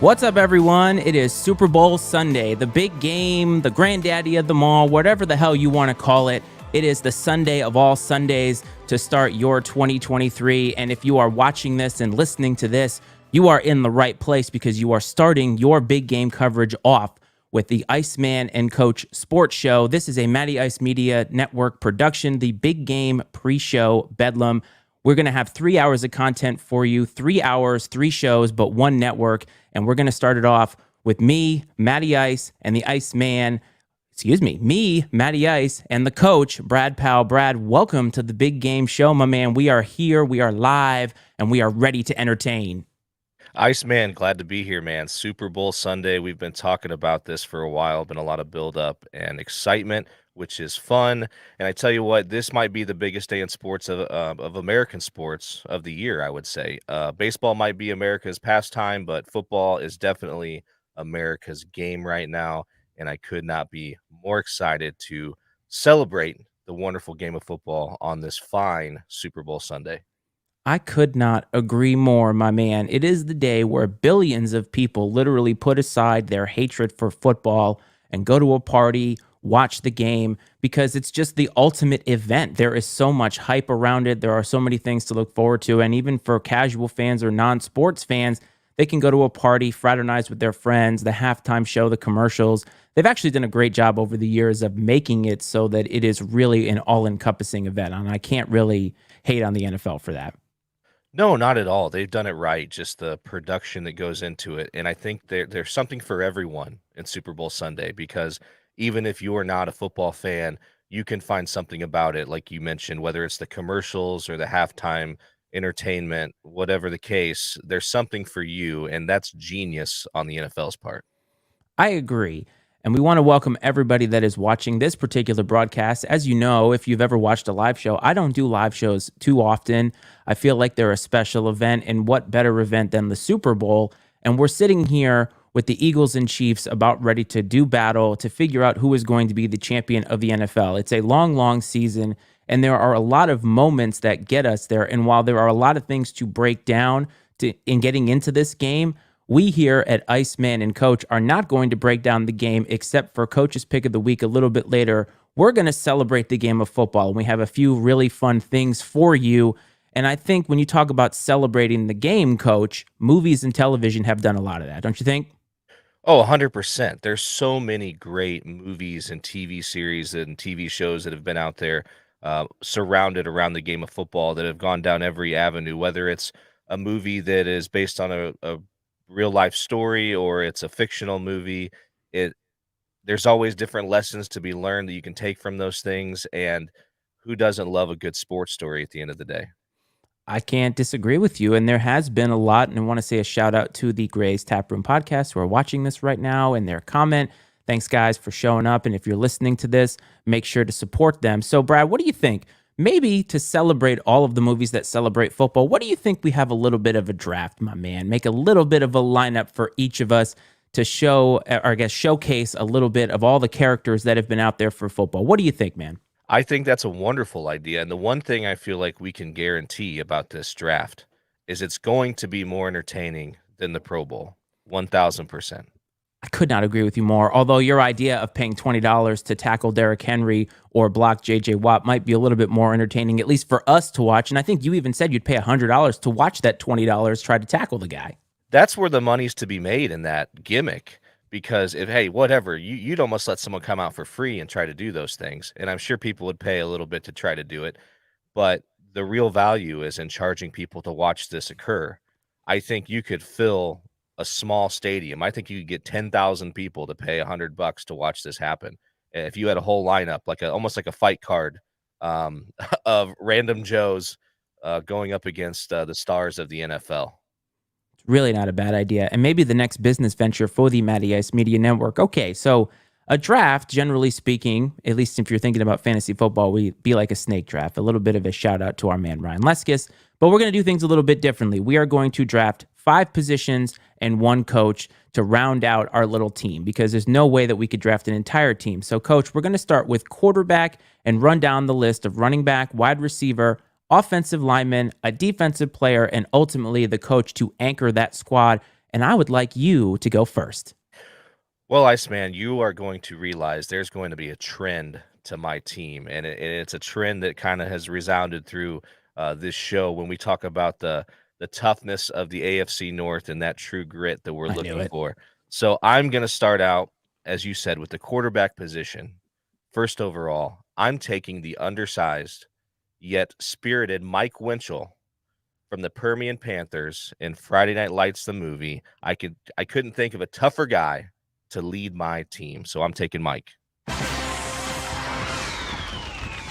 What's up, everyone? It is Super Bowl Sunday, the big game, the granddaddy of them all, whatever the hell you want to call it. It is the Sunday of all Sundays to start your 2023. And if you are watching this and listening to this, you are in the right place because you are starting your big game coverage off with the Iceman and Coach Sports Show. This is a Matty Ice Media Network production, the big game pre-show Bedlam. We're going to have 3 hours of content for you, 3 hours, 3 shows, but one network. And we're going to start it off with me, Matty Ice, and the Iceman. Me, Matty Ice, and the coach, Brad Powell. Brad, welcome to the big game show, my man. We are here, we are live, and we are ready to entertain. Iceman, glad to be here, man. Super Bowl Sunday. We've been talking about this for a while. Been a lot of build-up and excitement, which is fun. And I tell you what, this might be the biggest day in sports of American sports of the year, I would say. Baseball might be America's pastime, but football is definitely America's game right now. And I could not be more excited to celebrate the wonderful game of football on this fine Super Bowl Sunday. I could not agree more, my man. It is the day where billions of people literally put aside their hatred for football and go to a party, watch the game, because it's just the ultimate event. There is so much hype around it. There are so many things to look forward to. And even for casual fans or non-sports fans, they can go to a party, fraternize with their friends, the halftime show, the commercials. They've actually done a great job over the years of making it so that it is really an all-encompassing event. And I can't really hate on the NFL for that. No, not at all. They've done it right, just the production that goes into it. And I think there's something for everyone in Super Bowl Sunday because even if you are not a football fan, you can find something about it, like you mentioned, whether it's the commercials or the halftime entertainment, whatever the case, there's something for you. And that's genius on the NFL's part. I agree. And we want to welcome everybody that is watching this particular broadcast. As you know, if you've ever watched a live show, I don't do live shows too often. I feel like they're a special event, and what better event than the Super Bowl? And we're sitting here with the Eagles and Chiefs about ready to do battle to figure out who is going to be the champion of the NFL. It's a long, long season, and there are a lot of moments that get us there. And while there are a lot of things to break down in getting into this game, we here at Iceman and Coach are not going to break down the game except for Coach's Pick of the Week a little bit later. We're going to celebrate the game of football, and we have a few really fun things for you. And I think when you talk about celebrating the game, Coach, movies and television have done a lot of that, don't you think? Oh, 100%. There's so many great movies and TV series and TV shows that have been out there surrounded around the game of football that have gone down every avenue, whether it's a movie that is based on a real life story or it's a fictional movie. There's always different lessons to be learned that you can take from those things, and who doesn't love a good sports story at the end of the day? I can't disagree with you. And there has been a lot. And I want to say a shout out to the Gray's Taproom podcast who are watching this right now and their comment. Thanks, guys, for showing up. And if you're listening to this, make sure to support them. So, Brad, what do you think? Maybe to celebrate all of the movies that celebrate football, what do you think we have a little bit of a draft, my man? Make a little bit of a lineup for each of us to show, or I guess showcase a little bit of all the characters that have been out there for football. What do you think, man? I think that's a wonderful idea. And the one thing I feel like we can guarantee about this draft is it's going to be more entertaining than the Pro Bowl. 1000%. I could not agree with you more. Although your idea of paying $20 to tackle Derrick Henry or block J.J. Watt might be a little bit more entertaining, at least for us to watch. And I think you even said you'd pay $100 to watch that $20 try to tackle the guy. That's where the money's to be made in that gimmick. Because whatever, you'd almost let someone come out for free and try to do those things. And I'm sure people would pay a little bit to try to do it. But the real value is in charging people to watch this occur. I think you could fill a small stadium. I think you could get 10,000 people to pay $100 to watch this happen. If you had a whole lineup, almost like a fight card of random Joes going up against the stars of the NFL. Really not a bad idea. And maybe the next business venture for the Matty Ice Media Network. Okay, so a draft, generally speaking, at least if you're thinking about fantasy football, would be like a snake draft. A little bit of a shout out to our man Ryan Leskis. But we're going to do things a little bit differently. We are going to draft 5 positions and 1 coach to round out our little team because there's no way that we could draft an entire team. So, Coach, we're going to start with quarterback and run down the list of running back, wide receiver, offensive lineman, a defensive player, and ultimately the coach to anchor that squad. and I would like you to go first. Well, Iceman, you are going to realize there's going to be a trend to my team, and it's a trend that kind of has resounded through this show when we talk about the toughness of the AFC North and that true grit that we're I knew looking it. for. So I'm going to start out, as you said, with the quarterback position. First overall, I'm taking the undersized yet spirited Mike Winchell from the Permian Panthers in Friday Night Lights, the movie. I couldn't think of a tougher guy to lead my team, so I'm taking Mike.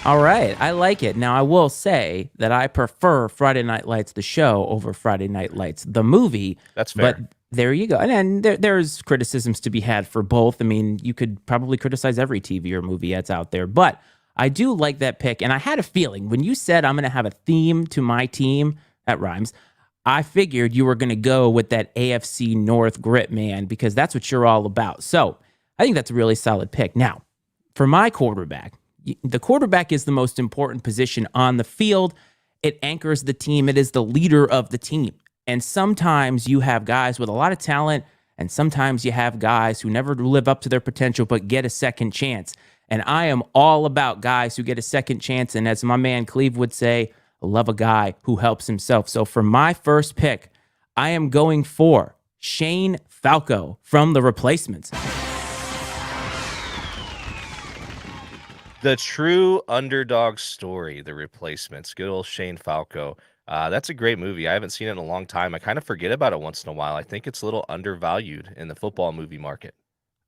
All right, I like it. Now, I will say that I prefer Friday Night Lights, the show, over Friday Night Lights, the movie. That's But fair. there you go. And then there's criticisms to be had for both. I mean, you could probably criticize every TV or movie that's out there. But I do like that pick. And I had a feeling when you said I'm going to have a theme to my team, that rhymes, I figured you were going to go with that AFC North grit, man, because that's what you're all about. So I think that's a really solid pick. Now, for my quarterback, the quarterback is the most important position on the field. It anchors the team. It is the leader of the team. And sometimes you have guys with a lot of talent, and sometimes you have guys who never live up to their potential but get a second chance. And I am all about guys who get a second chance. And as my man Cleve would say, I love a guy who helps himself. So for my first pick, I am going for Shane Falco from The Replacements. The true underdog story, The Replacements. Good old Shane Falco. That's a great movie. I haven't seen it in a long time. I kind of forget about it once in a while. I think it's a little undervalued in the football movie market.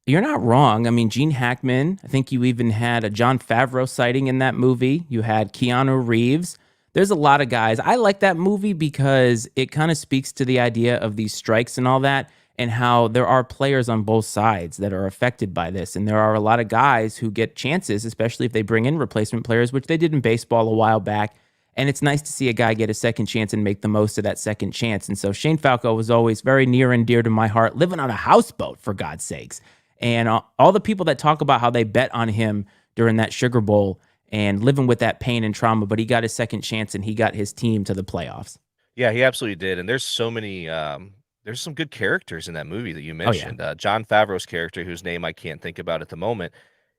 You're not wrong. I mean, Gene Hackman, I think you even had a John Favreau sighting in that movie. You had Keanu Reeves. There's a lot of guys. I like that movie because it kind of speaks to the idea of these strikes and all that, and how there are players on both sides that are affected by this. And there are a lot of guys who get chances, especially if they bring in replacement players, which they did in baseball a while back. And it's nice to see a guy get a second chance and make the most of that second chance. And so Shane Falco was always very near and dear to my heart, living on a houseboat, for God's sakes. And all the people that talk about how they bet on him during that Sugar Bowl and living with that pain and trauma, but he got his second chance and he got his team to the playoffs. Yeah, he absolutely did. And there's so many there's some good characters in that movie that you Oh, yeah. mentioned. John Favreau's character, whose name I can't think about at the moment,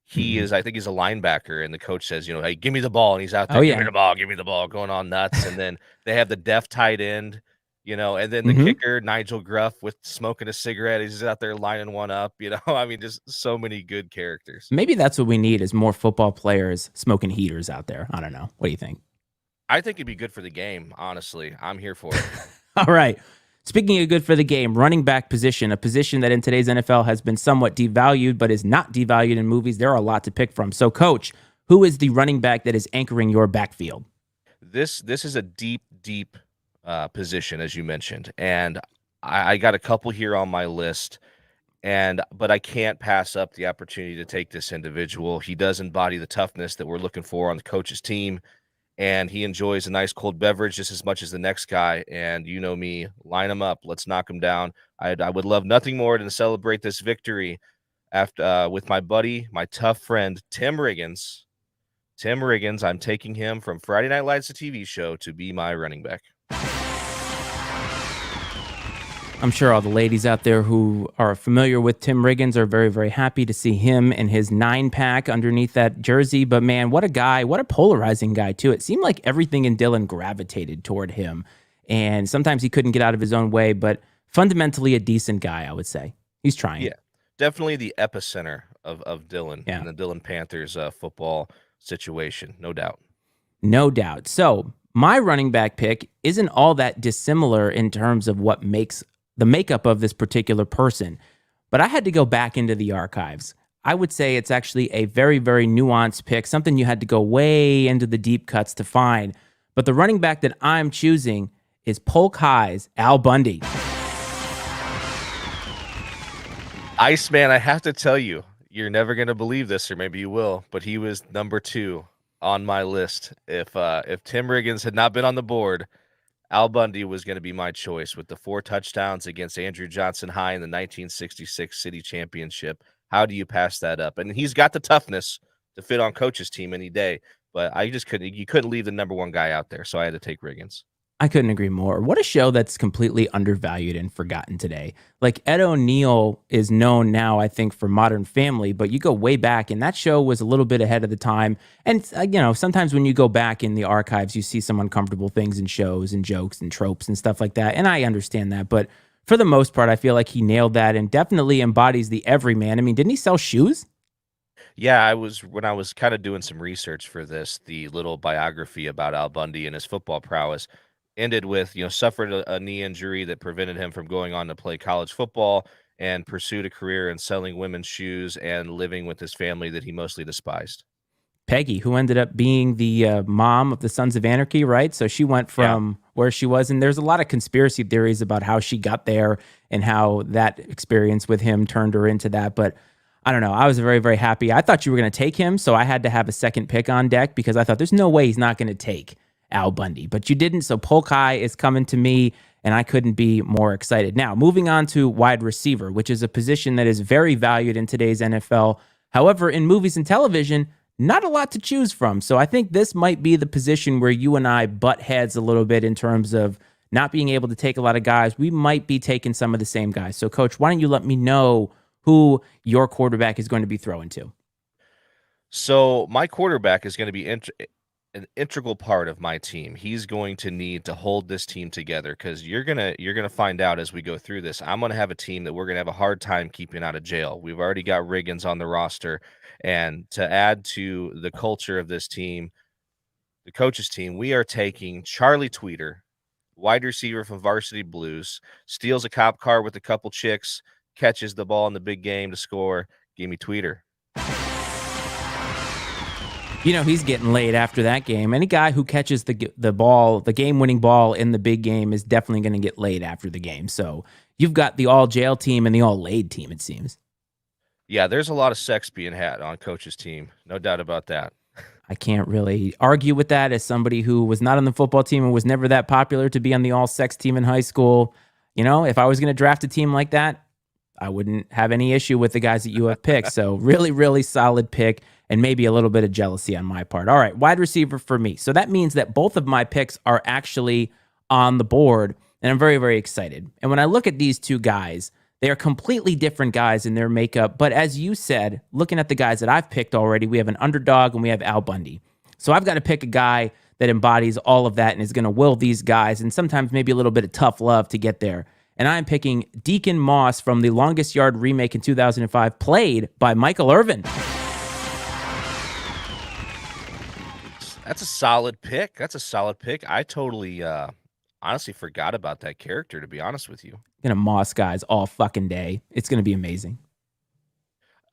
he Hmm. is, I think he's a linebacker, and the coach says, "Hey, give me the ball," and he's out Oh, there, yeah. give me the ball," going on nuts. And then they have the deaf tight end, and then the Hmm. kicker, Nigel Gruff, with smoking a cigarette. He's just out there lining one up. I mean, just so many good characters. Maybe that's what we need is more football players smoking heaters out there. I don't know. What do you think? I think it'd be good for the game. Honestly, I'm here for it. All right. Speaking of good for the game, running back position, a position that in today's NFL has been somewhat devalued, but is not devalued in movies. There are a lot to pick from. So, coach, who is the running back that is anchoring your backfield? This is a deep position, as you mentioned, and I got a couple here on my list, but I can't pass up the opportunity to take this individual. He does embody the toughness that we're looking for on the coach's team, and he enjoys a nice cold beverage just as much as the next guy. And you know me, line him up, let's knock him down. I would love nothing more than to celebrate this victory after with my buddy, my tough friend Tim Riggins. Tim Riggins, I'm taking him from Friday Night Lights, the TV show, to be my running back. I'm sure all the ladies out there who are familiar with Tim Riggins are very, very happy to see him and his 9-pack underneath that jersey. But man, what a guy, what a polarizing guy, too. It seemed like everything in Dylan gravitated toward him. And sometimes he couldn't get out of his own way, but fundamentally a decent guy, I would say. He's trying. Yeah, definitely the epicenter of Dylan Yeah, and the Dylan Panthers football situation, no doubt. no doubt. So my running back pick isn't all that dissimilar in terms of what makes the makeup of this particular person. But I had to go back into the archives. I would say it's actually a very, very nuanced pick, something you had to go way into the deep cuts to find. But the running back that I'm choosing is Polk High's Al Bundy. Iceman, I have to tell you, you're never going to believe this, or maybe you will, but he was number 2 on my list. If Tim Riggins had not been on the board, Al Bundy was going to be my choice with the 4 touchdowns against Andrew Johnson High in the 1966 City Championship. How do you pass that up? And he's got the toughness to fit on coach's team any day, but you couldn't leave the number 1 guy out there, so I had to take Riggins. I couldn't agree more. What a show that's completely undervalued and forgotten today. Like Ed O'Neill is known now, I think, for Modern Family, but you go way back, and that show was a little bit ahead of the time. And sometimes when you go back in the archives, you see some uncomfortable things in shows and jokes and tropes and stuff like that. And I understand that, but for the most part, I feel like he nailed that and definitely embodies the everyman. I mean, didn't he sell shoes? Yeah, when I was kind of doing some research for this, the little biography about Al Bundy and his football prowess ended with, suffered a knee injury that prevented him from going on to play college football and pursued a career in selling women's shoes and living with his family that he mostly despised. Peggy, who ended up being the mom of the Sons of Anarchy, right? So she went Yeah. from where she was, and there's a lot of conspiracy theories about how she got there and how that experience with him turned her into that. But I don't know. I was very, very happy. I thought you were going to take him, so I had to have a second pick on deck because I thought there's no way he's not going to take Al Bundy. But you didn't, so Polkai is coming to me, and I couldn't be more excited. Now, moving on to wide receiver, which is a position that is very valued in today's NFL. However, in movies and television, not a lot to choose from. So I think this might be the position where you and I butt heads a little bit in terms of not being able to take a lot of guys. We might be taking some of the same guys. So, Coach, why don't you let me know who your quarterback is going to be throwing to? So my quarterback is going to be an integral part of my team. He's going to need to hold this team together because you're gonna find out as we go through this. I'm gonna have a team that we're gonna have a hard time keeping out of jail. We've already got Riggins on the roster, and to add to the culture of this team, the coaches team, we are taking Charlie Tweeter, wide receiver from Varsity Blues, steals a cop car with a couple chicks, catches the ball in the big game to score. Give me Tweeter. He's getting laid after that game. Any guy who catches the ball, the game-winning ball in the big game is definitely going to get laid after the game. So you've got the all-jail team and the all-laid team, it seems. Yeah, there's a lot of sex being had on coach's team. No doubt about that. I can't really argue with that as somebody who was not on the football team and was never that popular to be on the all-sex team in high school. If I was going to draft a team like that, I wouldn't have any issue with the guys that you have picked. So really, really solid pick and maybe a little bit of jealousy on my part. All right, wide receiver for me. So that means that both of my picks are actually on the board, and I'm very, very excited. And when I look at these two guys, they are completely different guys in their makeup. But as you said, looking at the guys that I've picked already, we have an underdog and we have Al Bundy. So I've got to pick a guy that embodies all of that and is going to will these guys and sometimes maybe a little bit of tough love to get there. And I'm picking Deacon Moss from the Longest Yard remake in 2005, played by Michael Irvin. That's a solid pick. I totally honestly forgot about that character, to be honest with you. Gonna moss guys all fucking day. It's gonna be amazing.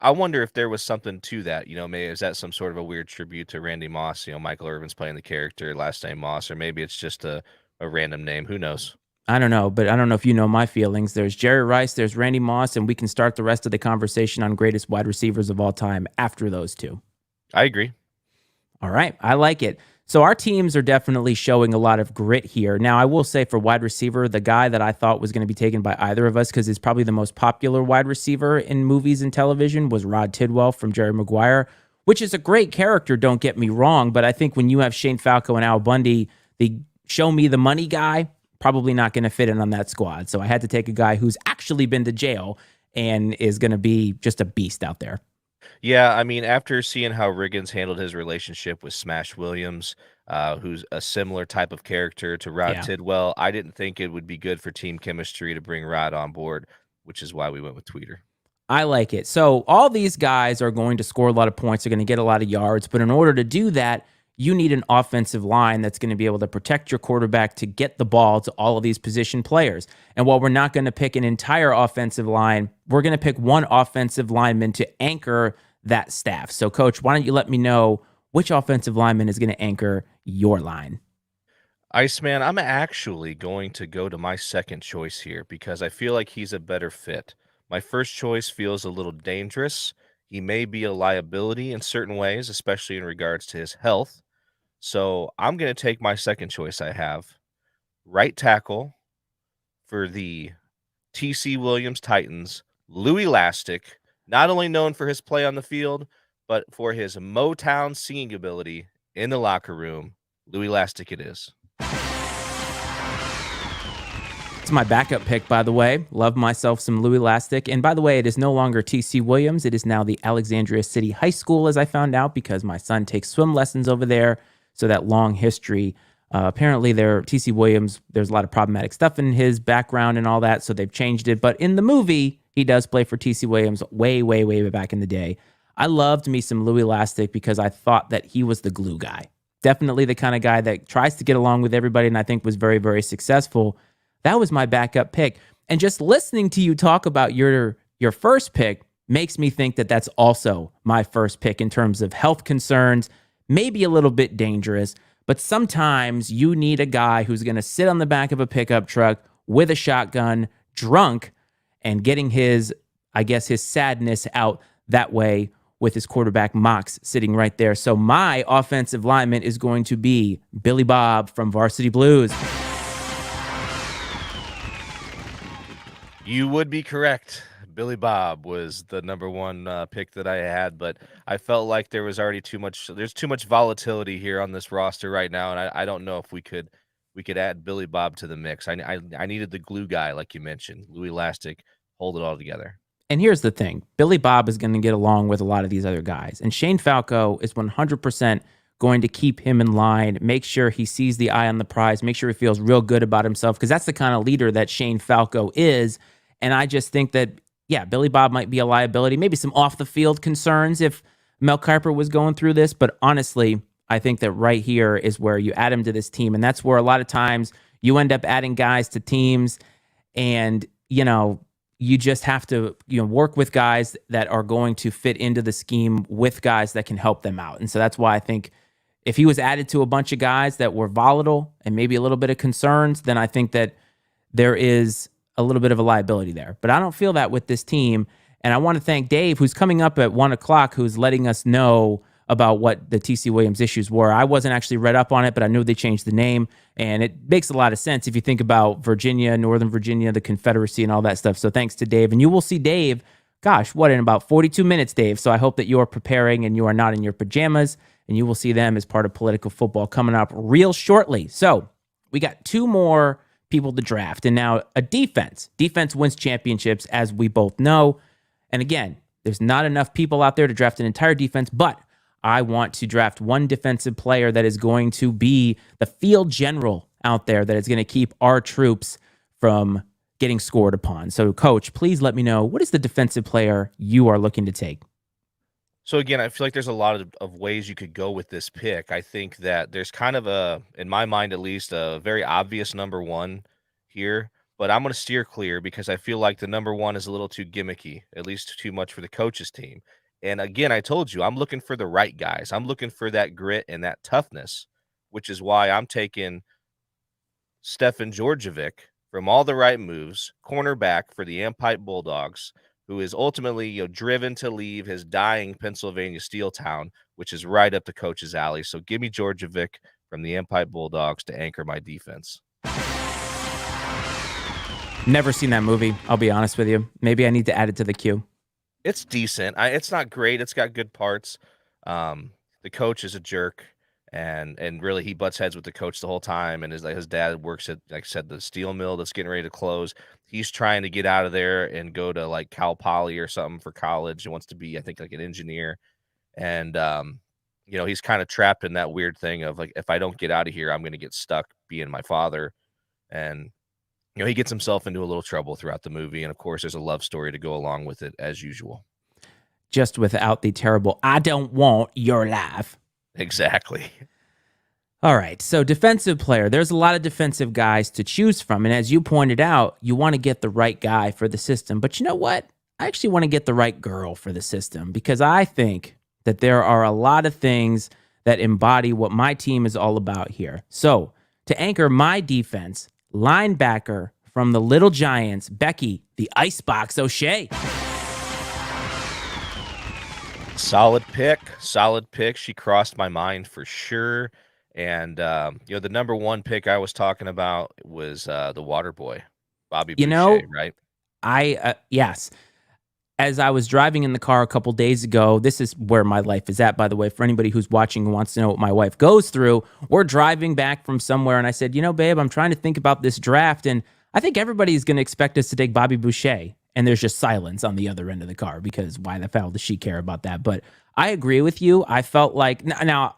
I wonder if there was something to that. Maybe is that some sort of a weird tribute to Randy Moss? Michael Irvin's playing the character, last name Moss, or maybe it's just a random name. Who knows? I don't know, but I don't know if you know my feelings. There's Jerry Rice, there's Randy Moss, and we can start the rest of the conversation on greatest wide receivers of all time after those two. I agree. All right, I like it. So our teams are definitely showing a lot of grit here. Now, I will say for wide receiver, the guy that I thought was going to be taken by either of us because he's probably the most popular wide receiver in movies and television was Rod Tidwell from Jerry Maguire, which is a great character, don't get me wrong. But I think when you have Shane Falco and Al Bundy, the show me the money guy, probably not going to fit in on that squad. So I had to take a guy who's actually been to jail and is going to be just a beast out there. Yeah, I mean, after seeing how Riggins handled his relationship with Smash Williams, who's a similar type of character to Rod Yeah. Tidwell, I didn't think it would be good for team chemistry to bring Rod on board, which is why we went with Tweeter. I like it. So all these guys are going to score a lot of points. They're going to get a lot of yards. But in order to do that, you need an offensive line that's going to be able to protect your quarterback to get the ball to all of these position players. And while we're not going to pick an entire offensive line, we're going to pick one offensive lineman to anchor that staff. So, Coach, why don't you let me know which offensive lineman is going to anchor your line? Iceman, I'm actually going to go to my second choice here because I feel like he's a better fit. My first choice feels a little dangerous. He may be a liability in certain ways, especially in regards to his health. So I'm going to take my second choice I have. Right tackle for the TC Williams Titans, Louis Lastic, not only known for his play on the field, but for his Motown singing ability in the locker room. Louis Lastic it is. It's my backup pick, by the way. Love myself some Louis Lastic. And by the way, it is no longer TC Williams. It is now the Alexandria City High School, as I found out, because my son takes swim lessons over there. So that long history. Apparently, TC Williams, there's a lot of problematic stuff in his background and all that. So they've changed it. But in the movie, he does play for TC Williams way, way, way back in the day. I loved me some Louis Lastic because I thought that he was the glue guy. Definitely the kind of guy that tries to get along with everybody and I think was very, very successful. That was my backup pick. And just listening to you talk about your first pick makes me think that that's also my first pick in terms of health concerns, maybe a little bit dangerous, but sometimes you need a guy who's going to sit on the back of a pickup truck with a shotgun, drunk, and getting his sadness out that way with his quarterback Mox sitting right there. So my offensive lineman is going to be Billy Bob from Varsity Blues. You would be correct. Billy Bob was the number one pick that I had, but I felt like there was already there's too much volatility here on this roster right now, and I don't know if we could add Billy Bob to the mix. I needed the glue guy, like you mentioned, Louis Lastic, hold it all together. And here's the thing. Billy Bob is going to get along with a lot of these other guys, and Shane Falco is 100% going to keep him in line, make sure he sees the eye on the prize, make sure he feels real good about himself, because that's the kind of leader that Shane Falco is. And I just think that, yeah, Billy Bob might be a liability, maybe some off-the-field concerns if Mel Kiper was going through this. But honestly, I think that right here is where you add him to this team. And that's where a lot of times you end up adding guys to teams and, you just have to, work with guys that are going to fit into the scheme with guys that can help them out. And so that's why I think if he was added to a bunch of guys that were volatile and maybe a little bit of concerns, then I think that there is a little bit of a liability there. But I don't feel that with this team. And I want to thank Dave, who's coming up at 1:00, who's letting us know about what the TC Williams issues were. I wasn't actually read up on it, but I knew they changed the name. And it makes a lot of sense if you think about Virginia, Northern Virginia, the Confederacy, and all that stuff. So thanks to Dave. And you will see Dave, in about 42 minutes, Dave. So I hope that you are preparing and you are not in your pajamas. And you will see them as part of Political Football coming up real shortly. So we got two more people to draft. And now a defense. Defense wins championships, as we both know. And again, there's not enough people out there to draft an entire defense, but I want to draft one defensive player that is going to be the field general out there that is going to keep our troops from getting scored upon. So, Coach, please let me know, what is the defensive player you are looking to take? So again, I feel like there's a lot of ways you could go with this pick. I think that there's kind of in my mind at least, a very obvious number one here, but I'm going to steer clear because I feel like the number one is a little too gimmicky, at least too much for the coach's team. And again, I told you, I'm looking for the right guys. I'm looking for that grit and that toughness, which is why I'm taking Stefan Georgievic from All the Right Moves, cornerback for the Ampite Bulldogs, who is ultimately driven to leave his dying Pennsylvania steel town, which is right up the coach's alley. So give me Georgievic from the Ampite Bulldogs to anchor my defense. Never seen that movie, I'll be honest with you. Maybe I need to add it to the queue. It's decent. It's not great. It's got good parts. The coach is a jerk, and really he butts heads with the coach the whole time. And his dad works at, like I said, the steel mill that's getting ready to close. He's trying to get out of there and go to like Cal Poly or something for college. He wants to be, I think, like an engineer. And he's kind of trapped in that weird thing of like, if I don't get out of here, I'm going to get stuck being my father. And he gets himself into a little trouble throughout the movie. And of course, there's a love story to go along with it as usual. Just without the terrible, I don't want your life. Exactly. All right. So defensive player, there's a lot of defensive guys to choose from. And as you pointed out, you want to get the right guy for the system. But you know what? I actually want to get the right girl for the system because I think that there are a lot of things that embody what my team is all about here. So to anchor my defense, linebacker from the Little Giants, Becky, the Icebox O'Shea. Solid pick. She crossed my mind for sure. And, the number one pick I was talking about was the water boy, Bobby Boucher, right? Yes. As I was driving in the car a couple days ago, this is where my life is at, by the way, for anybody who's watching and wants to know what my wife goes through. We're driving back from somewhere, and I said, babe, I'm trying to think about this draft, and I think everybody's going to expect us to take Bobby Boucher, and there's just silence on the other end of the car because why the hell does she care about that? But I agree with you. I felt like now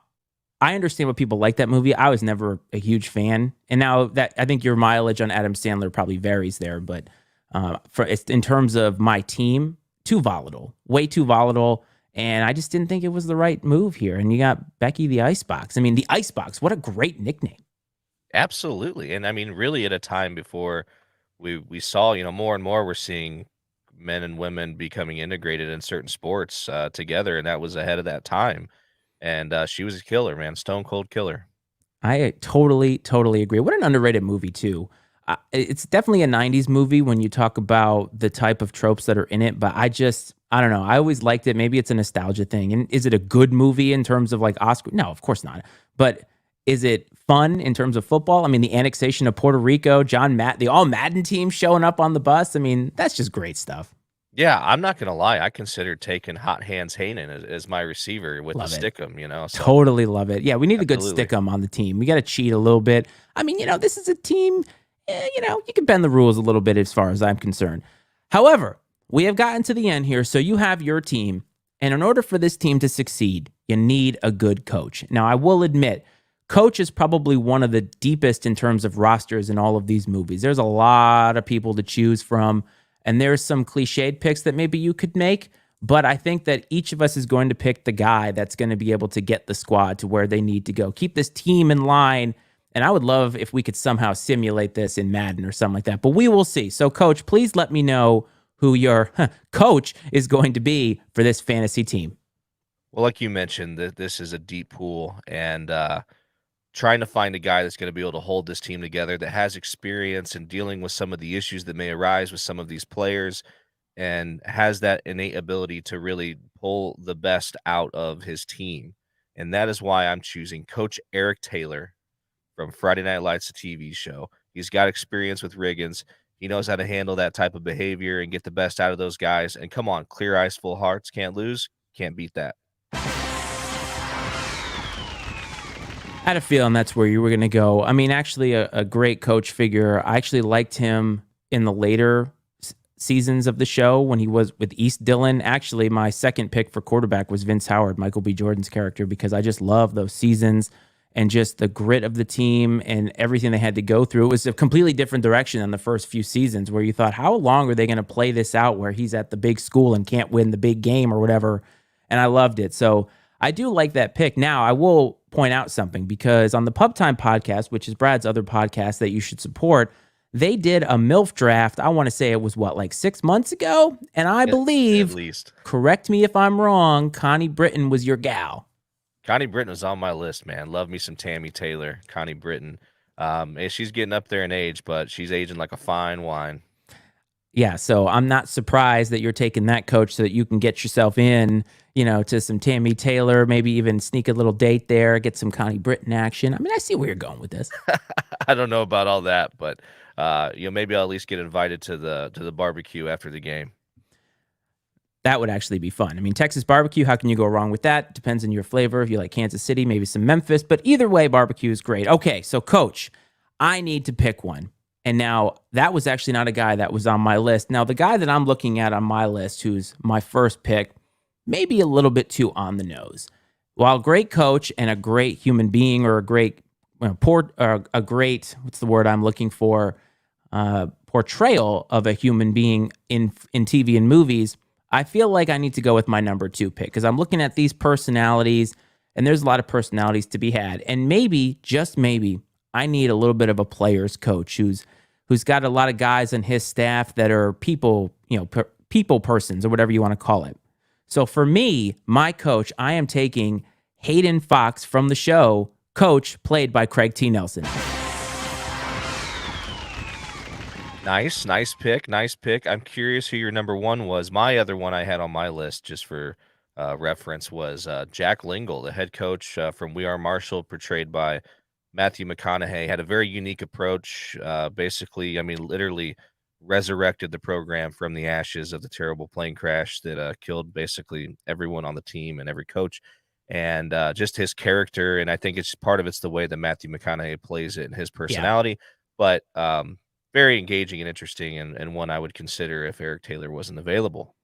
I understand what people like that movie. I was never a huge fan, and now that I think your mileage on Adam Sandler probably varies there. But in terms of my team, too volatile, way too volatile, and I just didn't think it was the right move here. And you got Becky the Icebox. I mean, the Icebox. What a great nickname. Absolutely. And I mean, really at a time before we saw, more and more we're seeing men and women becoming integrated in certain sports together, and that was ahead of that time. And she was a killer, man, stone cold killer. I totally agree. What an underrated movie too. It's definitely a '90s movie when you talk about the type of tropes that are in it. But I don't know. I always liked it. Maybe it's a nostalgia thing. And is it a good movie in terms of like Oscar? No, of course not. But is it fun in terms of football? I mean, the annexation of Puerto Rico, the all Madden team showing up on the bus. I mean, that's just great stuff. Yeah, I'm not gonna lie. I considered taking Hot Hands Hanen as my receiver with the Love it. stickum. So Totally love it. Yeah, we need a good absolutely. stick 'em on the team. We got to cheat a little bit. I mean, this is a team, you can bend the rules a little bit as far as I'm concerned. However, we have gotten to the end here. So you have your team. And in order for this team to succeed, you need a good coach. Now, I will admit, coach is probably one of the deepest in terms of rosters in all of these movies. There's a lot of people to choose from. And there's some cliched picks that maybe you could make. But I think that each of us is going to pick the guy that's going to be able to get the squad to where they need to go. Keep this team in line. And I would love if we could somehow simulate this in Madden or something like that. But we will see. So, Coach, please let me know who your coach is going to be for this fantasy team. Well, like you mentioned, this is a deep pool, and trying to find a guy that's going to be able to hold this team together that has experience in dealing with some of the issues that may arise with some of these players and has that innate ability to really pull the best out of his team. And that is why I'm choosing Coach Eric Taylor from Friday Night Lights, the TV show. He's got experience with Riggins. He knows how to handle that type of behavior and get the best out of those guys. And come on, clear eyes, full hearts, can't lose, can't beat that. I had a feeling that's where you were going to go. I mean, actually, a great coach figure. I actually liked him in the later seasons of the show when he was with East Dillon. Actually, my second pick for quarterback was Vince Howard, Michael B. Jordan's character, because I just love those seasons and just the grit of the team and everything they had to go through. It was a completely different direction than the first few seasons where you thought, how long are they going to play this out where he's at the big school and can't win the big game or whatever? And I loved it. So I do like that pick. Now, I will point out something because on the Pub Time podcast, which is Brad's other podcast that you should support, they did a MILF draft. I want to say it was like 6 months ago. And I believe, at least, correct me if I'm wrong, Connie Britton was your gal. Connie Britton was on my list, man. Love me some Tammy Taylor, Connie Britton. And she's getting up there in age, but she's aging like a fine wine. Yeah, so I'm not surprised that you're taking that, Coach, so that you can get yourself in, to some Tammy Taylor, maybe even sneak a little date there, get some Connie Britton action. I mean, I see where you're going with this. I don't know about all that, but maybe I'll at least get invited to the barbecue after the game. That would actually be fun. I mean, Texas barbecue, how can you go wrong with that? Depends on your flavor. If you like Kansas City, maybe some Memphis, but either way, barbecue is great. Okay, so Coach, I need to pick one. And now that was actually not a guy that was on my list. Now, the guy that I'm looking at on my list, who's my first pick, maybe a little bit too on the nose. While great coach and a great human being, or a great, what's the word I'm looking for, portrayal of a human being in TV and movies, I feel like I need to go with my number 2 pick because I'm looking at these personalities, and there's a lot of personalities to be had. And maybe, just maybe, I need a little bit of a player's coach who's got a lot of guys on his staff that are people, people persons or whatever you want to call it. So for me, my coach, I am taking Hayden Fox from the show, Coach, played by Craig T. Nelson. Nice pick. I'm curious who your number 1 was. My other one I had on my list, just for reference, was Jack Lingle, the head coach from We Are Marshall, portrayed by Matthew McConaughey. Had a very unique approach. Basically, I mean, literally resurrected the program from the ashes of the terrible plane crash that killed basically everyone on the team and every coach. And just his character, and I think it's part of it's the way that Matthew McConaughey plays it and his personality. Yeah. But very engaging and interesting, and one I would consider if Eric Taylor wasn't available.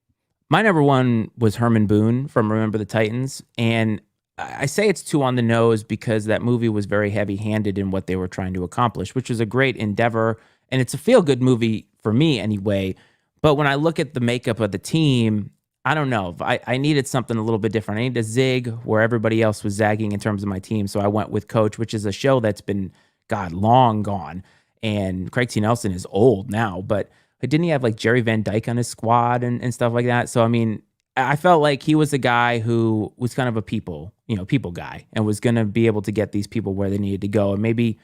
My number one was Herman Boone from Remember the Titans. And I say it's too on the nose because that movie was very heavy handed in what they were trying to accomplish, which is a great endeavor. And it's a feel good movie for me anyway. But when I look at the makeup of the team, I don't know. I needed something a little bit different. I needed a zig where everybody else was zagging in terms of my team. So I went with Coach, which is a show that's been, God, long gone. And Craig T. Nelson is old now, but didn't he have like Jerry Van Dyke on his squad and stuff like that? So I mean, I felt like he was a guy who was kind of a people guy, and was going to be able to get these people where they needed to go, and maybe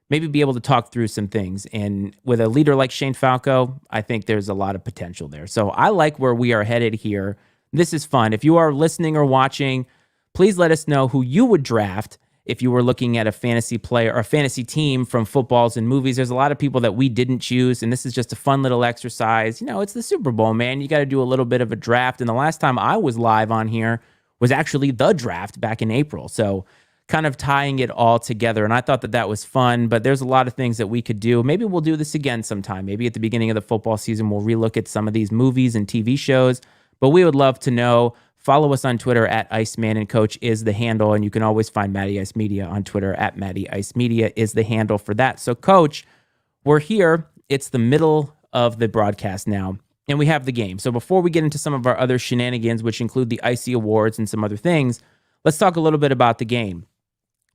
be able to talk through some things. And with a leader like Shane Falco, I think there's a lot of potential there. So I like where we are headed here. This is fun. If you are listening or watching, please let us know who you would draft if you were looking at a fantasy player or a fantasy team from footballs and movies. There's a lot of people that we didn't choose, and this is just a fun little exercise. It's the Super Bowl, man. You got to do a little bit of a draft. And the last time I was live on here was actually the draft back in April. So kind of tying it all together. And I thought that that was fun, but there's a lot of things that we could do. Maybe we'll do this again sometime. Maybe at the beginning of the football season, we'll relook at some of these movies and TV shows, but we would love to know. Follow us on Twitter at Iceman and Coach is the handle. And you can always find Matty Ice Media on Twitter at Matty Ice Media is the handle for that. So Coach, we're here. It's the middle of the broadcast now, and we have the game. So before we get into some of our other shenanigans, which include the Icy Awards and some other things, let's talk a little bit about the game.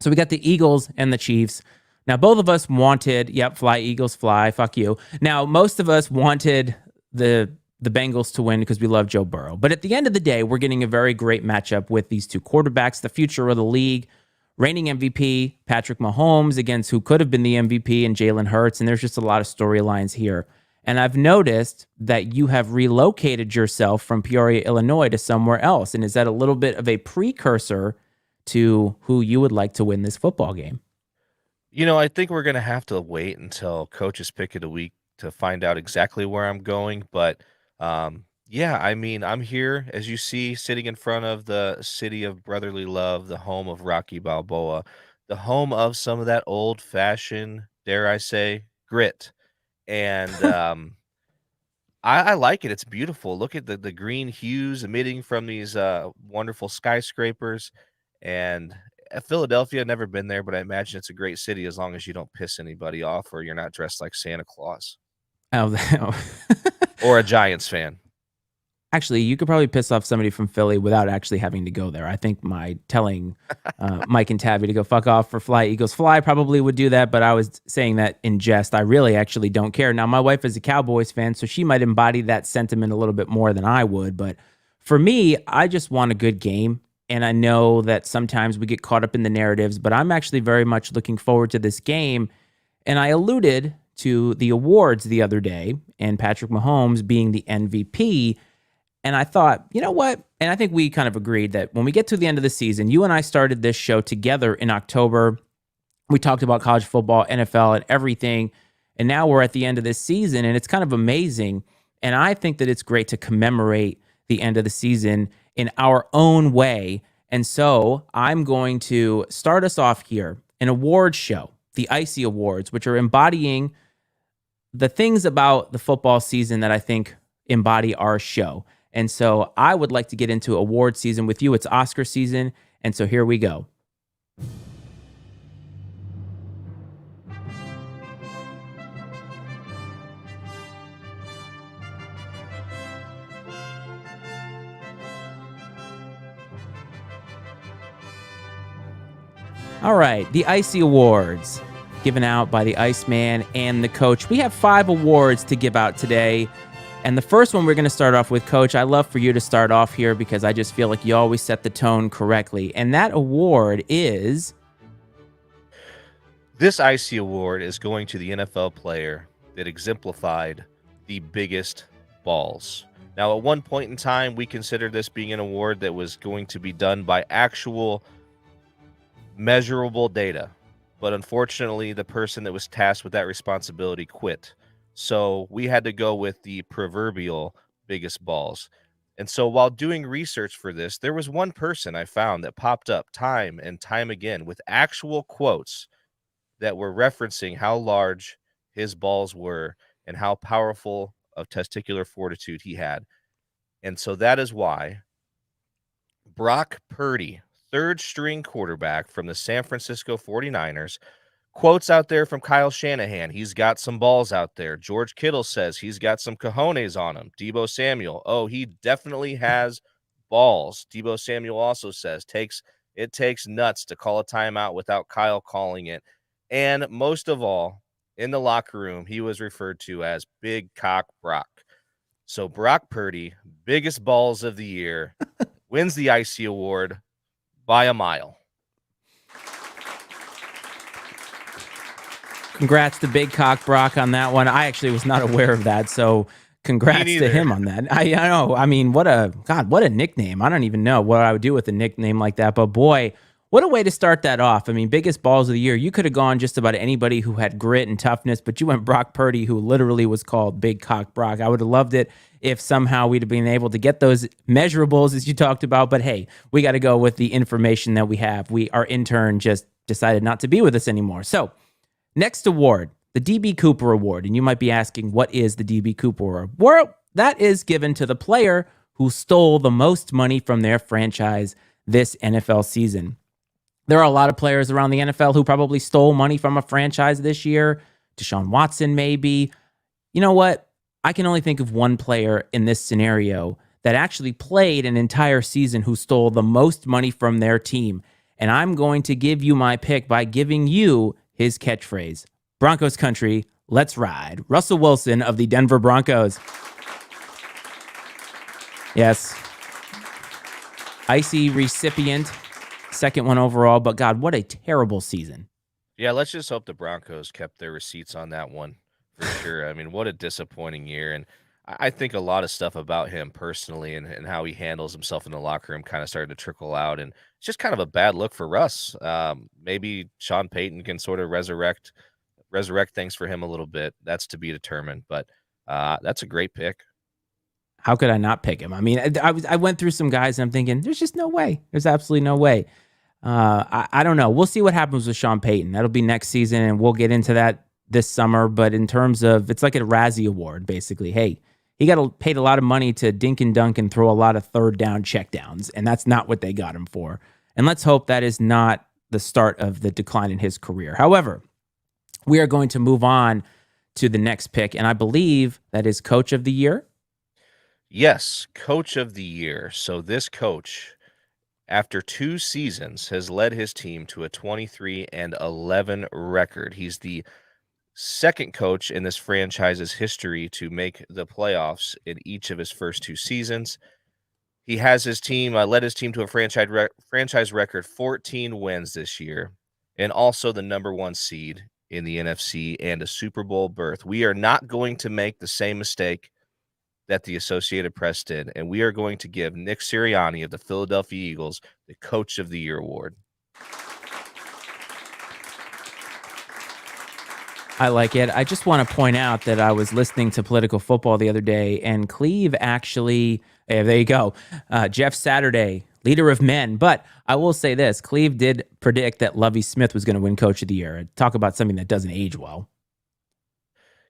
So we got the Eagles and the Chiefs. Now, both of us wanted, fly Eagles, fly, fuck you. Now, most of us wanted the Bengals to win because we love Joe Burrow. But at the end of the day, we're getting a very great matchup with these two quarterbacks, the future of the league, reigning MVP, Patrick Mahomes, against who could have been the MVP, and Jalen Hurts. And there's just a lot of storylines here. And I've noticed that you have relocated yourself from Peoria, Illinois to somewhere else. And is that a little bit of a precursor to who you would like to win this football game? I think we're going to have to wait until Coach's pick of the week to find out exactly where I'm going. But yeah, I mean, I'm here, as you see, sitting in front of the city of brotherly love, the home of Rocky Balboa, the home of some of that old fashioned, dare I say, grit. And I like it. It's beautiful. Look at the green hues emitting from these wonderful skyscrapers. And Philadelphia, never been there, but I imagine it's a great city as long as you don't piss anybody off or you're not dressed like Santa Claus Oh, or a Giants fan. actually, you could probably piss off somebody from Philly without actually having to go there. I think my telling Mike and Tabby to go fuck off for Fly Eagles Fly probably would do that, but I was saying that in jest. I really actually don't care. Now, my wife is a Cowboys fan, so she might embody that sentiment a little bit more than I would. But for me, I just want a good game. And I know that sometimes we get caught up in the narratives, but I'm actually very much looking forward to this game. And I alluded to the awards the other day and Patrick Mahomes being the MVP. And I thought, you know what? And I think we kind of agreed that when we get to the end of the season, you and I started this show together in October. We talked about college football, NFL, and everything. And now we're at the end of this season, and it's kind of amazing. And I think that it's great to commemorate the end of the season in our own way. And so I'm going to start us off here, an awards show, the Icy Awards, which are embodying the things about the football season that I think embody our show. And so I would like to get into award season with you. It's Oscar season. And so here we go. All right, the Icy Awards, given out by the Iceman and the Coach. We have 5 awards to give out today. And the first one we're going to start off with, Coach. I love for you to start off here because I just feel like you always set the tone correctly. And that award is... This Icy Award is going to the NFL player that exemplified the biggest balls. Now, at one point in time, we considered this being an award that was going to be done by actual measurable data. But unfortunately, the person that was tasked with that responsibility quit. So we had to go with the proverbial biggest balls. And so while doing research for this, there was one person I found that popped up time and time again with actual quotes that were referencing how large his balls were and how powerful of testicular fortitude he had. And so that is why Brock Purdy, third string quarterback from the San Francisco 49ers, quotes out there from Kyle Shanahan. He's got some balls out there. George Kittle says he's got some cojones on him. Deebo Samuel, oh, he definitely has balls. Deebo Samuel also says it takes nuts to call a timeout without Kyle calling it. And most of all, in the locker room, he was referred to as Big Cock Brock. So Brock Purdy, biggest balls of the year, wins the Icy Award by a mile. Congrats to Big Cock Brock on that one. I actually was not aware of that, so congrats to him on that. I know. I mean, what a nickname. I don't even know what I would do with a nickname like that, but boy, what a way to start that off. I mean, biggest balls of the year. You could have gone just about anybody who had grit and toughness, but you went Brock Purdy, who literally was called Big Cock Brock. I would have loved it if somehow we'd have been able to get those measurables as you talked about, but hey, we got to go with the information that we have. Our intern just decided not to be with us anymore. So, next award, the DB Cooper Award. And you might be asking, what is the DB Cooper Award? Well, that is given to the player who stole the most money from their franchise this NFL season. There are a lot of players around the NFL who probably stole money from a franchise this year. Deshaun Watson, maybe. You know what? I can only think of one player in this scenario that actually played an entire season who stole the most money from their team. And I'm going to give you my pick by giving you his catchphrase. Broncos country, let's ride. Russell Wilson of the Denver Broncos. Yes. Icy recipient, second one overall, but God, what a terrible season. Yeah, let's just hope the Broncos kept their receipts on that one for sure. I mean, what a disappointing year. And I think a lot of stuff about him personally and how he handles himself in the locker room kind of started to trickle out. And it's just kind of a bad look for Russ. Maybe Sean Payton can sort of resurrect things for him a little bit. That's to be determined. But that's a great pick. How could I not pick him? I mean, I went through some guys and I'm thinking, there's just no way. There's absolutely no way. I don't know. We'll see what happens with Sean Payton. That'll be next season, and we'll get into that this summer. But in terms of, it's like a Razzie Award, basically. Hey, he got paid a lot of money to dink and dunk and throw a lot of third down checkdowns, and that's not what they got him for. And let's hope that is not the start of the decline in his career. However, we are going to move on to the next pick, and I believe that is Coach of the Year. Yes, Coach of the Year. So this coach, after 2 seasons, has led his team to a 23-11 record. He's the second coach in this franchise's history to make the playoffs in each of his first 2 seasons. He has his team, led his team to a franchise record 14 wins this year, and also the number 1 seed in the NFC and a Super Bowl berth. We are not going to make the same mistake that the Associated Press did, and we are going to give Nick Sirianni of the Philadelphia Eagles the Coach of the Year award. I like it. I just want to point out that I was listening to Political Football the other day, and Cleve actually, there you go, Jeff Saturday, leader of men. But I will say this, Cleve did predict that Lovie Smith was going to win Coach of the Year. Talk about something that doesn't age well.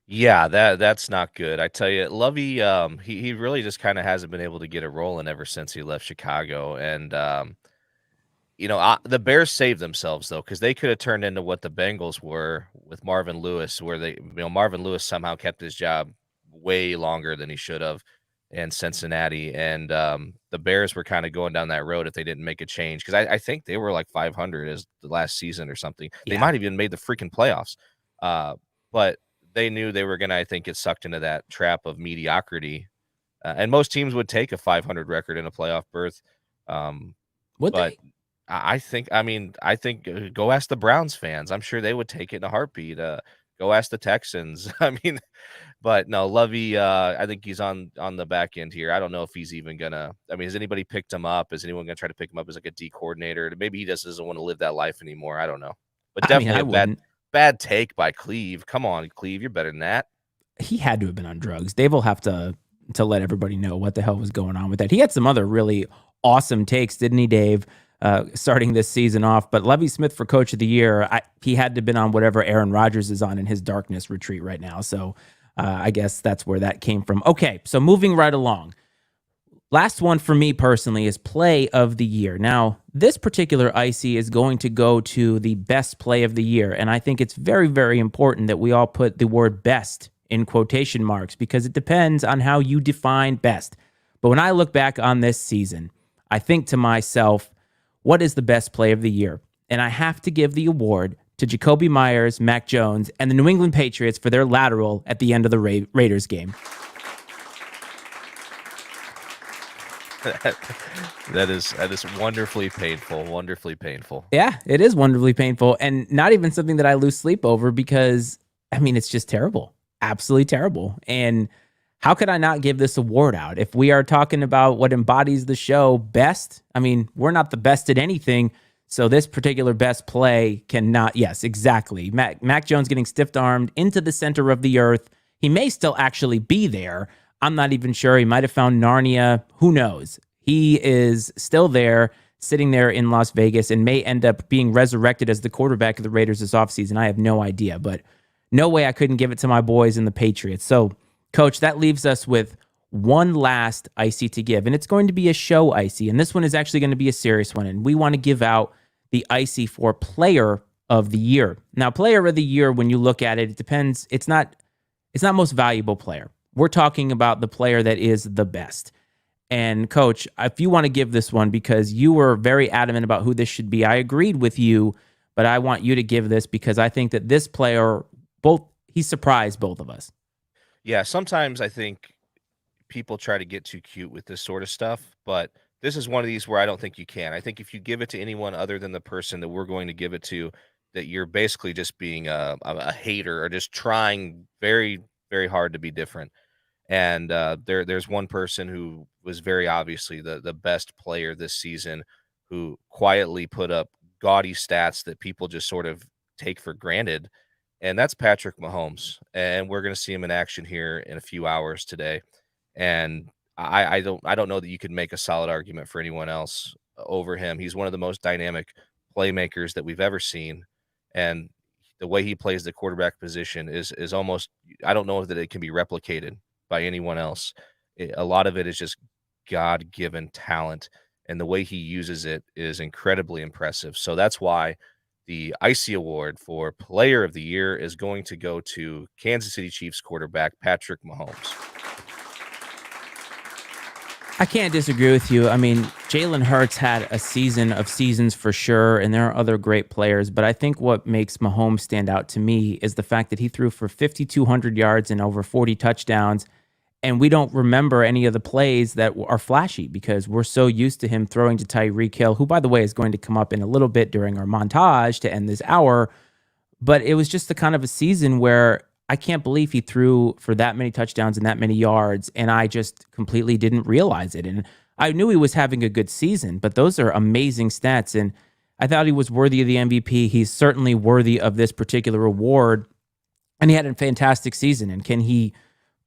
Yeah, that's not good. I tell you, Lovey, he really just kind of hasn't been able to get it rolling ever since he left Chicago. And the Bears saved themselves though, because they could have turned into what the Bengals were with Marvin Lewis, where Marvin Lewis somehow kept his job way longer than he should have in Cincinnati, and the Bears were kind of going down that road if they didn't make a change, because I think they were like 500 as the last season or something. Yeah. They might have even made the freaking playoffs, but they knew they were going to, I think, get sucked into that trap of mediocrity. And most teams would take a 500 record in a playoff berth. Would but they? I think go ask the Browns fans. I'm sure they would take it in a heartbeat. Go ask the Texans. I mean, but no, Lovey, I think he's on the back end here. I don't know if he's even gonna. I mean, has anybody picked him up? Is anyone gonna try to pick him up as like a D coordinator? Maybe he just doesn't want to live that life anymore. I don't know. But definitely a bad take by Cleve. Come on, Cleve, you're better than that. He had to have been on drugs. Dave will have to let everybody know what the hell was going on with that. He had some other really awesome takes, didn't he, Dave? starting this season off. But Lovie Smith for Coach of the Year, he had to have been on whatever Aaron Rodgers is on in his darkness retreat right now. So I guess that's where that came from. Okay, so moving right along. Last one for me personally is play of the year. Now, this particular Icy is going to go to the best play of the year. And I think it's very, very important that we all put the word best in quotation marks because it depends on how you define best. But when I look back on this season, I think to myself, what is the best play of the year? And I have to give the award to Jacoby Myers, Mac Jones, and the New England Patriots for their lateral at the end of the Raiders game. That is wonderfully painful. Wonderfully painful. Yeah, it is wonderfully painful, and not even something that I lose sleep over because I mean it's just terrible, absolutely terrible. And how could I not give this award out if we are talking about what embodies the show best? I mean, we're not the best at anything, so this particular best play cannot. Yes, exactly. Mac Jones getting stiff armed into the center of the earth. He may still actually be there. I'm not even sure. He might have found Narnia. Who knows? He is still there, sitting there in Las Vegas, and may end up being resurrected as the quarterback of the Raiders this offseason. I have no idea, but no way I couldn't give it to my boys in the Patriots. So, Coach, that leaves us with one last Icy to give, and it's going to be a show Icy, and this one is actually going to be a serious one, and we want to give out the Icy for Player of the Year. Now, Player of the Year, when you look at it, it depends. It's not most valuable player. We're talking about the player that is the best. And Coach, if you want to give this one because you were very adamant about who this should be, I agreed with you, but I want you to give this because I think that this player, he surprised both of us. Yeah, sometimes I think people try to get too cute with this sort of stuff, but this is one of these where I don't think you can. I think if you give it to anyone other than the person that we're going to give it to, that you're basically just being a hater or just trying very, very hard to be different. And there's one person who was very obviously the best player this season, who quietly put up gaudy stats that people just sort of take for granted, and that's Patrick Mahomes. And we're going to see him in action here in a few hours today. And I don't know that you could make a solid argument for anyone else over him. He's one of the most dynamic playmakers that we've ever seen, and the way he plays the quarterback position is almost, I don't know that it can be replicated by anyone else. A lot of it is just God-given talent, and the way he uses it is incredibly impressive. So that's why the Icy Award for Player of the Year is going to go to Kansas City Chiefs quarterback Patrick Mahomes. I can't disagree with you. I mean, Jalen Hurts had a season of seasons for sure, and there are other great players. But I think what makes Mahomes stand out to me is the fact that he threw for 5,200 yards and over 40 touchdowns. And we don't remember any of the plays that are flashy because we're so used to him throwing to Tyreek Hill, who, by the way, is going to come up in a little bit during our montage to end this hour. But it was just the kind of a season where I can't believe he threw for that many touchdowns and that many yards, and I just completely didn't realize it. And I knew he was having a good season, but those are amazing stats, and I thought he was worthy of the MVP. He's certainly worthy of this particular award, and he had a fantastic season. And can he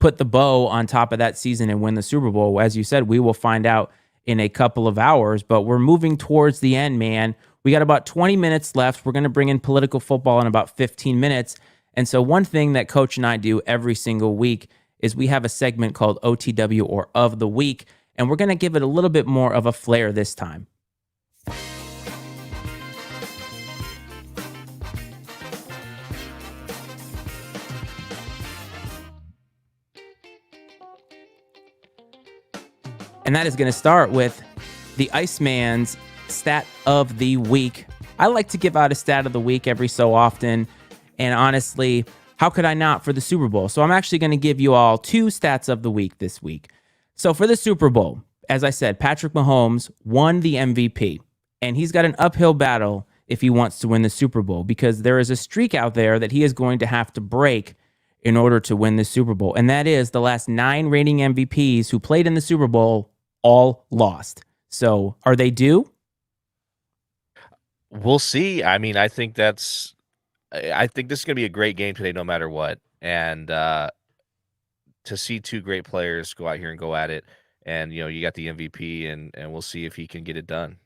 put the bow on top of that season and win the Super Bowl? As you said, we will find out in a couple of hours, but we're moving towards the end, man. We got about 20 minutes left. We're going to bring in political football in about 15 minutes. And so one thing that Coach and I do every single week is we have a segment called OTW, or Of the Week, and we're going to give it a little bit more of a flair this time. And that is going to start with the Iceman's Stat of the Week. I like to give out a Stat of the Week every so often. And honestly, how could I not for the Super Bowl? So I'm actually going to give you all two Stats of the Week this week. So for the Super Bowl, as I said, Patrick Mahomes won the MVP. And he's got an uphill battle if he wants to win the Super Bowl, because there is a streak out there that he is going to have to break in order to win the Super Bowl. And that is the last 9 reigning MVPs who played in the Super Bowl all lost. So are they due? We'll see. I mean, I think this is going to be a great game today, no matter what. And to see two great players go out here and go at it, and you got the MVP, and we'll see if he can get it done.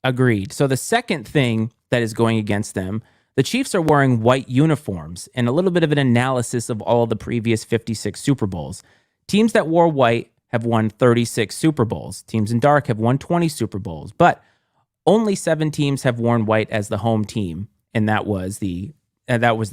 Agreed. So the second thing that is going against them, the Chiefs are wearing white uniforms, and a little bit of an analysis of all the previous 56 Super Bowls. Teams that wore white have won 36 Super Bowls. Teams in dark have won 20 Super Bowls, but only 7 teams have worn white as the home team, and that was the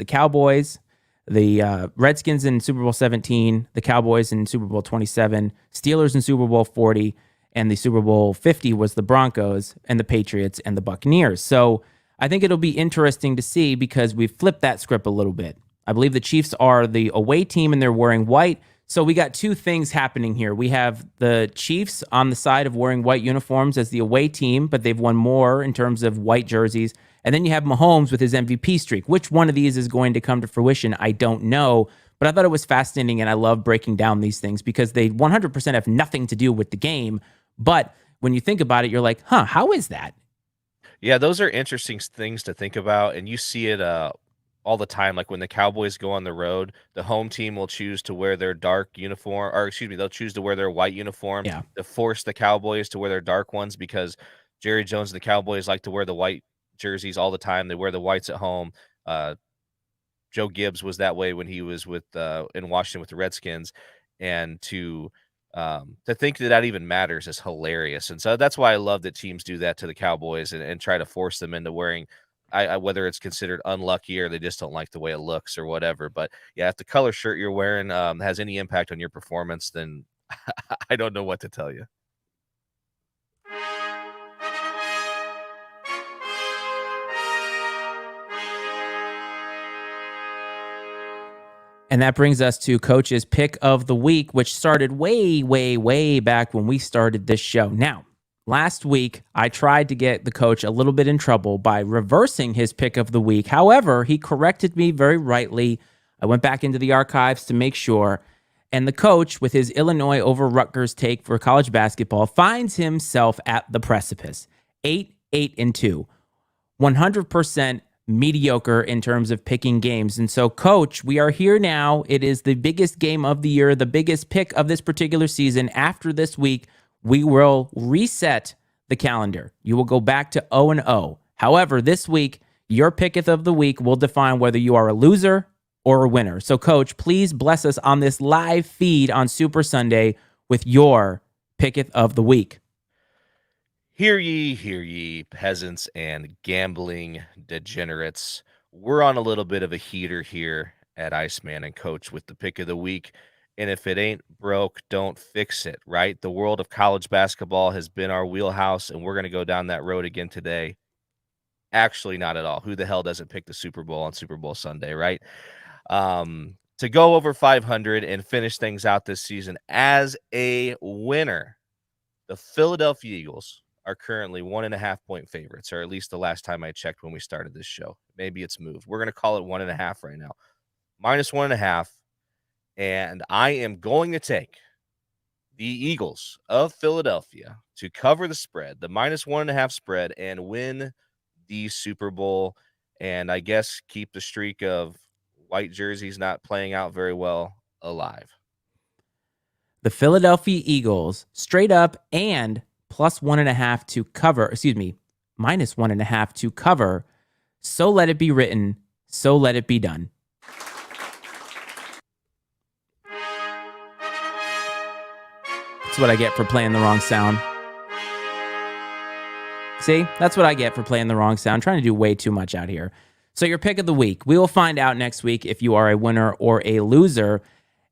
Cowboys, the Redskins in Super Bowl 17, the Cowboys in Super Bowl 27, Steelers in Super Bowl 40, and the Super Bowl 50 was the Broncos and the Patriots and the Buccaneers. So I think it'll be interesting to see because we've flipped that script a little bit. I believe the Chiefs are the away team and they're wearing white. So we got two things happening here. We have the Chiefs on the side of wearing white uniforms as the away team, but they've won more in terms of white jerseys. And then you have Mahomes with his MVP streak. Which one of these is going to come to fruition? I don't know. But I thought it was fascinating, and I love breaking down these things because they 100% have nothing to do with the game. But when you think about it, you're like, huh, how is that? Yeah, those are interesting things to think about, and you see it all the time. Like when the Cowboys go on the road, the home team will choose to wear their dark uniform, or excuse me, they'll choose to wear their white uniform Yeah. to force the Cowboys to wear their dark ones because Jerry Jones and the Cowboys like to wear the white jerseys all the time. They wear the whites at home. Uh, Joe Gibbs was that way when he was with in Washington with the Redskins, and to think that that even matters is hilarious. And so that's why I love that teams do that to the Cowboys and try to force them into wearing, whether it's considered unlucky or they just don't like the way it looks or whatever. But yeah, if the color shirt you're wearing has any impact on your performance, then I don't know what to tell you. And that brings us to Coach's Pick of the Week, which started way, way, way back when we started this show. Now, last week, I tried to get the coach a little bit in trouble by reversing his Pick of the Week. However, he corrected me very rightly. I went back into the archives to make sure. And the coach, with his Illinois over Rutgers take for college basketball, finds himself at the precipice. 8-2. 100% mediocre in terms of picking games. And so, Coach, we are here now. It is the biggest game of the year, the biggest pick of this particular season. After this week, we will reset the calendar. You will go back to 0-0. However, this week, your picketh of the week will define whether you are a loser or a winner. So, Coach, please bless us on this live feed on Super Sunday with your picketh of the week. Hear ye, peasants and gambling degenerates. We're on a little bit of a heater here at Iceman and Coach with the pick of the week. And if it ain't broke, don't fix it, right? The world of college basketball has been our wheelhouse, and we're going to go down that road again today. Actually, not at all. Who the hell doesn't pick the Super Bowl on Super Bowl Sunday, right? To go over 500 and finish things out this season as a winner, the Philadelphia Eagles are currently 1.5-point favorites, or at least the last time I checked when we started this show. Maybe it's moved. We're going to call it 1.5 right now. -1.5. And I am going to take the Eagles of Philadelphia to cover the spread, the -1.5 spread, and win the Super Bowl. And I guess keep the streak of white jerseys not playing out very well alive. The Philadelphia Eagles straight up and +1.5 to cover, -1.5 to cover. So let it be written. So let it be done. That's what I get for playing the wrong sound. See, that's what I get for playing the wrong sound. Trying to do way too much out here. So your pick of the week. We will find out next week if you are a winner or a loser.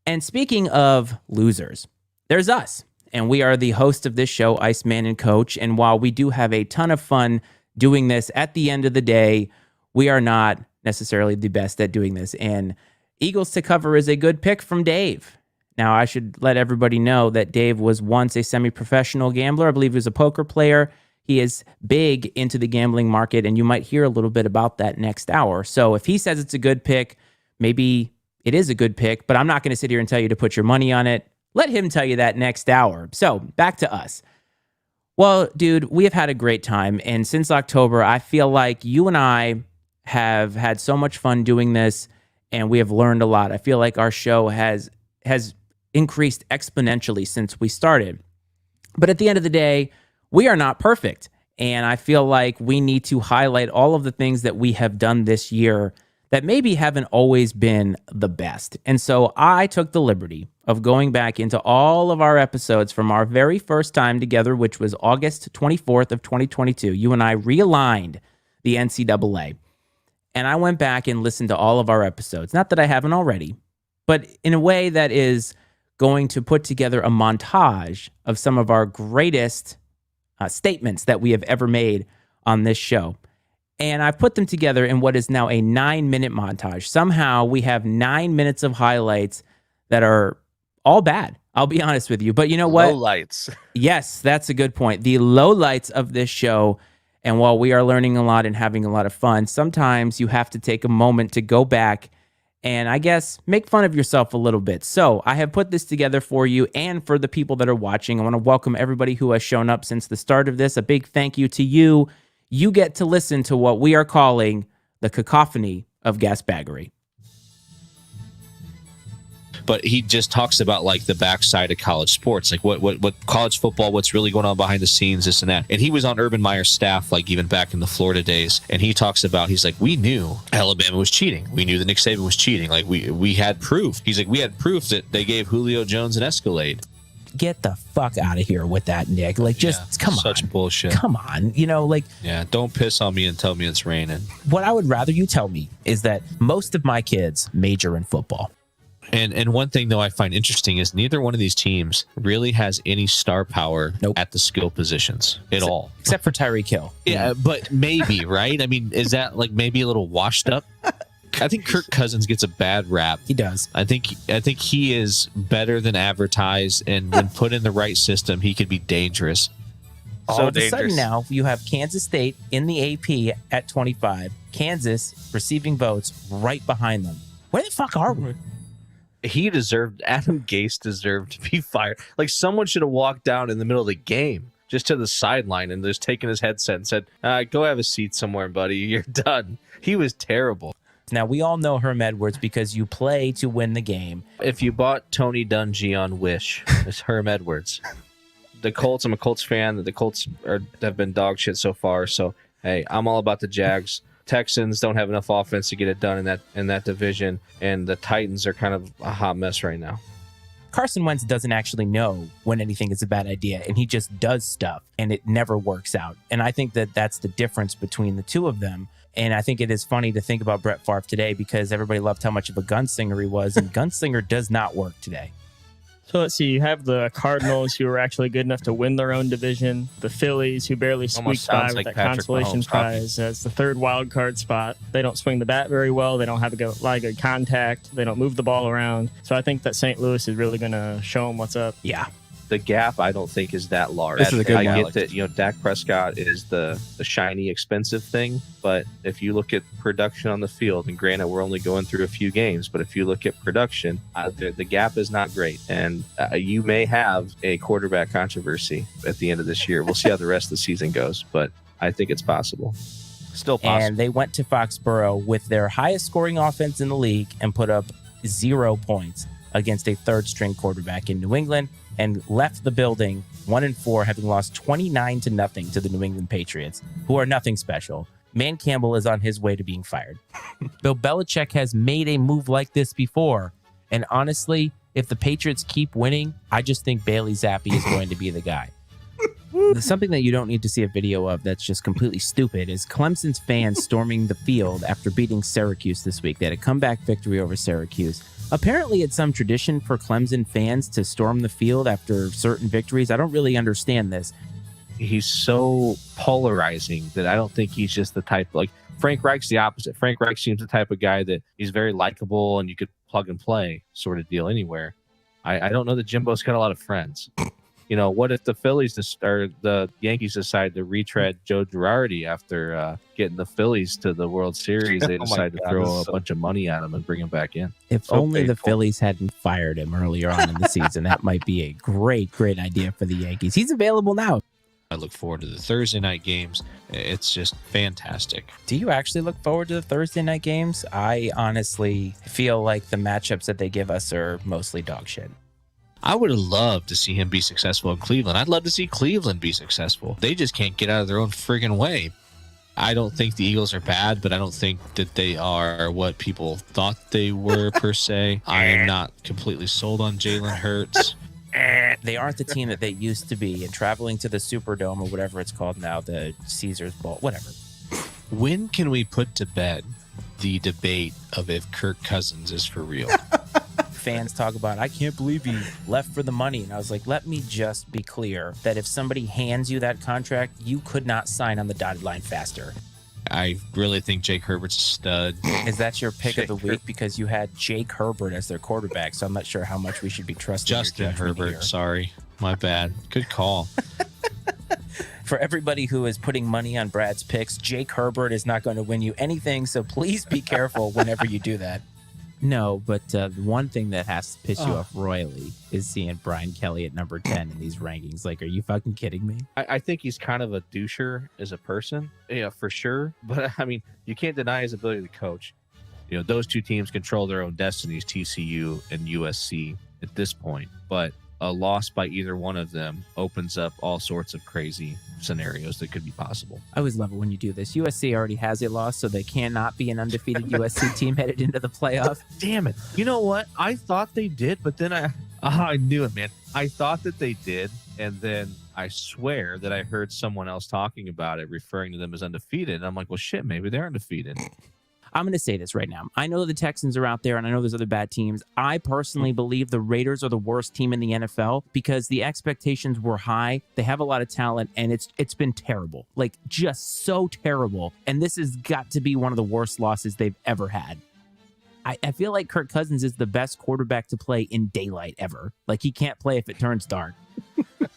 And speaking of losers, there's us. And we are the host of this show, Iceman and Coach. And while we do have a ton of fun doing this, at the end of the day, we are not necessarily the best at doing this. And Eagles to cover is a good pick from Dave. Now, I should let everybody know that Dave was once a semi-professional gambler. I believe he was a poker player. He is big into the gambling market, and you might hear a little bit about that next hour. So if he says it's a good pick, maybe it is a good pick, but I'm not going to sit here and tell you to put your money on it. Let him tell you that next hour. So back to us. Well, dude, we have had a great time. And since October, I feel like you and I have had so much fun doing this, and we have learned a lot. I feel like our show has increased exponentially since we started. But at the end of the day, we are not perfect. And I feel like we need to highlight all of the things that we have done this year that maybe haven't always been the best. And so I took the liberty of going back into all of our episodes from our very first time together, which was August 24th of 2022. You and I realigned the NCAA. And I went back and listened to all of our episodes. Not that I haven't already, but in a way that is going to put together a montage of some of our greatest statements that we have ever made on this show. And I've put them together in what is now a 9-minute montage. Somehow we have 9 minutes of highlights that are all bad. I'll be honest with you. But you know what? Low lights. Yes, that's a good point. The lowlights of this show. And while we are learning a lot and having a lot of fun, sometimes you have to take a moment to go back and I guess make fun of yourself a little bit. So I have put this together for you and for the people that are watching. I want to welcome everybody who has shown up since the start of this. A big thank you to you. You get to listen to what we are calling the cacophony of gasbaggery. But he just talks about like the backside of college sports, like what college football, what's really going on behind the scenes, this and that. And he was on Urban Meyer's staff, like even back in the Florida days. And he talks about, he's like, we knew Alabama was cheating. We knew that Nick Saban was cheating. Like we had proof. He's like, we had proof that they gave Julio Jones an Escalade. Get the fuck out of here with that, Nick. Like, just come on. Such bullshit. Come on. You know, like. Yeah, don't piss on me and tell me it's raining. What I would rather you tell me is that most of my kids major in football. And one thing, though, I find interesting is neither one of these teams really has any star power at the skill positions at all. Except for Tyreek Hill. Yeah, but maybe, right? I mean, is that like maybe a little washed up? I think Kirk Cousins gets a bad rap. He does. I think he is better than advertised, and when put in the right system, he could be dangerous. All of a sudden now, you have Kansas State in the AP at 25. Kansas receiving votes right behind them. Where the fuck are we? Adam Gase deserved to be fired. Like, someone should have walked down in the middle of the game, just to the sideline, and just taken his headset and said, go have a seat somewhere, buddy. You're done. He was terrible. Now, we all know Herm Edwards because you play to win the game. If you bought Tony Dungy on Wish, it's Herm Edwards. The Colts, I'm a Colts fan. The Colts have been dog shit so far. So, hey, I'm all about the Jags. Texans don't have enough offense to get it done in that division, and the Titans are kind of a hot mess right now. Carson Wentz doesn't actually know when anything is a bad idea, and he just does stuff, and it never works out. And I think that that's the difference between the two of them. And I think it is funny to think about Brett Favre today because everybody loved how much of a gunslinger he was, and gunslinger does not work today. So let's see, you have the Cardinals who are actually good enough to win their own division, the Phillies who barely squeaked by with that consolation prize as the third wild card spot. They don't swing the bat very well. They don't have a lot of good contact. They don't move the ball around. So I think that St. Louis is really going to show them what's up. Yeah. The gap, I don't think, is that large. This is a good I one. get that, Dak Prescott is the shiny, expensive thing, but if you look at production on the field, and granted, we're only going through a few games, but if you look at production, the gap is not great, and you may have a quarterback controversy at the end of this year. We'll see how the rest of the season goes, but I think it's possible. Still possible. And they went to Foxborough with their highest scoring offense in the league and put up 0 points against a third-string quarterback in New England, and left the building 1-4, having lost 29-0 to the New England Patriots, who are nothing special. Man Campbell is on his way to being fired. Bill Belichick has made a move like this before, and honestly, if the Patriots keep winning, I just think Bailey Zappi is going to be the guy. Something that you don't need to see a video of that's just completely stupid is Clemson's fans storming the field after beating Syracuse this week. They had a comeback victory over Syracuse. Apparently, it's some tradition for Clemson fans to storm the field after certain victories. I don't really understand this. He's so polarizing that I don't think he's just the type, like, Frank Reich's the opposite. Frank Reich seems the type of guy that he's very likable and you could plug and play sort of deal anywhere. I don't know that Jimbo's got a lot of friends. What if the Phillies or the Yankees decide to retread Joe Girardi after getting the Phillies to the World Series? They decide to throw a bunch of money at him and bring him back in. If only the Phillies hadn't fired him earlier on in the season, that might be a great idea for the Yankees. He's available now. I look forward to the Thursday night games. It's just fantastic. Do you actually look forward to the Thursday night games? I honestly feel like the matchups that they give us are mostly dog shit. I would have loved to see him be successful in Cleveland. I'd love to see Cleveland be successful. They just can't get out of their own friggin' way. I don't think the Eagles are bad, but I don't think that they are what people thought they were per se. I am not completely sold on Jalen Hurts. They aren't the team that they used to be, and traveling to the Superdome or whatever it's called now, the Caesars Bowl, whatever. When can we put to bed the debate of if Kirk Cousins is for real? Fans talk about, I can't believe he left for the money. And I was like, let me just be clear that if somebody hands you that contract, you could not sign on the dotted line faster. I really think Jake Herbert's a stud. Is that your pick of the week? Because you had Jake Herbert as their quarterback, so I'm not sure how much we should be trusting Justin Herbert, here. Sorry. My bad. Good call. For everybody who is putting money on Brad's picks, Jake Herbert is not going to win you anything, so please be careful whenever you do that. No, but the one thing that has to piss you off royally is seeing Brian Kelly at number 10 in these rankings. Like, are you fucking kidding me? I think he's kind of a doucher as a person, for sure. But, I mean, you can't deny his ability to coach. Those two teams control their own destinies, TCU and USC at this point. But a loss by either one of them opens up all sorts of crazy scenarios that could be possible. I always love it when you do this. USC already has a loss, so they cannot be an undefeated USC team headed into the playoff. Damn it. You know what? I thought they did, but then I knew it, man. I thought that they did, and then I swear that I heard someone else talking about it, referring to them as undefeated. And I'm like, well, shit, maybe they're undefeated. I'm going to say this right now. I know the Texans are out there, and I know there's other bad teams. I personally believe the Raiders are the worst team in the NFL because the expectations were high. They have a lot of talent, and it's been terrible. Like, just so terrible. And this has got to be one of the worst losses they've ever had. I feel like Kirk Cousins is the best quarterback to play in daylight ever. Like, he can't play if it turns dark.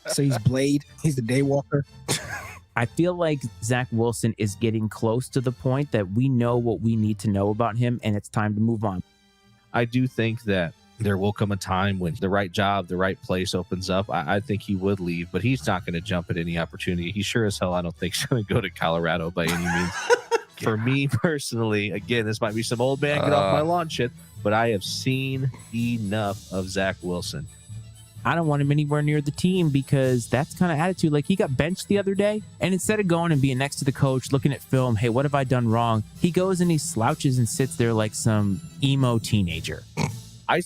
So he's Blade. He's the Daywalker. I feel like Zach Wilson is getting close to the point that we know what we need to know about him, and it's time to move on. I do think that there will come a time when the right job, the right place opens up. I think he would leave, but he's not going to jump at any opportunity. He sure as hell, I don't think he's going to go to Colorado by any means. For me personally, again, this might be some old man get off my lawn shit, but I have seen enough of Zach Wilson. I don't want him anywhere near the team because that's kind of attitude. Like, he got benched the other day, and instead of going and being next to the coach, looking at film, hey, what have I done wrong? He goes and he slouches and sits there like some emo teenager. I'd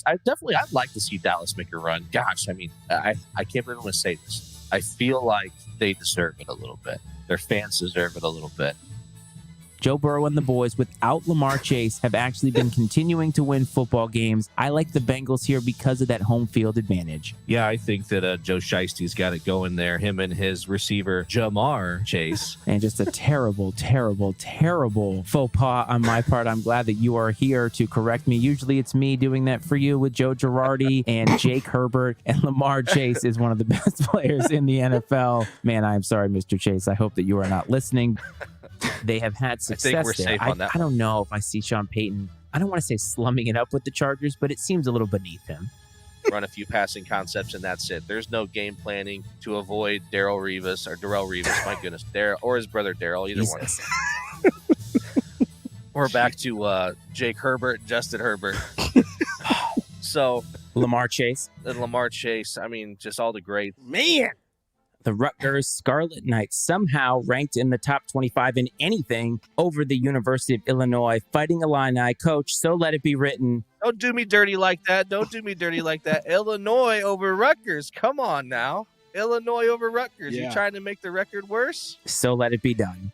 like to see Dallas make a run. Gosh, I mean, I can't believe I'm going to say this. I feel like they deserve it a little bit. Their fans deserve it a little bit. Joe Burrow and the boys, without Lamar Chase, have actually been continuing to win football games. I like the Bengals here because of that home field advantage. Yeah, I think that Joe Shiesty's got it going there. Him and his receiver, Jamar Chase. And just a terrible, terrible, terrible faux pas on my part. I'm glad that you are here to correct me. Usually it's me doing that for you with Joe Girardi and Jake Herbert. And Lamar Chase is one of the best players in the NFL. Man, I'm sorry, Mr. Chase. I hope that you are not listening. They have had success. I think we're there. safe on that. I don't know if I see Sean Payton. I don't want to say slumming it up with the Chargers, but it seems a little beneath him. Run a few passing concepts, and that's it. There's no game planning to avoid Darrell Revis. My goodness, Darrell or his brother Darrell, either one. We're back to Jake Herbert, Justin Herbert. So Lamar Chase. And Lamar Chase. I mean, just all the great. Man. The Rutgers Scarlet Knights somehow ranked in the top 25 in anything over the University of Illinois, Fighting Illini. Coach, so let it be written. Don't do me dirty like that. Illinois over Rutgers. Come on now. Illinois over Rutgers. Yeah. You trying to make the record worse? So let it be done.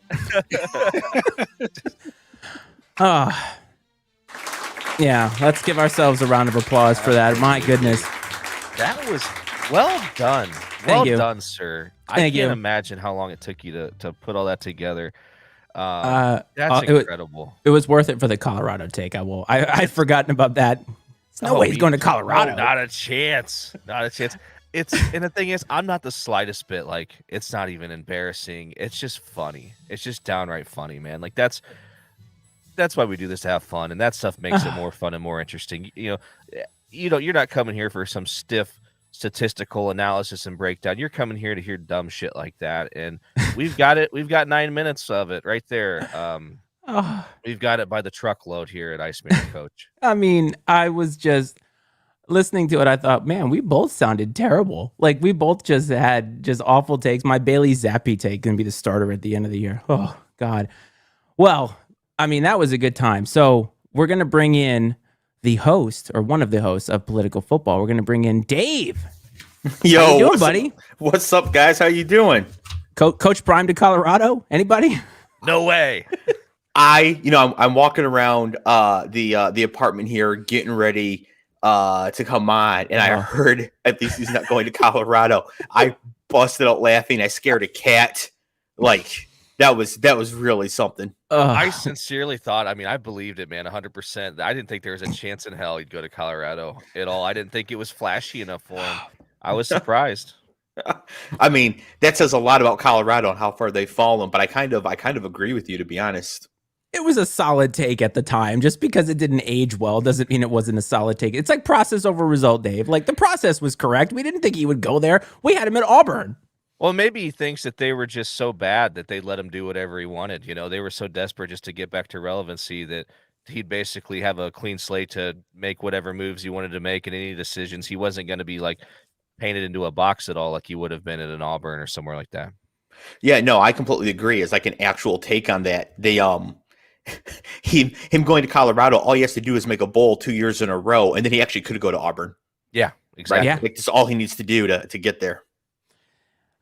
Yeah, let's give ourselves a round of applause for that. My goodness. That was well done. Thank you. Done, sir. I Thank can't you. imagine how long it took you to put all that together. That's incredible. It was worth it for the Colorado take. I'd forgotten about that. There's no way he's going to Colorado. No, not a chance. Not a chance. And the thing is, I'm not the slightest bit like, it's not even embarrassing. It's just funny. It's just downright funny, man. Like that's why we do this, to have fun, and that stuff makes it more fun and more interesting. You're not coming here for some stiff statistical analysis and breakdown. You're coming here to hear dumb shit like that, and we've got it. We've got 9 minutes of it right there. We've got it by the truckload here at Iceman and Coach. I mean, I was just listening to it, I thought, man, we both sounded terrible. Like we both just had just awful takes. My Bailey Zappi take gonna be the starter at the end of the year. Oh God. Well, I mean, that was a good time. So we're gonna bring in the host or one of the hosts of Political Football. We're gonna bring in Dave. Yo, how you doing, buddy? What's up, guys? How you doing? Coach Prime to Colorado? Anybody? No way. I'm walking around the apartment here, getting ready to come on, and I heard at least he's not going to Colorado. I busted out laughing. I scared a cat. Like that was really something. I sincerely thought. I mean, I believed it, man, 100%. I didn't think there was a chance in hell he'd go to Colorado at all. I didn't think it was flashy enough for him. I was surprised. I mean, that says a lot about Colorado and how far they've fallen. But I kind of agree with you, to be honest. It was a solid take at the time. Just because it didn't age well doesn't mean it wasn't a solid take. It's like process over result, Dave. Like the process was correct. We didn't think he would go there. We had him at Auburn. Well, maybe he thinks that they were just so bad that they let him do whatever he wanted. You know, they were so desperate just to get back to relevancy that he'd basically have a clean slate to make whatever moves he wanted to make and any decisions. He wasn't going to be like painted into a box at all like he would have been at an Auburn or somewhere like that. Yeah, no, I completely agree. It's like an actual take on that. They him going to Colorado, all he has to do is make a bowl 2 years in a row, and then he actually could go to Auburn. Yeah, exactly. Right? Yeah. Like, that's all he needs to do to get there.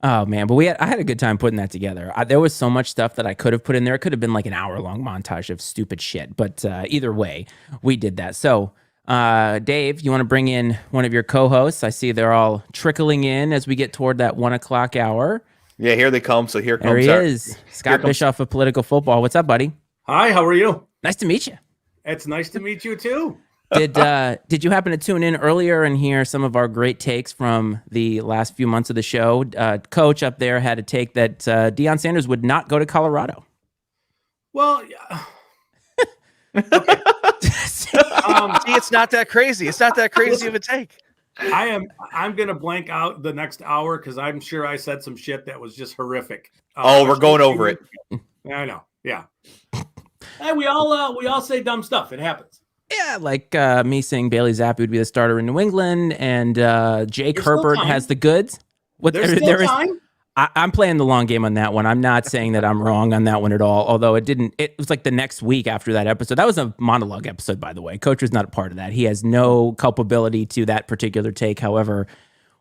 Oh man, but I had a good time putting that together. There was so much stuff that I could have put in there. It could have been like an hour-long montage of stupid shit, but either way, we did that. So, Dave, you want to bring in one of your co-hosts? I see they're all trickling in as we get toward that 1 o'clock hour. Yeah, here they come. So here There comes he is, Scott Bischoff of Political Football. What's up, buddy? Hi, how are you? Nice to meet you. It's nice to meet you too. Did you happen to tune in earlier and hear some of our great takes from the last few months of the show? Coach up there had a take that Deion Sanders would not go to Colorado. Well, yeah. See, it's not that crazy. It's not that crazy of a take. I'm gonna blank out the next hour because I'm sure I said some shit that was just horrific. We're going over it. I know. Yeah. Hey, we all say dumb stuff. It happens. Yeah, like me saying Bailey Zappi would be the starter in New England, and Jake Herbert has the goods. There's still time. I'm playing the long game on that one. I'm not saying that I'm wrong on that one at all, although it was like the next week after that episode. That was a monologue episode, by the way. Coach was not a part of that. He has no culpability to that particular take. However,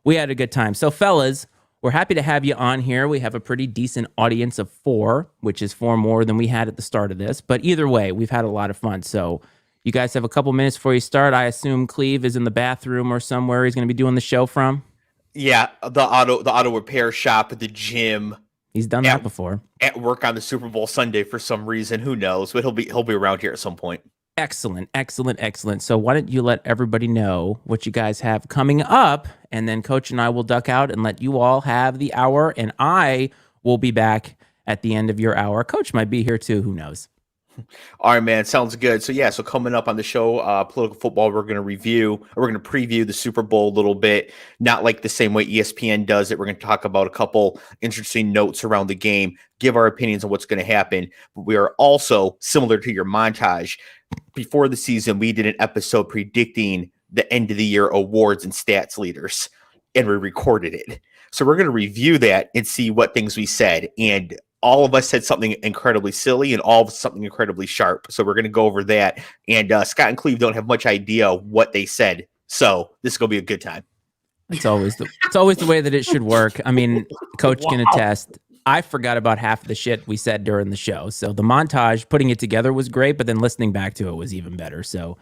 we had a good time. So, fellas, we're happy to have you on here. We have a pretty decent audience of 4, which is 4 more than we had at the start of this. But either way, we've had a lot of fun. So you guys have a couple minutes before you start. I assume Cleve is in the bathroom or somewhere he's going to be doing the show from. Yeah, the auto repair shop at the gym. He's done that before. At work on the Super Bowl Sunday for some reason. Who knows? But he'll be around here at some point. Excellent. So why don't you let everybody know what you guys have coming up, and then Coach and I will duck out and let you all have the hour, and I will be back at the end of your hour. Coach might be here too. Who knows? All right, man. Sounds good. So coming up on the show, Political Football, we're going to preview the Super Bowl a little bit, not like the same way ESPN does it. We're going to talk about a couple interesting notes around the game, give our opinions on what's going to happen. But we are also, similar to your montage, before the season, we did an episode predicting the end of the year awards and stats leaders, and we recorded it. So we're going to review that and see what things we said. And all of us said something incredibly silly and all of us something incredibly sharp. So we're going to go over that. And Scott and Cleve don't have much idea what they said. So this is going to be a good time. It's always the way that it should work. I mean, Coach can attest. I forgot about half of the shit we said during the show. So the montage, putting it together was great, but then listening back to it was even better. So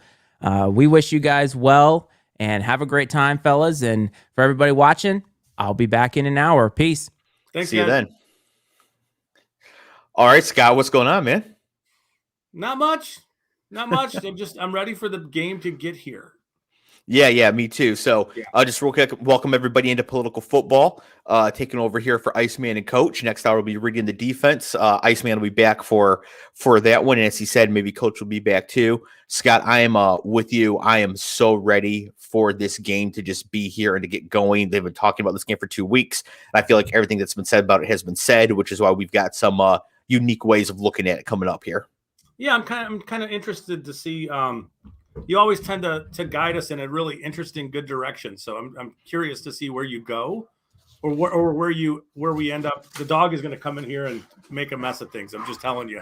we wish you guys well and have a great time, fellas. And for everybody watching, I'll be back in an hour. Peace. Thanks, See you then. All right, Scott, what's going on, man? Not much. I'm ready for the game to get here. Yeah, me too. So just real quick, welcome everybody into Political Football. Taking over here for Iceman and Coach. Next hour we'll be reading the defense. Iceman will be back for that one. And as he said, maybe Coach will be back too. Scott, I am with you. I am so ready for this game to just be here and to get going. They've been talking about this game for 2 weeks. And I feel like everything that's been said about it has been said, which is why we've got some unique ways of looking at it coming up here. Yeah, I'm kind of interested to see you always tend to guide us in a really interesting, good direction. So I'm curious to see where you go, or where we end up. The dog is going to come in here and make a mess of things. I'm just telling you.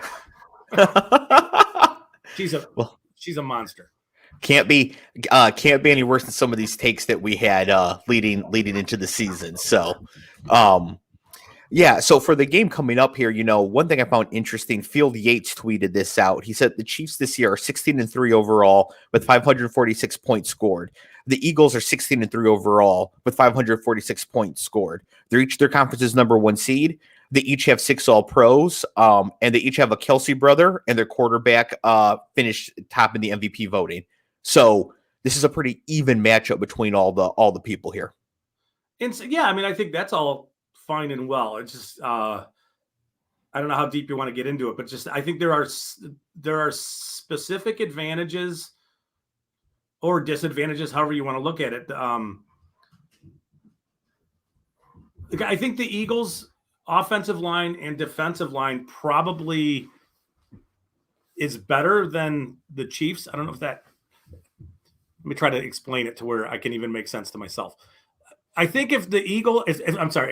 She's a monster. Can't be any worse than some of these takes that we had leading into the season. So, yeah. So for the game coming up here, one thing I found interesting, Field Yates tweeted this out. He said the Chiefs this year are 16-3 overall with 546 points scored. The Eagles are 16-3 overall with 546 points scored. They're each their conference's number 1 seed. They each have 6 All-Pros, and they each have a Kelsey brother, and their quarterback finished top in the MVP voting. So this is a pretty even matchup between all the people here. And so, yeah, I mean, I think that's all fine and well. It's just I don't know how deep you want to get into it, but just I think there are specific advantages or disadvantages, however you want to look at it. I think the Eagles' offensive line and defensive line probably is better than the Chiefs. I don't know if that. Let me try to explain it to where I can even make sense to myself. I think if the I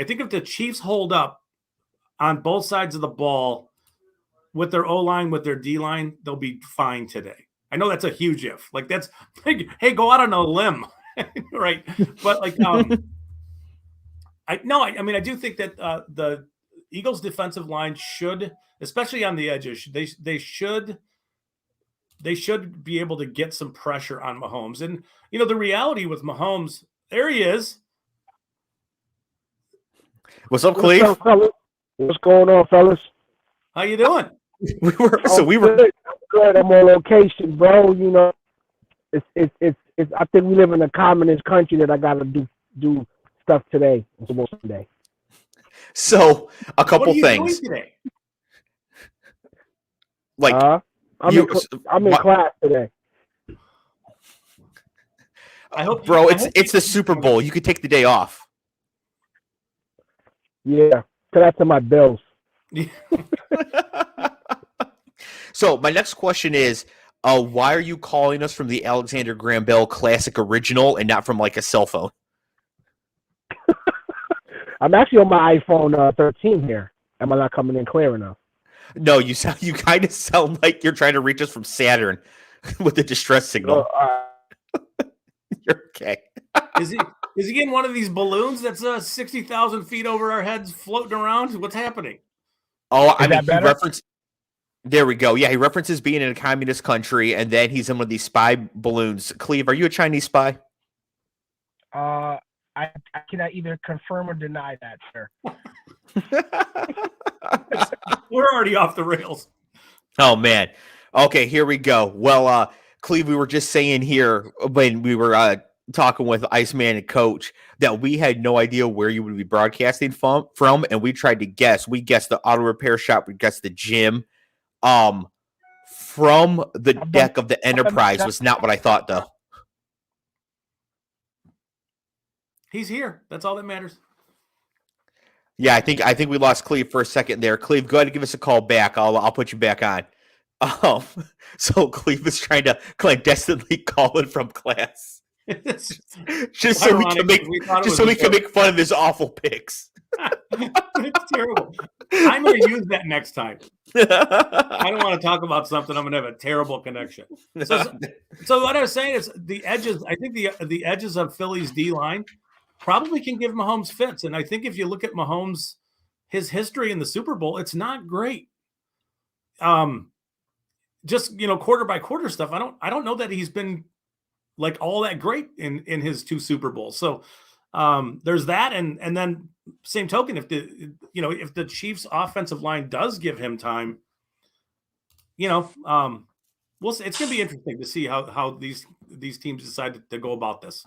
think if the Chiefs hold up on both sides of the ball with their O-line, with their D-line, they'll be fine today. I know that's a huge if. Like that's like, hey, go out on a limb, right? But like, I mean, I do think that the Eagles' defensive line should, especially on the edges, they should be able to get some pressure on Mahomes. And the reality with Mahomes, there he is. What's up, Cleve? What's up, fellas? What's going on, fellas? How you doing? we were good. I'm on location, bro. It's I think we live in a communist country that I gotta do stuff today. Sunday. So a couple things. Today? Like I'm in class today. It's the Super Bowl. You could take the day off. Yeah, that's to my bills. So my next question is, why are you calling us from the Alexander Graham Bell Classic Original and not from like a cell phone? I'm actually on my iPhone 13 here. Am I not coming in clear enough? No, you kind of sound like you're trying to reach us from Saturn with the distress signal. You're okay. Is he in one of these balloons that's 60,000 feet over our heads floating around? What's happening? Oh, I mean, he referenced. There we go. Yeah, he references being in a communist country, and then he's in one of these spy balloons. Cleve, are you a Chinese spy? I cannot either confirm or deny that, sir. We're already off the rails. Oh, man. Okay, here we go. Well, Cleve, we were just saying here when we were talking with Iceman and Coach that we had no idea where you would be broadcasting from, and we tried to guess. We guessed the auto repair shop. We guessed the gym. From the deck of the Enterprise was not what I thought, though. He's here. That's all that matters. Yeah, I think we lost Cleve for a second there. Cleve, go ahead and give us a call back. I'll put you back on. So Cleve is trying to clandestinely call in from class, just so we can make fun of his awful picks. It's terrible. I'm going to use that next time. I don't want to talk about something I'm going to have a terrible connection. So what I was saying is the edges. I think the edges of Philly's D line probably can give Mahomes fits, and I think if you look at Mahomes, his history in the Super Bowl, it's not great. Just quarter by quarter stuff. I don't know that he's been like all that great in his 2 Super Bowls. So there's that, and then same token, if the Chiefs' offensive line does give him time, we'll see. It's gonna be interesting to see how these teams decide to go about this.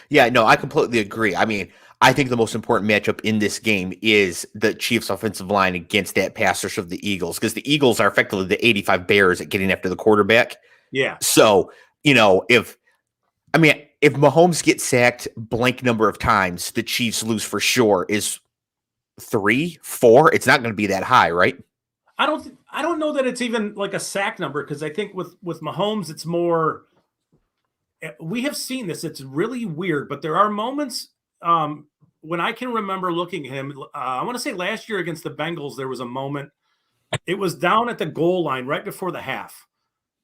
Yeah, no, I completely agree. I mean, I think the most important matchup in this game is the Chiefs' offensive line against that pass rush of the Eagles, because the Eagles are effectively the 85 Bears at getting after the quarterback. Yeah. So, if Mahomes gets sacked blank number of times, the Chiefs lose for sure. Is 3, 4? It's not going to be that high, right? I don't know that it's even like a sack number, because I think with Mahomes, it's more we have seen this. It's really weird, but there are moments when I can remember looking at him. I want to say last year against the Bengals, there was a moment. It was down at the goal line right before the half,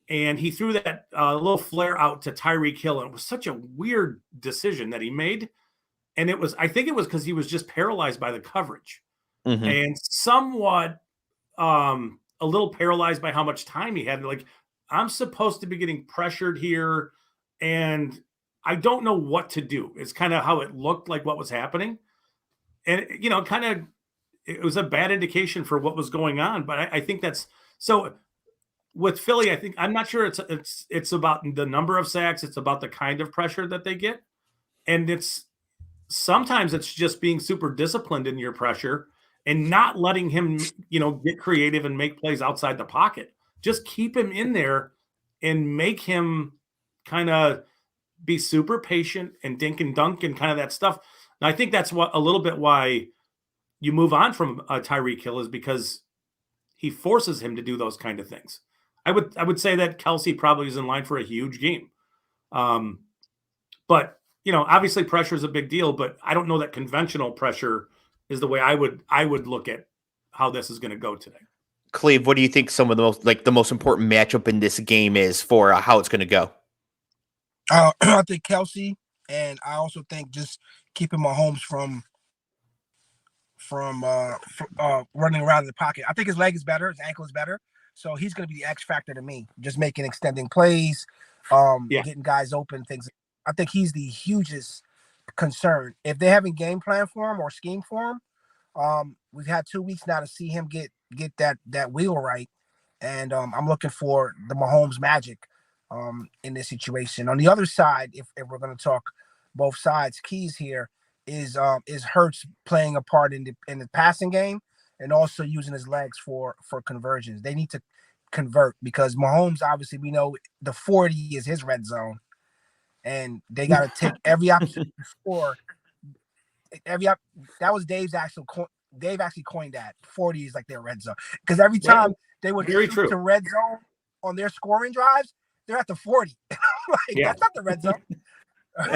and he threw that little flare out to Tyreek Hill, and it was such a weird decision that he made. And I think it was because he was just paralyzed by the coverage and somewhat a little paralyzed by how much time he had. Like, I'm supposed to be getting pressured here, and I don't know what to do. It's kind of how it looked like what was happening. And, it was a bad indication for what was going on. But I think that's so with Philly. I think I'm not sure it's about the number of sacks. It's about the kind of pressure that they get. And sometimes it's just being super disciplined in your pressure and not letting him, get creative and make plays outside the pocket. Just keep him in there and make him kind of be super patient and dink and dunk and kind of that stuff. And I think that's a little bit why you move on from Tyreek Hill, is because he forces him to do those kind of things. I would say that Kelsey probably is in line for a huge game. But obviously pressure is a big deal, but I don't know that conventional pressure is the way I would look at how this is going to go today. Cleve, what do you think some of the most important matchup in this game is for how it's going to go? I think Kelsey, and I also think just keeping Mahomes from running around in the pocket. I think his leg is better, his ankle is better, so he's going to be the X factor to me. Just extending plays, getting guys open, things. I think he's the hugest concern. If they haven't game plan for him or scheme for him, we've had 2 weeks now to see him get that wheel right, and I'm looking for the Mahomes magic in this situation. On the other side, if we're going to talk both sides, keys here is Hurts playing a part in the passing game and also using his legs for conversions. They need to convert because Mahomes, obviously, we know the 40 is his red zone. And they got to take every opportunity to score. That was Dave actually coined that 40 is like their red zone, because every time they would shoot to red zone on their scoring drives, they're at the 40. That's not the red zone.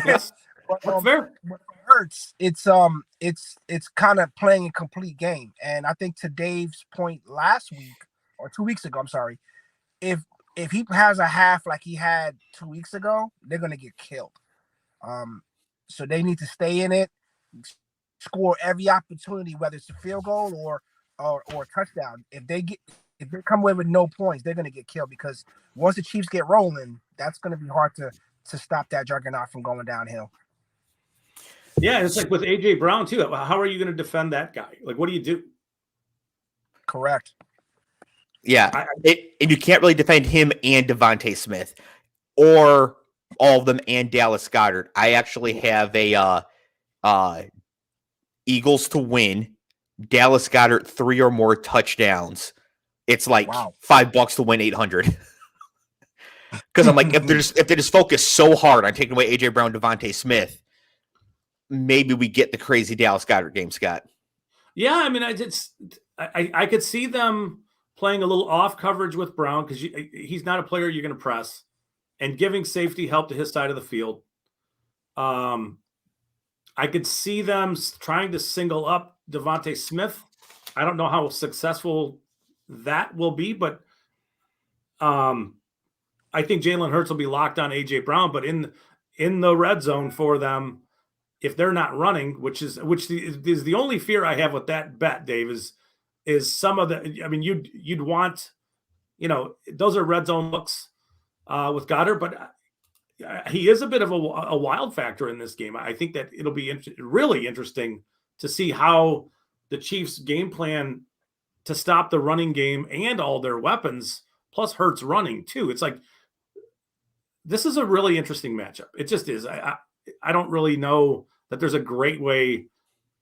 Yes. But fair. What hurts, it's kind of playing a complete game. And I think to Dave's point last week or 2 weeks ago, I'm sorry, if he has a half like he had 2 weeks ago, they're going to get killed. So they need to stay in it, score every opportunity, whether it's a field goal or a touchdown. If they come away with no points, they're going to get killed, because once the Chiefs get rolling, that's going to be hard to stop that juggernaut from going downhill. Yeah, it's like with A.J. Brown too. How are you going to defend that guy? Like, what do you do? Correct. Yeah, and you can't really defend him and Devontae Smith, or all of them and Dallas Goedert. I actually have a Eagles to win, Dallas Goedert 3 or more touchdowns. It's like $5 to win 800. Because I'm like, if they just focus so hard on taking away AJ Brown, Devontae Smith, maybe we get the crazy Dallas Goedert game, Scott. Yeah, I mean, I could see them playing a little off coverage with Brown, because he's not a player you're going to press, and giving safety help to his side of the field. I could see them trying to single up Devontae Smith. I don't know how successful that will be, but I think Jalen Hurts will be locked on A.J. Brown. But in the red zone for them, if they're not running, which is the only fear I have with that bet, Dave, is some of the. I mean, you'd want, those are red zone looks with Goddard, but he is a bit of a wild factor in this game. I think that it'll be really interesting to see how the Chiefs game plan to stop the running game and all their weapons, plus Hurts running too. It's like, this is a really interesting matchup. It just is. I don't really know that there's a great way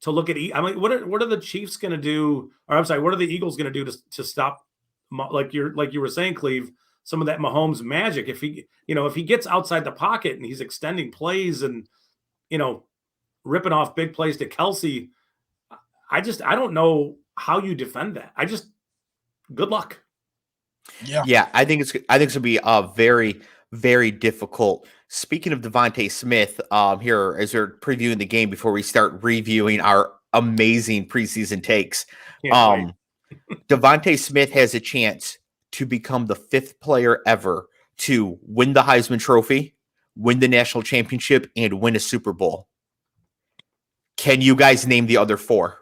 to look at. I mean, what are the Chiefs going to do? Or I'm sorry, what are the Eagles going to do to stop, like you were saying, Cleve, some of that Mahomes magic? If he gets outside the pocket and he's extending plays and, ripping off big plays to Kelsey, I don't know how you defend that. Good luck. Yeah. I think it's going to be a very, very difficult Speaking of Devontae Smith, here as we're previewing the game before we start reviewing our amazing preseason takes, Devontae Smith has a chance to become the 5th player ever to win the Heisman Trophy, win the national championship, and win a Super Bowl. Can you guys name the other 4?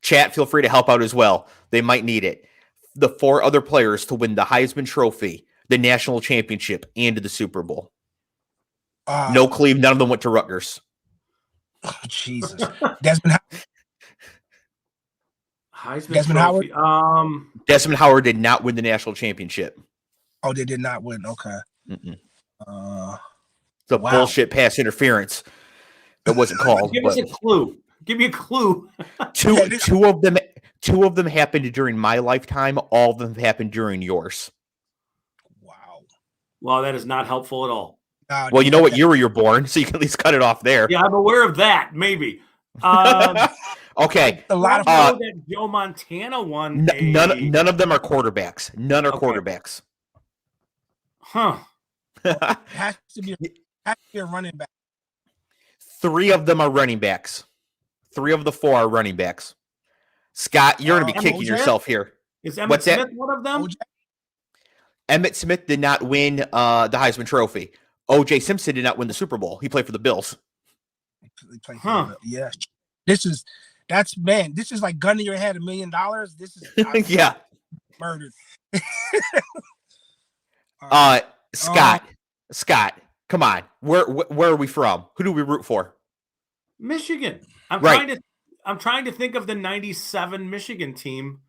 Chat, feel free to help out as well. They might need it. The 4 other players to win the Heisman Trophy, the national championship, and the Super Bowl. No Cleve, none of them went to Rutgers. Oh, Jesus. Desmond Trophy. Howard? Desmond Howard did not win the national championship. Oh, they did not win. Okay. The bullshit pass interference. That wasn't called. Give us a clue. Give me a clue. Two of them happened during my lifetime. All of them happened during yours. Wow. Well, that is not helpful at all. Well, you know what year you're born, so you can at least cut it off there. Yeah, I'm aware of that. Maybe. Okay. A lot of that Joe Montana one. None of them are quarterbacks. None are quarterbacks. Huh. Has to be a running back. 3 of them are running backs. 3 of the 4 are running backs. Scott, you're going to be kicking yourself here. Is Emmitt Smith one of them? Emmitt Smith did not win the Heisman Trophy. O.J. Simpson did not win the Super Bowl. He played for the Bills. Yeah. This is like gun to your head, $1 million. This is yeah. Murdered. Scott, come on. Where are we from? Who do we root for? Michigan. I'm trying to think of the 97 Michigan team.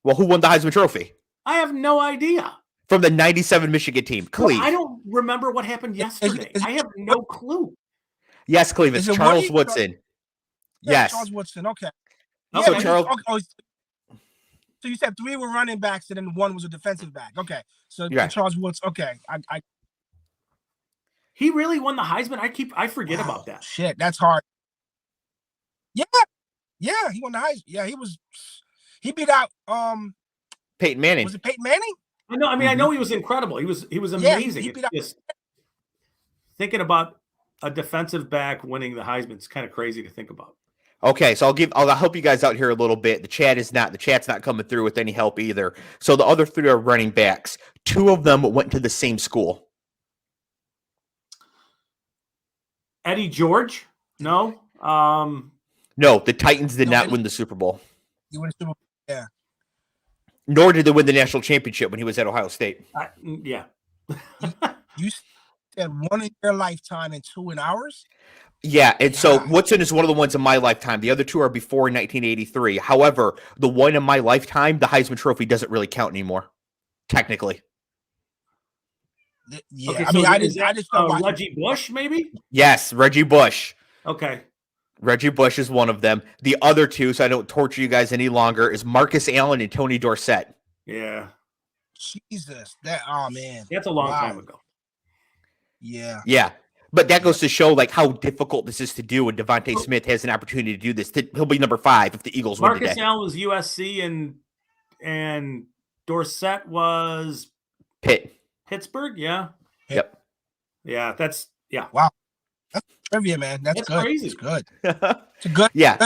Well, who won the Heisman Trophy? I have no idea. From the 97 Michigan team. Cleve. I don't remember what happened yesterday. I have no clue. Yes, Cleve. It's Charles Woodson. Yes. Charles Woodson. Okay. So So you said 3 were running backs and then 1 was a defensive back. Okay. So Charles Woodson. Okay. He really won the Heisman. I forget about that. Shit, that's hard. Yeah. Yeah, he won the Heisman. Yeah, he beat out Peyton Manning. Was it Peyton Manning? I know. I mean, I know he was incredible. He was amazing. He beat out, just thinking about a defensive back winning the Heisman is kind of crazy to think about. Okay, so I'll help you guys out here a little bit. The chat's not coming through with any help either. So the other 3 are running backs. 2 of them went to the same school. Eddie George? No. No, the Titans did not win the Super Bowl. You win the Super Bowl, yeah. Nor did they win the national championship when he was at Ohio State. Yeah. You said 1 in your lifetime and 2 in ours? Yeah, and so Woodson is one of the ones in my lifetime. The other 2 are before 1983. However, the one in my lifetime, the Heisman Trophy doesn't really count anymore, technically. Yeah, okay, I mean, I just Reggie Bush, maybe? Yes, Reggie Bush. Okay. Reggie Bush is one of them. The other 2, so I don't torture you guys any longer, is Marcus Allen and Tony Dorsett. Yeah. Jesus. Man. That's a long time ago. Yeah. Yeah. But that goes to show like how difficult this is to do when Devontae Smith has an opportunity to do this. He'll be number 5 if the Eagles win today. Marcus Allen was USC and Dorsett was Pittsburgh, yeah. Yep. Yeah, Wow. That's trivia, man. That's good. Crazy. It's good. It's a good. Yeah.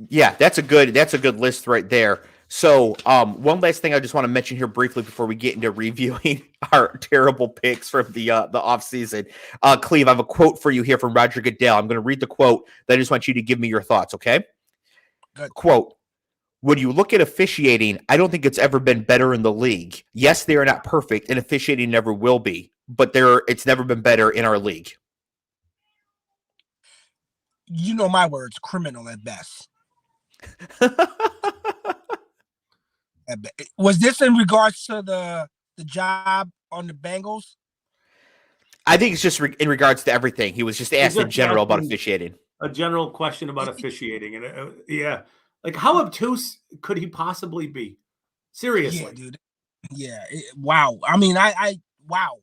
Yeah, that's a good list right there. So, one last thing I just want to mention here briefly before we get into reviewing our terrible picks from the offseason. Cleve, I have a quote for you here from Roger Goodell. I'm going to read the quote. Then I just want you to give me your thoughts, okay? Good. Quote, when you look at officiating, I don't think it's ever been better in the league. Yes, they are not perfect, and officiating never will be, but it's never been better in our league. You know my words, criminal at best. Was this in regards to the job on the Bengals? I think it's just in regards to everything. He was just asked in general about officiating. A general question about officiating. And yeah, like how obtuse could he possibly be? Seriously. Yeah, dude. Yeah. Wow. I mean, wow.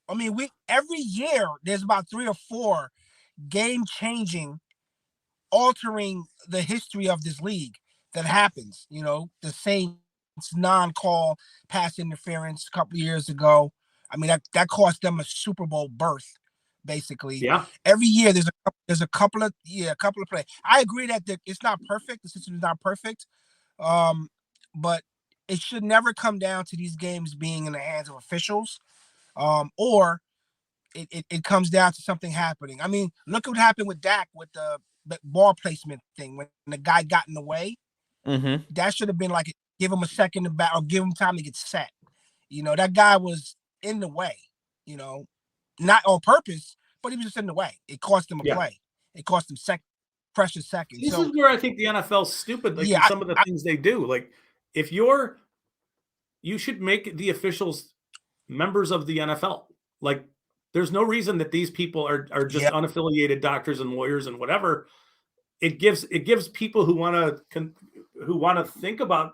I mean, every year there's about 3 or 4 game-changing, altering the history of this league that happens, the same non-call pass interference a couple of years ago. I mean, that cost them a Super Bowl berth, basically. Yeah. Every year there's a couple of plays. I agree that it's not perfect. The system is not perfect, but it should never come down to these games being in the hands of officials, or it comes down to something happening. I mean, look what happened with Dak with the ball placement thing when the guy got in the way. Mm-hmm. That should have been like, give him a second to bat or give him time to get set. That guy was in the way, not on purpose, but he was just in the way. It cost him a play. It cost him precious seconds. This is where I think the NFL's stupid. Like some of the things they do. Like if you should make the officials members of the NFL. Like there's no reason that these people are just unaffiliated doctors and lawyers and whatever. It gives people who want to think about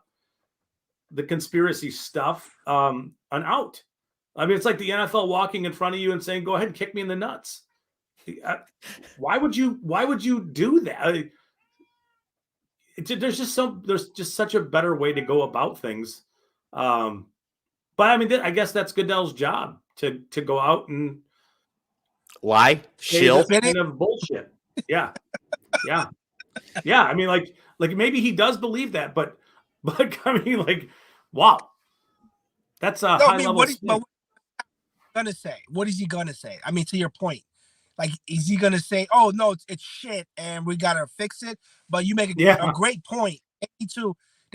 the conspiracy stuff an out. I mean, it's like the NFL walking in front of you and saying, "Go ahead and kick me in the nuts." Why would you do that? There's just such a better way to go about things. But I mean, I guess that's Goodell's job to go out and lie, shill, kind of bullshit. Yeah. I mean, like maybe he does believe that, but I mean, like, wow, that's a high level. What is he gonna say? What is he gonna say? I mean, to your point, like, is he gonna say, "Oh no, it's shit, and we gotta fix it"? But you make a great point. They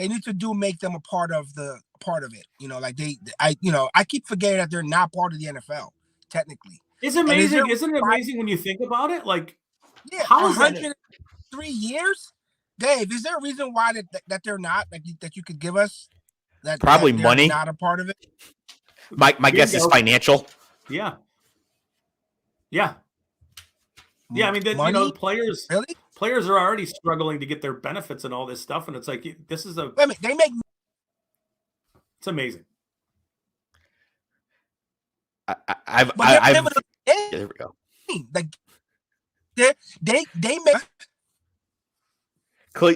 need to make them a part of it. Like I keep forgetting that they're not part of the NFL technically. It's amazing. Isn't it amazing when you think about it? Like, how is 103 years? Dave, is there a reason why that they're not, like, that you could give us? Probably that money. Not a part of it. My guess is financial. Yeah. I mean, players are already struggling to get their benefits and all this stuff, and it's like this is a. I mean, they make. It's amazing. There we go. Like they make.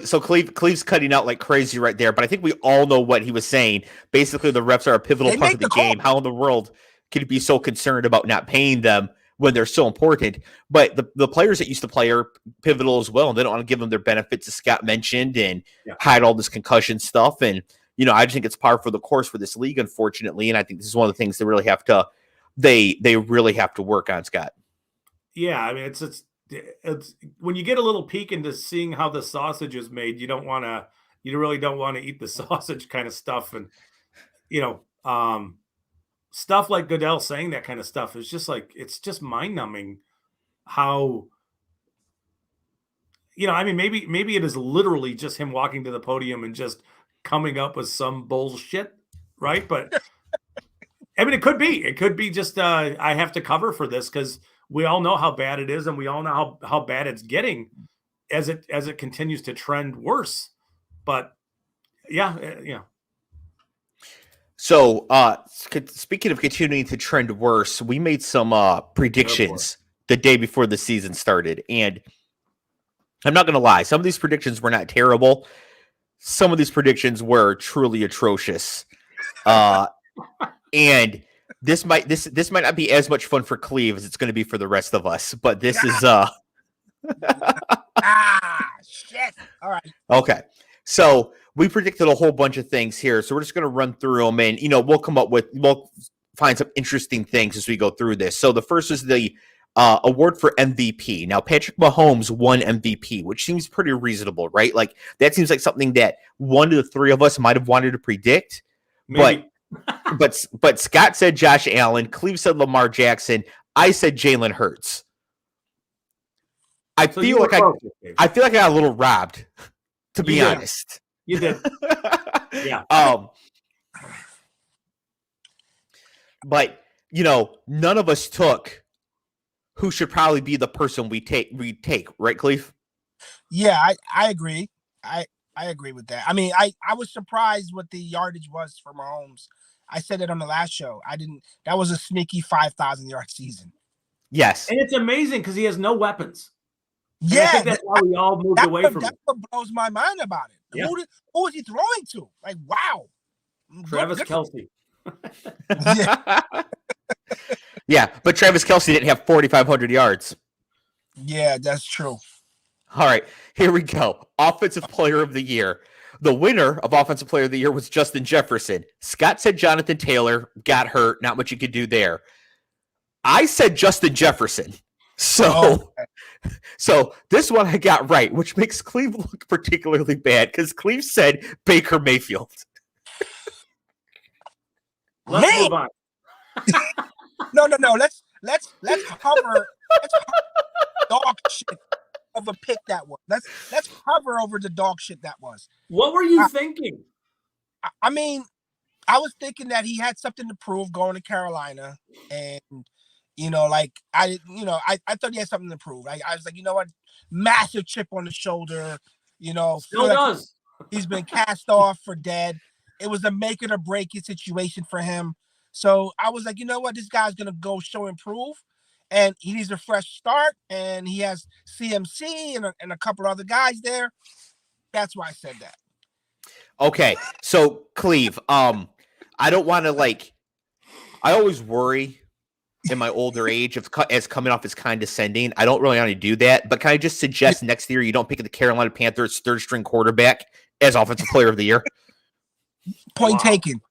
So Cleve's cutting out like crazy right there, but I think we all know what he was saying. Basically, the refs are a pivotal part of the game. How in the world can you be so concerned about not paying them when they're so important? But the players that used to play are pivotal as well, and they don't want to give them their benefits, as Scott mentioned, and hide all this concussion stuff. And I just think it's par for the course for this league, unfortunately. And I think this is one of the things they really have to really have to work on, Scott. Yeah, I mean, it's when you get a little peek into seeing how the sausage is made, you really don't want to eat the sausage kind of stuff. And, stuff like Goodell saying that kind of stuff is just like, it's just mind numbing how, I mean, maybe it is literally just him walking to the podium and just coming up with some bullshit. Right. But I mean, it could be just, I have to cover for this because we all know how bad it is, and we all know how bad it's getting as it continues to trend worse. But yeah. So, speaking of continuing to trend worse, we made some predictions the day before the season started, and I'm not going to lie, some of these predictions were not terrible. Some of these predictions were truly atrocious, and. This might not be as much fun for Cleve as it's going to be for the rest of us, but this is shit. All right. Okay. So we predicted a whole bunch of things here, so we're just going to run through them, and we'll find some interesting things as we go through this. So the first is the award for MVP. Now Patrick Mahomes won MVP, which seems pretty reasonable, right? Like that seems like something that one of the three of us might have wanted to predict, maybe. But Scott said Josh Allen, Cleve said Lamar Jackson, I said Jalen Hurts. I feel like I got a little robbed, to be honest. You did. Yeah. But none of us took who should probably be the person we take, right, Cleve? Yeah, I agree. I agree with that. I mean, I was surprised what the yardage was for Mahomes. I said it on the last show. That was a sneaky 5,000 yard season. Yes. And it's amazing because he has no weapons. Yeah. I think that's why we all moved away from it. That's what blows my mind about it. Yeah. Who is he throwing to? Like, wow. Travis Kelce. Yeah. Yeah, but Travis Kelce didn't have 4,500 yards. Yeah, that's true. All right, here we go. Offensive Player of the Year. The winner of Offensive Player of the Year was Justin Jefferson. Scott said Jonathan Taylor got hurt. Not much you could do there. I said Justin Jefferson. So this one I got right, which makes Cleve look particularly bad because Cleve said Baker Mayfield. Let's move on. No. Let's hover. Let's dog shit over pick that one. Let's hover over the dog shit that was. What were you thinking? I mean, I was thinking that he had something to prove going to Carolina, and I thought he had something to prove. I was like, you know what, massive chip on the shoulder. Still does. He's been cast off for dead. It was a make it or break it situation for him. So I was like, you know what, this guy's gonna go show and prove, and he needs a fresh start. And he has CMC and a couple other guys there. That's why I said that. Okay, so Cleve, I don't want to I always worry in my older age as coming off as condescending. I don't really want to do that, but can I just suggest next year you don't pick the Carolina Panthers third string quarterback as Offensive Player of the Year? Point taken.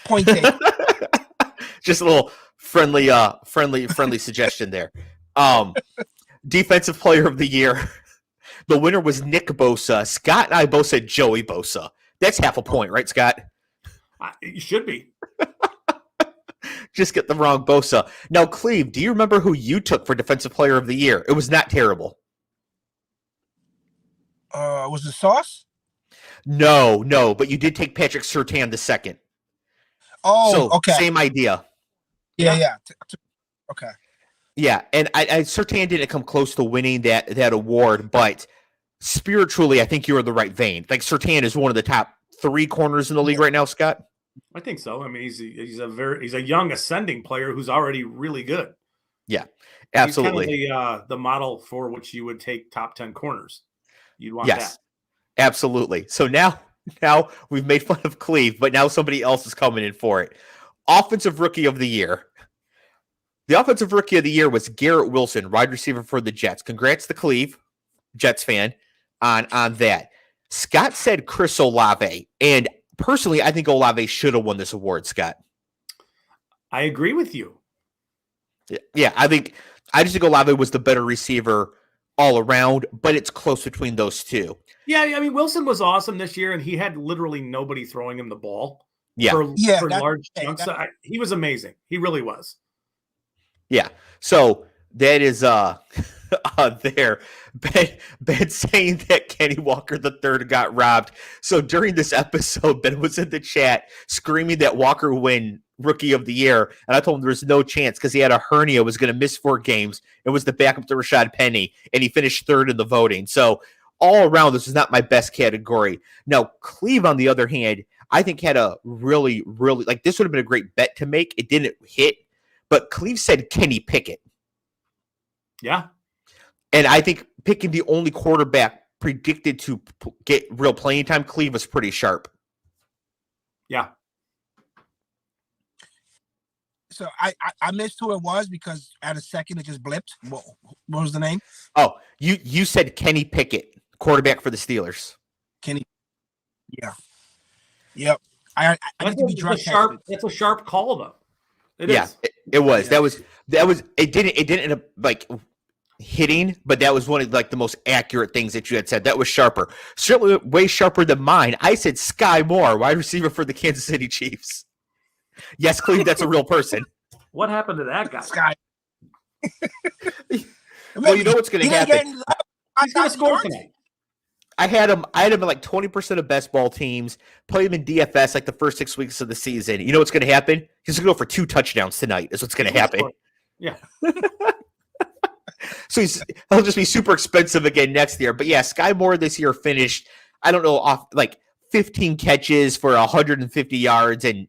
Point taken. Just a little friendly suggestion there. Defensive Player of the Year. The winner was Nick Bosa. Scott and I both said Joey Bosa. That's half a point, right, Scott? It should be. Just get the wrong Bosa. Now, Cleve, do you remember who you took for Defensive Player of the Year? It was not terrible. Was it Sauce? No, but you did take Patrick Surtain the second. Oh, so, okay. Same idea. Yeah. Okay. Yeah, and I Surtain didn't come close to winning that award, but spiritually, I think you're in the right vein. Like, Surtain is one of the top 3 corners in the league right now, Scott. I think so. I mean, he's a young ascending player who's already really good. Yeah, absolutely. He's kind of the model for which you would take top 10 corners. You'd want that. Absolutely. So now we've made fun of Cleve, but now somebody else is coming in for it. Offensive Rookie of the Year. The Offensive Rookie of the Year was Garrett Wilson, wide receiver for the Jets. Congrats to Cleve, Jets fan, on that. Scott said Chris Olave, and personally, I think Olave should have won this award, Scott. I agree with you. Yeah, I just think Olave was the better receiver all around, but it's close between those two. Yeah, I mean, Wilson was awesome this year, and he had literally nobody throwing him the ball. For large chunks. He was amazing. He really was. Yeah. So that is there. Ben saying that Kenny Walker III got robbed. So during this episode, Ben was in the chat screaming that Walker win Rookie of the Year. And I told him there was no chance because he had a hernia, was going to miss 4 games. It was the backup to Rashad Penny, and he finished 3rd in the voting. So all around, this is not my best category. Now, Cleve, on the other hand, I think had a really, really, this would have been a great bet to make. It didn't hit, but Cleve said Kenny Pickett. Yeah. And I think picking the only quarterback predicted to get real playing time, Cleve was pretty sharp. Yeah. So I missed who it was because at a second it just blipped. What was the name? Oh, you said Kenny Pickett, quarterback for the Steelers. Kenny. Yeah. Yep. I need to be drunk. It's a sharp call though. It was. That was. It didn't end up hitting, but that was one of the most accurate things that you had said. That was sharper, certainly way sharper than mine. I said Sky Moore, wide receiver for the Kansas City Chiefs. Yes, Cleve, that's a real person. What happened to that guy? Sky. Well, you know what's going to happen. He's going to score tonight. I had him in 20% of best ball teams. Play him in DFS the first 6 weeks of the season. You know what's going to happen? He's going to go for 2 touchdowns tonight. Is what's going to happen. Yeah. So he'll just be super expensive again next year. But yeah, Sky Moore this year finished, I don't know, off 15 catches for 150 yards and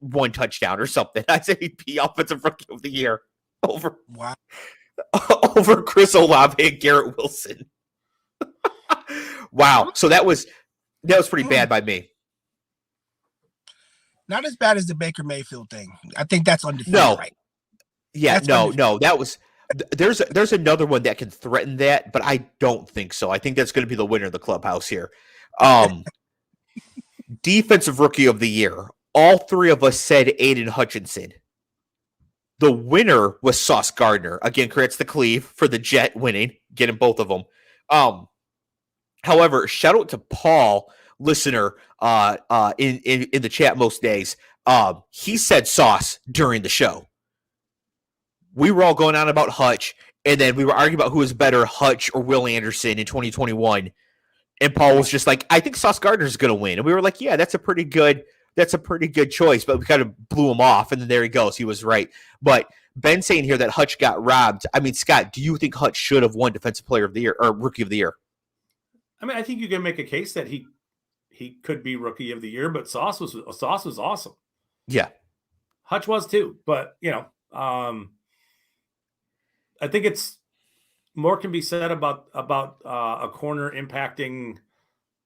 1 touchdown or something. I'd say he'd be Offensive Rookie of the Year over Chris Olave and Garrett Wilson. Wow. So that was pretty bad by me. Not as bad as the Baker Mayfield thing. I think that's undefeated. No. Right? Yeah, That's no, undefeated. no. That was there's another one that can threaten that, but I don't think so. I think that's going to be the winner of the clubhouse here. Defensive Rookie of the Year. All three of us said Aiden Hutchinson. The winner was Sauce Gardner. Again, credits to Cleve for the Jet winning, getting both of them. However, shout out to Paul, listener, in the chat most days. He said Sauce during the show. We were all going on about Hutch, and then we were arguing about who was better, Hutch or Will Anderson in 2021. And Paul was just like, I think Sauce Gardner is going to win. And we were like, yeah, that's a pretty good choice. But we kind of blew him off, and then there he goes. He was right. But Ben saying here that Hutch got robbed. I mean, Scott, do you think Hutch should have won Defensive Player of the Year or Rookie of the Year? I mean, I think you can make a case that he could be Rookie of the Year, but Sauce was awesome. Yeah, Hutch was too. But I think it's more can be said about a corner impacting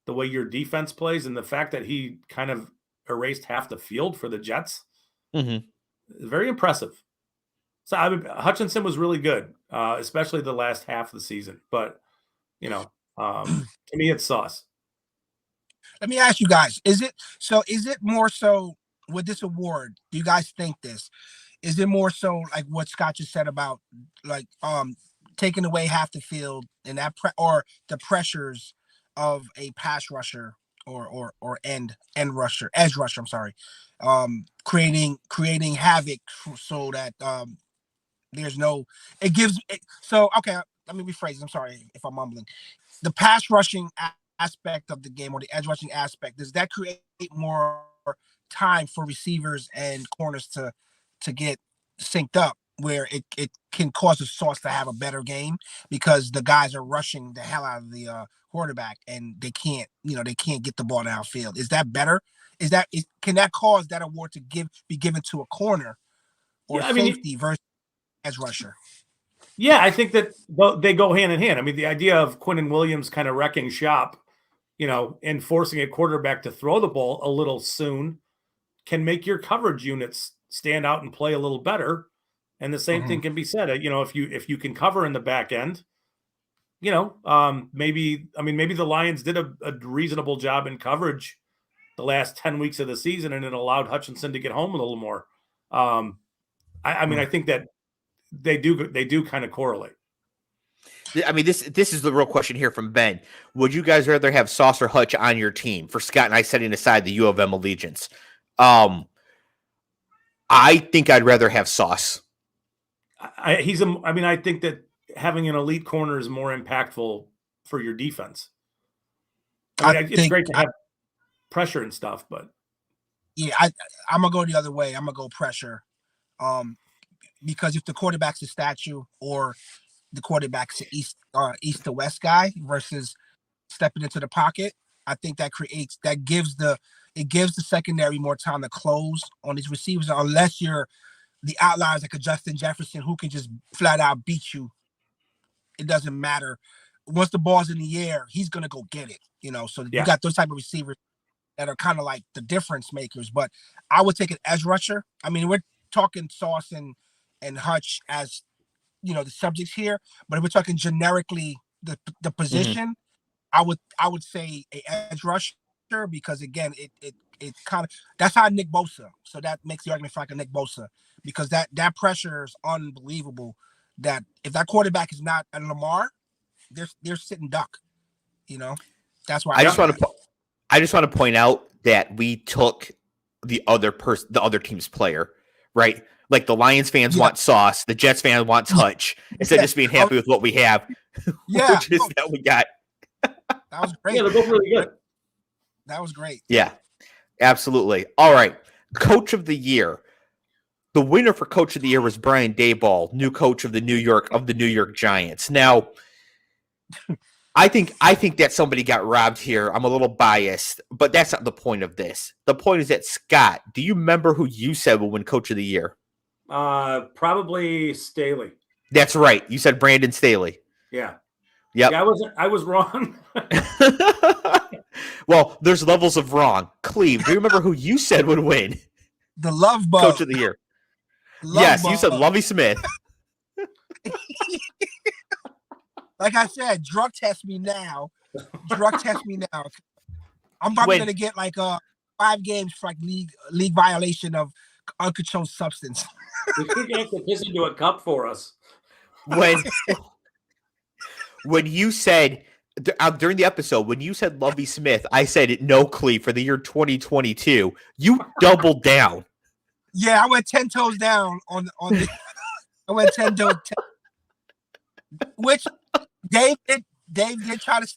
the way your defense plays, and the fact that he kind of erased half the field for the Jets. Mm-hmm. Very impressive. So I mean, Hutchinson was really good, especially the last half of the season. But to me, it's Sauce. Let me ask you guys: Is it more so with this award? Do you guys think this? Is it more so like what Scott just said about like taking away half the field and that or the pressures of a pass rusher or edge rusher? I'm sorry, creating havoc so that there's no. It gives it. So okay, let me rephrase. I'm sorry if I'm mumbling. The pass rushing aspect of the game or the edge rushing aspect, does that create more time for receivers and corners to get synced up where it can cause the Sauce to have a better game because the guys are rushing the hell out of the quarterback and they can't get the ball downfield? Is that better? Can that cause that award to be given to a corner or safety versus edge rusher? Yeah, I think that they go hand in hand. I mean, the idea of Quinnen Williams kind of wrecking shop, and forcing a quarterback to throw the ball a little soon can make your coverage units stand out and play a little better. And the same thing can be said, if you can cover in the back end, maybe the Lions did a reasonable job in coverage the last 10 weeks of the season, and it allowed Hutchinson to get home a little more. I think that they do kind of correlate. I mean, this is the real question here from Ben. Would you guys rather have Sauce or Hutch on your team? For Scott and I, setting aside the U of M allegiance, I think I'd rather have Sauce. I think that having an elite corner is more impactful for your defense. It's great to have pressure and stuff, but yeah, I'm gonna go the other way. I'm gonna go pressure, because if the quarterback's a statue or the quarterback's an east to west guy versus stepping into the pocket, I think that gives the secondary more time to close on these receivers, unless you're the outliers like a Justin Jefferson who can just flat out beat you. It doesn't matter. Once the ball's in the air, he's gonna go get it. So you got those type of receivers that are kind of like the difference makers. But I would take an edge rusher. I mean, we're talking Sauce and Hutch as the subjects here, but if we're talking generically the position, I would say a edge rusher, because again, it kind of, that's how Nick Bosa. So that makes the argument for like a Nick Bosa, because that pressure is unbelievable. That if that quarterback is not a Lamar, they're sitting duck. That's why I just want to point out that we took the other team's player, right? Like the Lions fans want Sauce, the Jets fan wants Hutch, instead of just being happy with what we have, which is that we got. That was great. Yeah, they're both really good. That was great. Yeah, absolutely. All right, Coach of the Year. The winner for Coach of the Year was Brian Daboll, new coach of the New York Giants. Now, I think that somebody got robbed here. I'm a little biased, but that's not the point of this. The point is that, Scott, do you remember who you said will win Coach of the Year? Probably Staley. That's right. You said Brandon Staley. Yeah. Yep. Yeah, I was wrong. Well, there's levels of wrong. Cleve, do you remember who you said would win? The love bug. Coach of the year. Yes, you said Lovie Smith. Like I said, drug test me now. Drug test me now. I'm probably gonna get like 5 games for like league violation of uncontrolled substance. You think you have to piss into a cup for us? When you said during the episode, when you said Lovie Smith, I said no, Clee, for the year 2022. You doubled down. Yeah, I went 10 toes down on the. I went 10 toes. Which Dave did try to.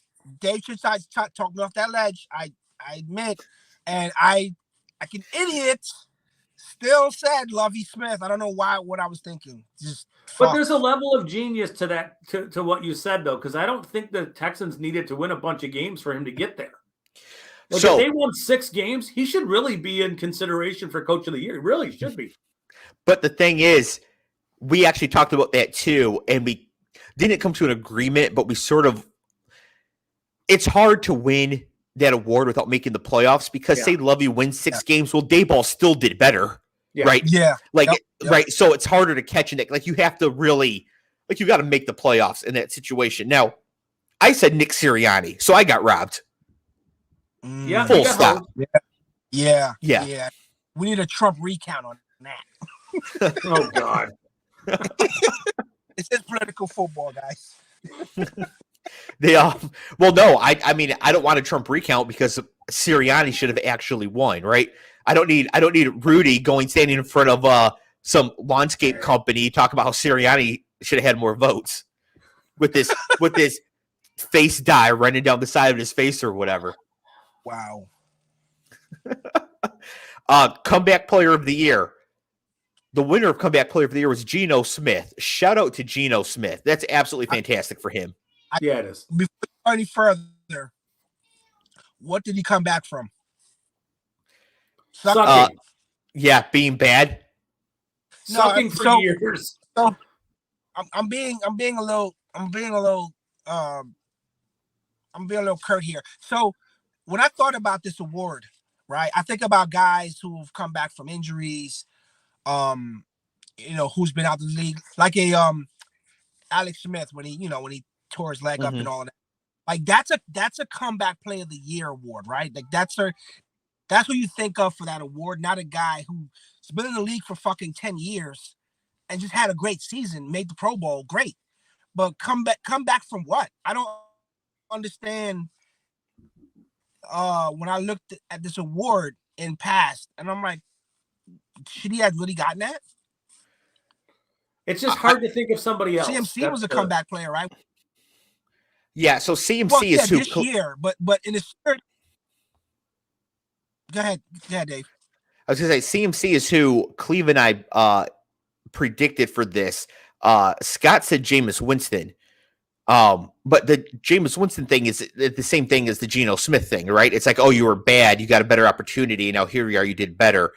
Dave should try to talk me off that ledge. I admit, and I like an idiot, still said Lovie Smith. I don't know what I was thinking. But there's a level of genius to that to what you said though, because I don't think the Texans needed to win a bunch of games for him to get there. Like if they won 6 games, he should really be in consideration for Coach of the Year. He really should be. But the thing is, we actually talked about that too, and we didn't come to an agreement, but we sort of. It's hard to win that award without making the playoffs because say Lovie wins 6 games, well, Dayball still did better, right? Yeah, right. So it's harder to catch in it. Like you have to really, you got to make the playoffs in that situation. Now, I said Nick Sirianni, so I got robbed. Yeah, full stop. Yeah. Yeah. We need a Trump recount on that. Oh God. It's just political football, guys. Well, no, I mean, I don't want a Trump recount because Sirianni should have actually won, right? I don't need Rudy standing in front of some landscape company talking about how Sirianni should have had more votes with this face dye running down the side of his face or whatever. Wow. Comeback player of the year. The winner of comeback player of the year was Geno Smith. Shout out to Geno Smith. That's absolutely fantastic for him. Yeah, it is. Before we go any further, what did he come back from? Sucking. Yeah, being bad. Sucking for years. So I'm being a little curt here. So when I thought about this award, right, I think about guys who've come back from injuries, who's been out of the league, like a Alex Smith when he tore his leg up and all of that. Like that's a comeback player of the year award, right? Like that's what you think of for that award, not a guy who's been in the league for fucking 10 years and just had a great season, made the Pro Bowl, great. But come back from what? I don't understand. When I looked at this award in past, and I'm like, should he have really gotten that? It's just hard to think of somebody else. CMC was a comeback player, right? Yeah, so CMC is who this year, but in the third. Go ahead, Dave. I was gonna say CMC is who Cleve and I predicted for this. Scott said Jameis Winston. But the Jameis Winston thing is the same thing as the Geno Smith thing, right? It's like, oh, you were bad, you got a better opportunity, now here you are, you did better.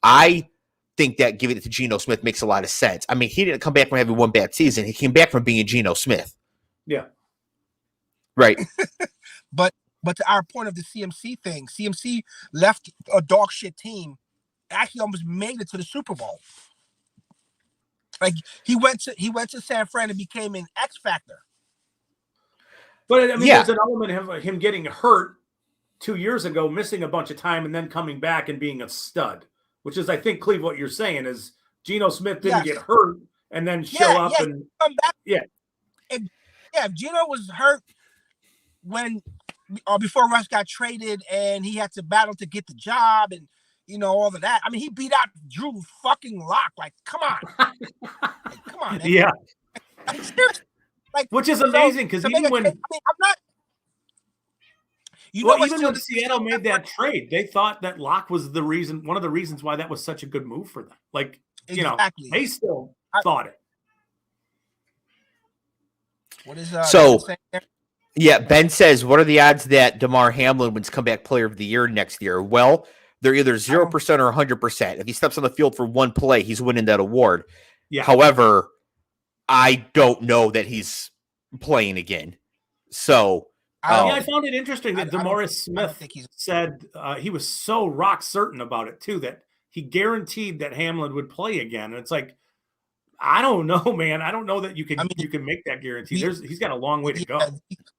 I think that giving it to Geno Smith makes a lot of sense. I mean, he didn't come back from having one bad season. He came back from being a Geno Smith. Yeah. Right. But to our point of the CMC thing, CMC left a dog shit team, actually almost made it to the Super Bowl. Like he went to San Fran and became an X factor. But I mean, there's an element of him getting hurt 2 years ago, missing a bunch of time, and then coming back and being a stud. Which is, I think, Cleve, what you're saying is Geno Smith didn't get hurt and then show up and come back. If Geno was hurt before Russ got traded and he had to battle to get the job and all of that. I mean, he beat out Drew fucking Lock. Like, come on, come on, man. Yeah. Like, which is amazing because even when I'm not. Even when Seattle made that trade, they thought that Locke was one of the reasons why that was such a good move for them. Like, exactly. They still thought it. What is Ben says, what are the odds that DeMar Hamlin wins comeback player of the year next year? Well, they're either 0% or 100%. If he steps on the field for one play, he's winning that award. Yeah. However, I don't know that he's playing again. So I found it interesting that DeMaurice Smith said he was so rock certain about it too that he guaranteed that Hamlin would play again. And it's like, I don't know, man. I don't know that you can make that guarantee. He's got a long way to go.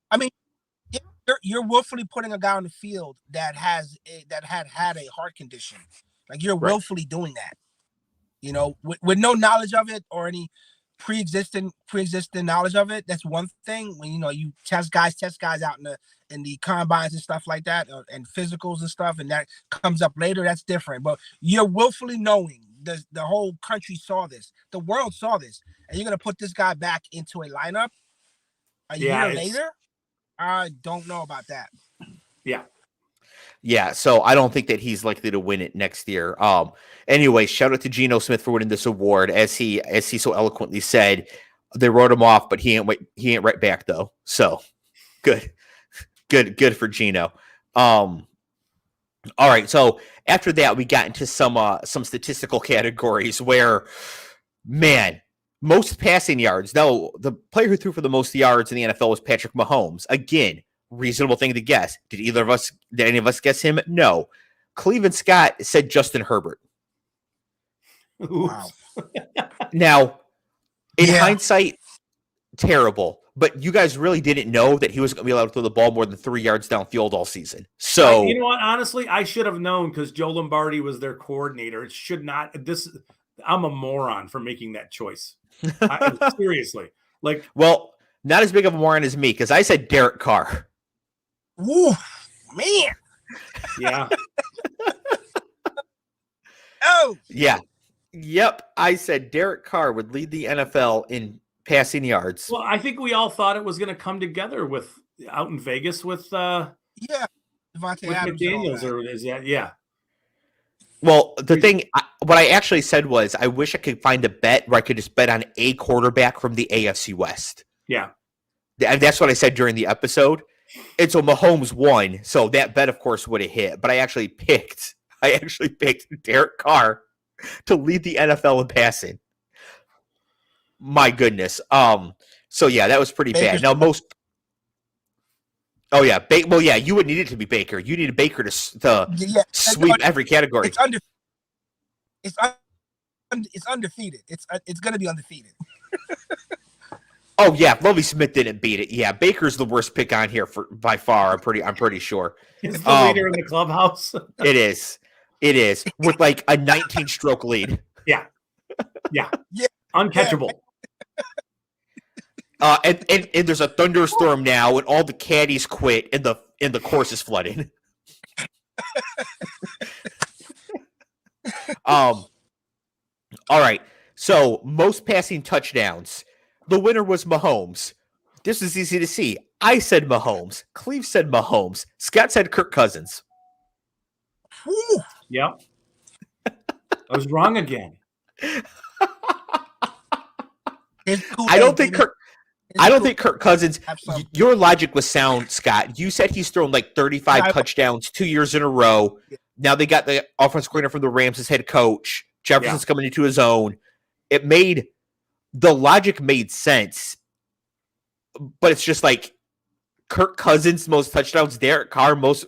I mean, you're willfully putting a guy on the field that had a heart condition. Like, you're willfully doing that, with no knowledge of it or any pre-existing knowledge of it. That's one thing. When you test guys out in the combines and stuff like that, and physicals and stuff, and that comes up later, that's different. But you're willfully knowing the whole country saw this, the world saw this, and you're gonna put this guy back into a lineup a year later. I don't know about that. Yeah, so I don't think that he's likely to win it next year. Anyway, shout out to Geno Smith for winning this award. As he so eloquently said, they wrote him off, but he ain't right back though. So good for Geno. All right, so after that, we got into some statistical categories where, man, most passing yards. Now, the player who threw for the most yards in the NFL was Patrick Mahomes. Again, reasonable thing to guess. Did any of us guess him? No. Cleveland Scott said Justin Herbert. Wow. Now, in hindsight, terrible. But you guys really didn't know that he was going to be allowed to throw the ball more than 3 yards downfield all season. So, you know what? Honestly, I should have known because Joe Lombardi was their coordinator. It should not. I'm a moron for making that choice. Seriously, well, not as big of a moron as me because I said Derek Carr. Woo, man. Yeah. Oh. Yeah. Yep. I said Derek Carr would lead the NFL in passing yards. Well, I think we all thought it was going to come together out in Vegas with Devontae Adams McDaniels, or is that Well, the thing, what I actually said was, I wish I could find a bet where I could just bet on a quarterback from the AFC West. Yeah. And that's what I said during the episode. And so Mahomes won, so that bet, of course, would have hit. But I actually picked Derek Carr to lead the NFL in passing. My goodness. So yeah, that was pretty bad. Now you would need it to be Baker. You need a Baker to sweep every category. It's undefeated. It's going to be undefeated. Oh yeah, Lovie Smith didn't beat it. Yeah, Baker's the worst pick on here by far. I'm pretty sure. He's the leader in the clubhouse. It is with like a 19-stroke lead. Yeah. Uncatchable. And there's a thunderstorm now, and all the caddies quit, and the course is flooding. All right. So most passing touchdowns. The winner was Mahomes. This is easy to see. I said Mahomes. Cleve said Mahomes. Scott said Kirk Cousins. Yep. I was wrong again. I don't think Kirk Cousins. Absolutely. Your logic was sound, Scott. You said he's thrown like 35 touchdowns 2 years in a row. Yeah. Now they got the offensive coordinator from the Rams as head coach. Jefferson's coming into his own. The logic made sense, but it's just like Kirk Cousins most touchdowns, Derek Carr most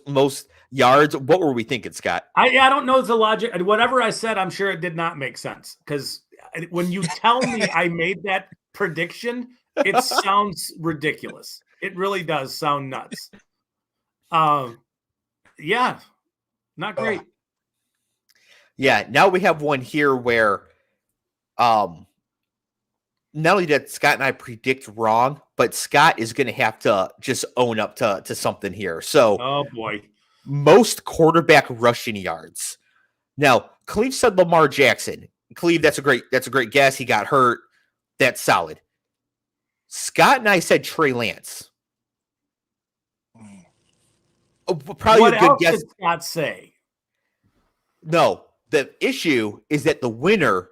yards. What were we thinking, Scott? I don't know the logic. Whatever I said, I'm sure it did not make sense because when you tell me I made that prediction, it sounds ridiculous. It really does sound nuts. Yeah, not great. Yeah, now we have one here where not only did Scott and I predict wrong, but Scott is going to have to just own up to something here. So, oh boy, most quarterback rushing yards. Now, Cleve said Lamar Jackson. Cleve, that's a great guess. He got hurt. That's solid. Scott and I said Trey Lance. Probably what a good else guess. did Scott say? No, the issue is that the winner,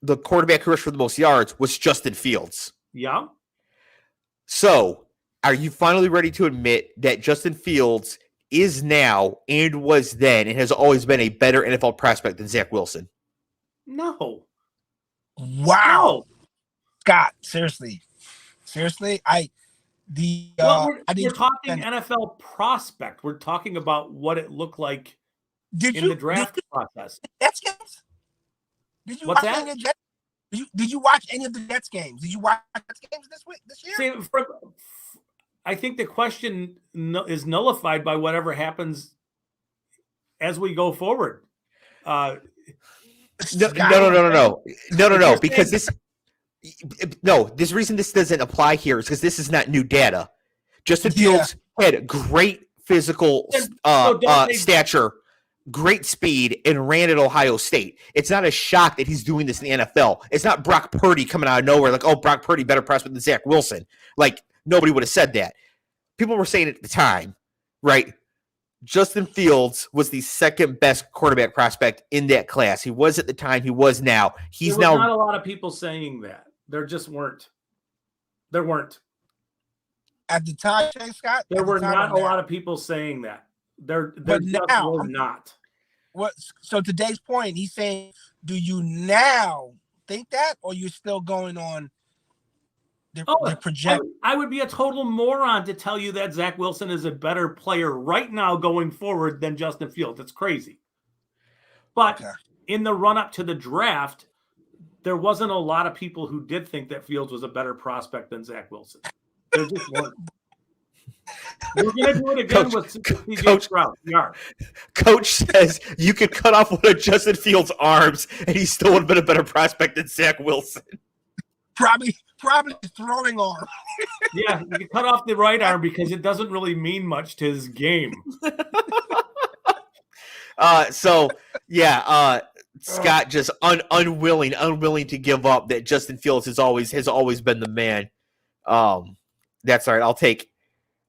the quarterback who rushed for the most yards, was Justin Fields. Yeah. So, are you finally ready to admit that Justin Fields is now and was then and has always been a better NFL prospect than Zach Wilson? No. Wow. No. Scott, seriously. We're talking NFL prospect. We're talking about what it looked like in the draft process. Jets games? Did you What's watch that? any of the Jets? Did you watch any of the Jets games? Did you watch Jets games this year? See, I think the question is nullified by whatever happens as we go forward. No, because this reason this doesn't apply here is because this is not new data. Justin Fields had great physical stature, great speed, and ran at Ohio State. It's not a shock that he's doing this in the NFL. It's not Brock Purdy coming out of nowhere like, oh, Brock Purdy better prospect than Zach Wilson. Like, nobody would have said that. People were saying it at the time, right? Justin Fields was the second best quarterback prospect in that class. He was at the time. He was now. He's there was now not a lot of people saying that. There just weren't. There weren't. At the time, Scott? There were not a lot of people saying that. There just were not. What? So today's point, he's saying, do you now think that, or you're still going on the project? I would be a total moron to tell you that Zach Wilson is a better player right now going forward than Justin Fields. It's crazy. But in the run-up to the draft, there wasn't a lot of people who did think that Fields was a better prospect than Zach Wilson. There just weren't. We're going to do it again with CJ Stroud. We are. Coach says you could cut off one of Justin Fields' arms, and he still would have been a better prospect than Zach Wilson. Probably throwing arm. Yeah, you can cut off the right arm because it doesn't really mean much to his game. Scott just unwilling to give up that Justin Fields has always been the man. That's all right.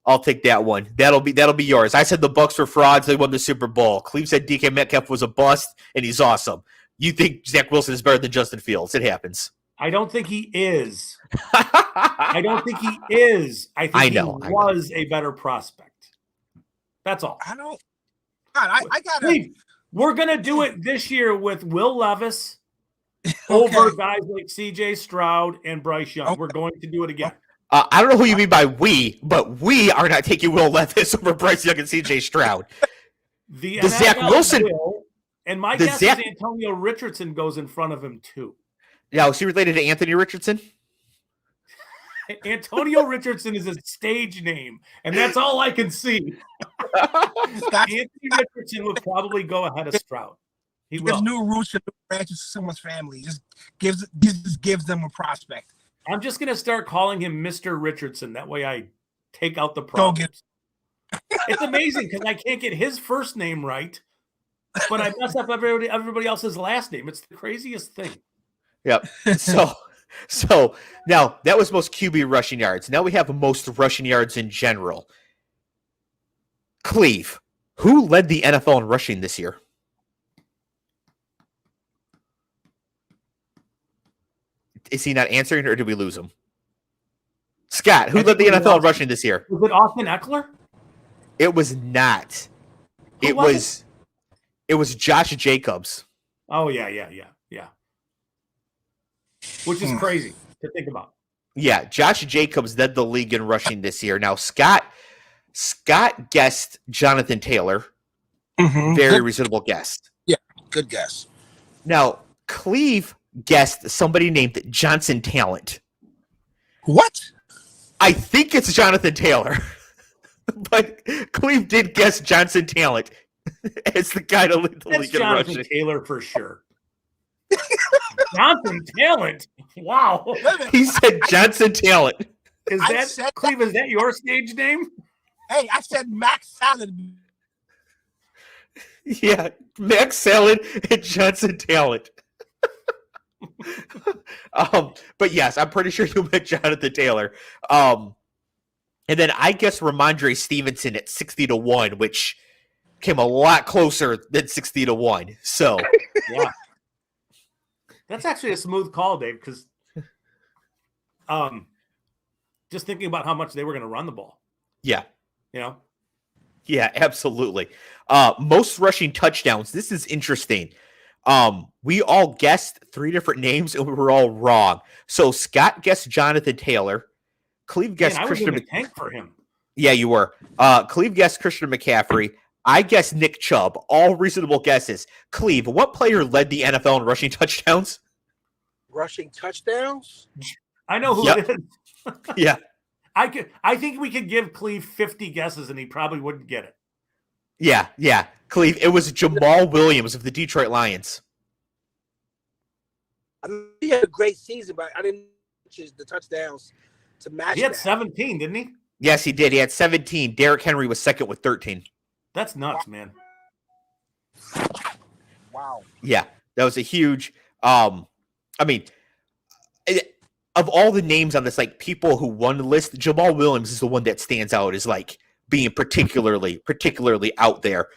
I'll take that one. That'll be yours. I said the Bucs were frauds. They won the Super Bowl. Cleve said DK Metcalf was a bust, and he's awesome. You think Zach Wilson is better than Justin Fields? It happens. I don't think he is. I don't think he is. I think he was a better prospect. That's all. I don't. God, I got it. We're gonna do it this year with Will Levis over guys like CJ Stroud and Bryce Young. We're going to do it again. I don't know who you mean by we, but we are not taking Will Levis over Bryce Young and CJ Stroud. The Zach Wilson and my guess is Antonio Richardson goes in front of him too. Now, is he related to Anthony Richardson? Antonio Richardson is a stage name, and that's all I can see. Anthony Richardson would probably go ahead of Stroud. He will. There's new roots and new branches to someone's family. Just gives them a prospect. I'm just gonna start calling him Mr. Richardson. That way, I take out the problems. It's amazing because I can't get his first name right, but I mess up everybody else's last name. It's the craziest thing. Yep. So now that was most QB rushing yards. Now we have most rushing yards in general. Cleve, who led the NFL in rushing this year? Is he not answering, or did we lose him? Scott, who led the NFL in rushing this year? Was it Austin Eckler? It was not. It was Josh Jacobs. Oh, yeah. Which is crazy to think about. Yeah, Josh Jacobs led the league in rushing this year. Now, Scott guessed Jonathan Taylor. Mm-hmm. Very reasonable guess. Yeah, good guess. Now, Cleve guessed somebody named Johnson Talent. What? I think it's Jonathan Taylor. But Cleve did guess Johnson Talent as the guy to lead the league in rushing. Jonathan Taylor for sure. Johnson Talent. Wow. He said Johnson Talent. Is that your stage name? Hey, I said Max Salad. Yeah, Max Salad and Johnson Talent. But yes, I'm pretty sure you meant Jonathan Taylor. And then I guess Ramondre Stevenson at 60-1, which came a lot closer than 60-1. So yeah. That's actually a smooth call, Dave, because just thinking about how much they were going to run the ball. Yeah. You know? Yeah, absolutely. Most rushing touchdowns. This is interesting. We all guessed 3 different names, and we were all wrong. So Scott guessed Jonathan Taylor. Cleve guessed Christian. I was in the tank for him. Yeah, you were. Cleve guessed Christian McCaffrey. I guess Nick Chubb. All reasonable guesses. Cleve, what player led the NFL in rushing touchdowns? Rushing touchdowns? I know who Yep. it is. Yeah. I think we could give Cleve 50 guesses and he probably wouldn't get it. Yeah. Cleve, it was Jamal Williams of the Detroit Lions. I mean, he had a great season, but I didn't choose the touchdowns to match. He had that. 17, didn't he? Yes, he did. He had 17. Derrick Henry was second with 13. That's nuts, man. Wow. Yeah, that was a huge. I mean, of all the names on this, like people who won the list, Jamal Williams is the one that stands out as like being particularly out there.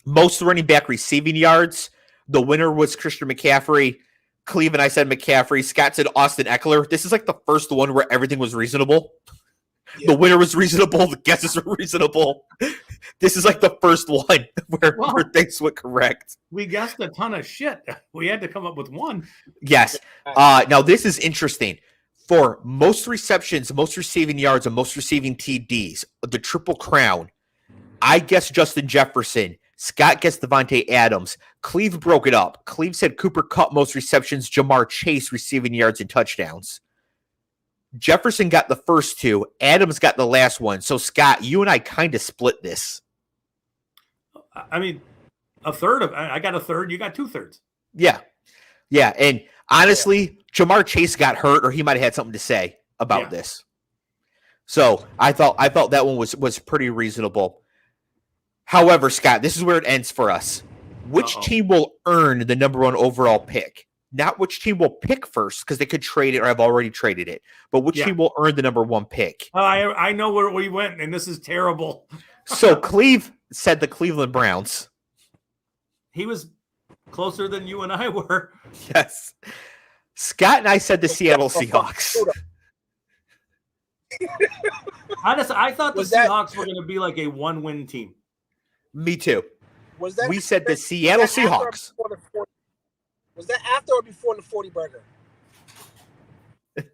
Most running back receiving yards. The winner was Christian McCaffrey. Cleve and I said McCaffrey. Scott said Austin Eckler. This is like the first one where everything was reasonable. Yeah. The winner was reasonable. The guesses were reasonable. This is like the first one where things went correct. We guessed a ton of shit. We had to come up with one. Yes. Now this is interesting. For most receptions, most receiving yards, and most receiving TDs, the Triple Crown, I guess Justin Jefferson. Scott guessed Devontae Adams. Cleve broke it up. Cleve said Cooper Kupp most receptions, Jamar Chase receiving yards and touchdowns. Jefferson got the first two. Adams got the last one. So, Scott, you and I kind of split this. I mean, a third of I got a third. You got 2/3. Yeah. And honestly, Jamar Chase got hurt, or he might have had something to say about this. So I thought that one was pretty reasonable. However, Scott, this is where it ends for us. Which team will earn the number 1 overall pick? Not which team will pick first, because they could trade it or have already traded it. But which team will earn the number 1 pick? I know where we went, and this is terrible. So Cleve said the Cleveland Browns. He was closer than you and I were. Yes. Scott and I said the Seattle Seahawks. Honestly, I thought the Seahawks were going to be like a 1-win team. Me too. We said the was Seattle Seahawks. Was that after or before the 40 burger?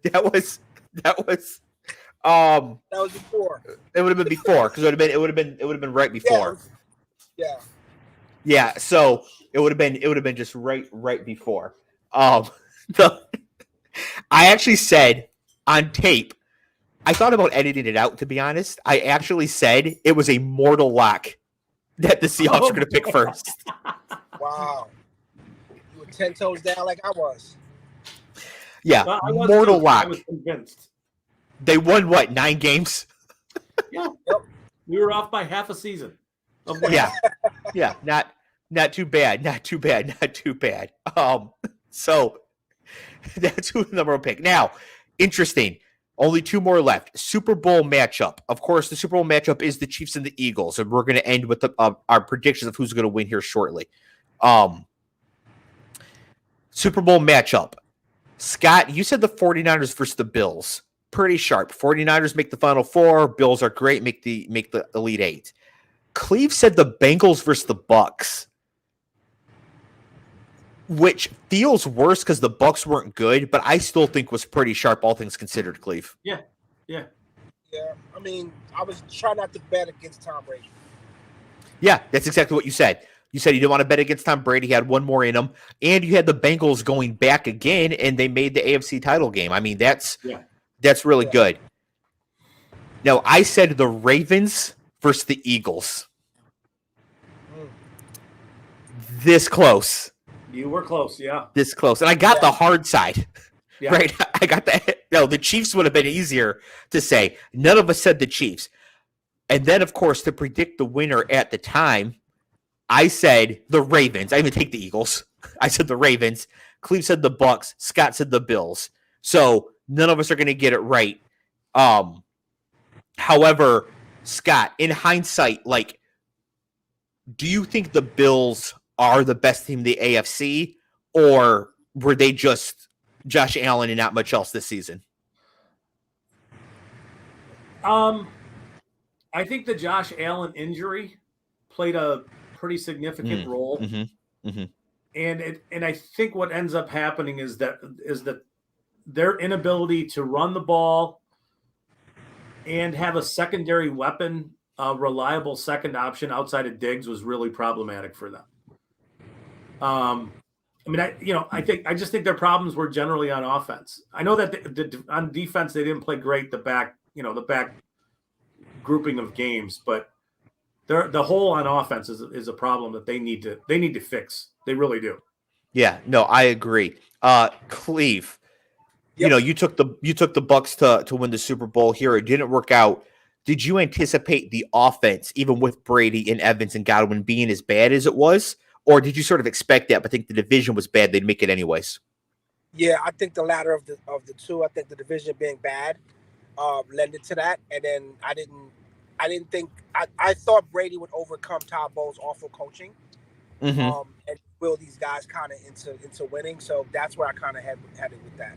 That was That was before. It would have been before, because it would have been right before. Yeah. So it would have been just right before. I actually said on tape, I thought about editing it out, to be honest. I actually said it was a mortal lock that the Seahawks were going to pick first. Wow. You were 10 toes down like I was. Yeah, mortal lock. I was convinced. They won, 9 games? Yeah. We were off by half a season. Yeah, not too bad. So that's who the number 1 pick. Now, interesting. Only 2 more left. Super Bowl matchup. Of course, the Super Bowl matchup is the Chiefs and the Eagles, and we're going to end with our predictions of who's going to win here shortly. Super Bowl matchup. Scott, you said the 49ers versus the Bills. Pretty sharp. 49ers make the Final Four. Bills are great, make the Elite 8. Cleve said the Bengals versus the Bucks, which feels worse because the Bucks weren't good, but I still think was pretty sharp, all things considered, Cleve. Yeah. I mean, I was trying not to bet against Tom Brady. Yeah, that's exactly what you said. You said you didn't want to bet against Tom Brady. He had one more in him, and you had the Bengals going back again, and they made the AFC title game. I mean, that's really good. Now, I said the Ravens versus the Eagles. This close. You were close, yeah. This close. And I got the hard side, right? I got that. No, the Chiefs would have been easier to say. None of us said the Chiefs. And then, of course, to predict the winner at the time, I said the Ravens. I didn't even take the Eagles. I said the Ravens. Cleve said the Bucks. Scott said the Bills. So none of us are going to get it right. However, Scott, in hindsight, do you think the Bills are the best team in the AFC, or were they just Josh Allen and not much else this season? I think the Josh Allen injury played a pretty significant role. And I think what ends up happening is that their inability to run the ball and have a secondary weapon a reliable second option outside of Diggs was really problematic for them. I mean, I just think their problems were generally on offense. I know that on defense they didn't play great the back grouping of games, but the whole on offense is a problem that they need to fix. They really do. Yeah, no, I agree. Cleve, Yep. you took the Bucks to win the Super Bowl here. It didn't work out. Did you anticipate the offense, even with Brady and Evans and Godwin, being as bad as it was? Or did you sort of expect that, but think the division was bad, they'd make it anyways? Yeah, I think the latter of the two. I think the division being bad lended to that. And then I didn't think I thought Brady would overcome Todd Bowles' awful coaching. Mm-hmm. And will these guys kind of into winning. So that's where I kind of headed with that.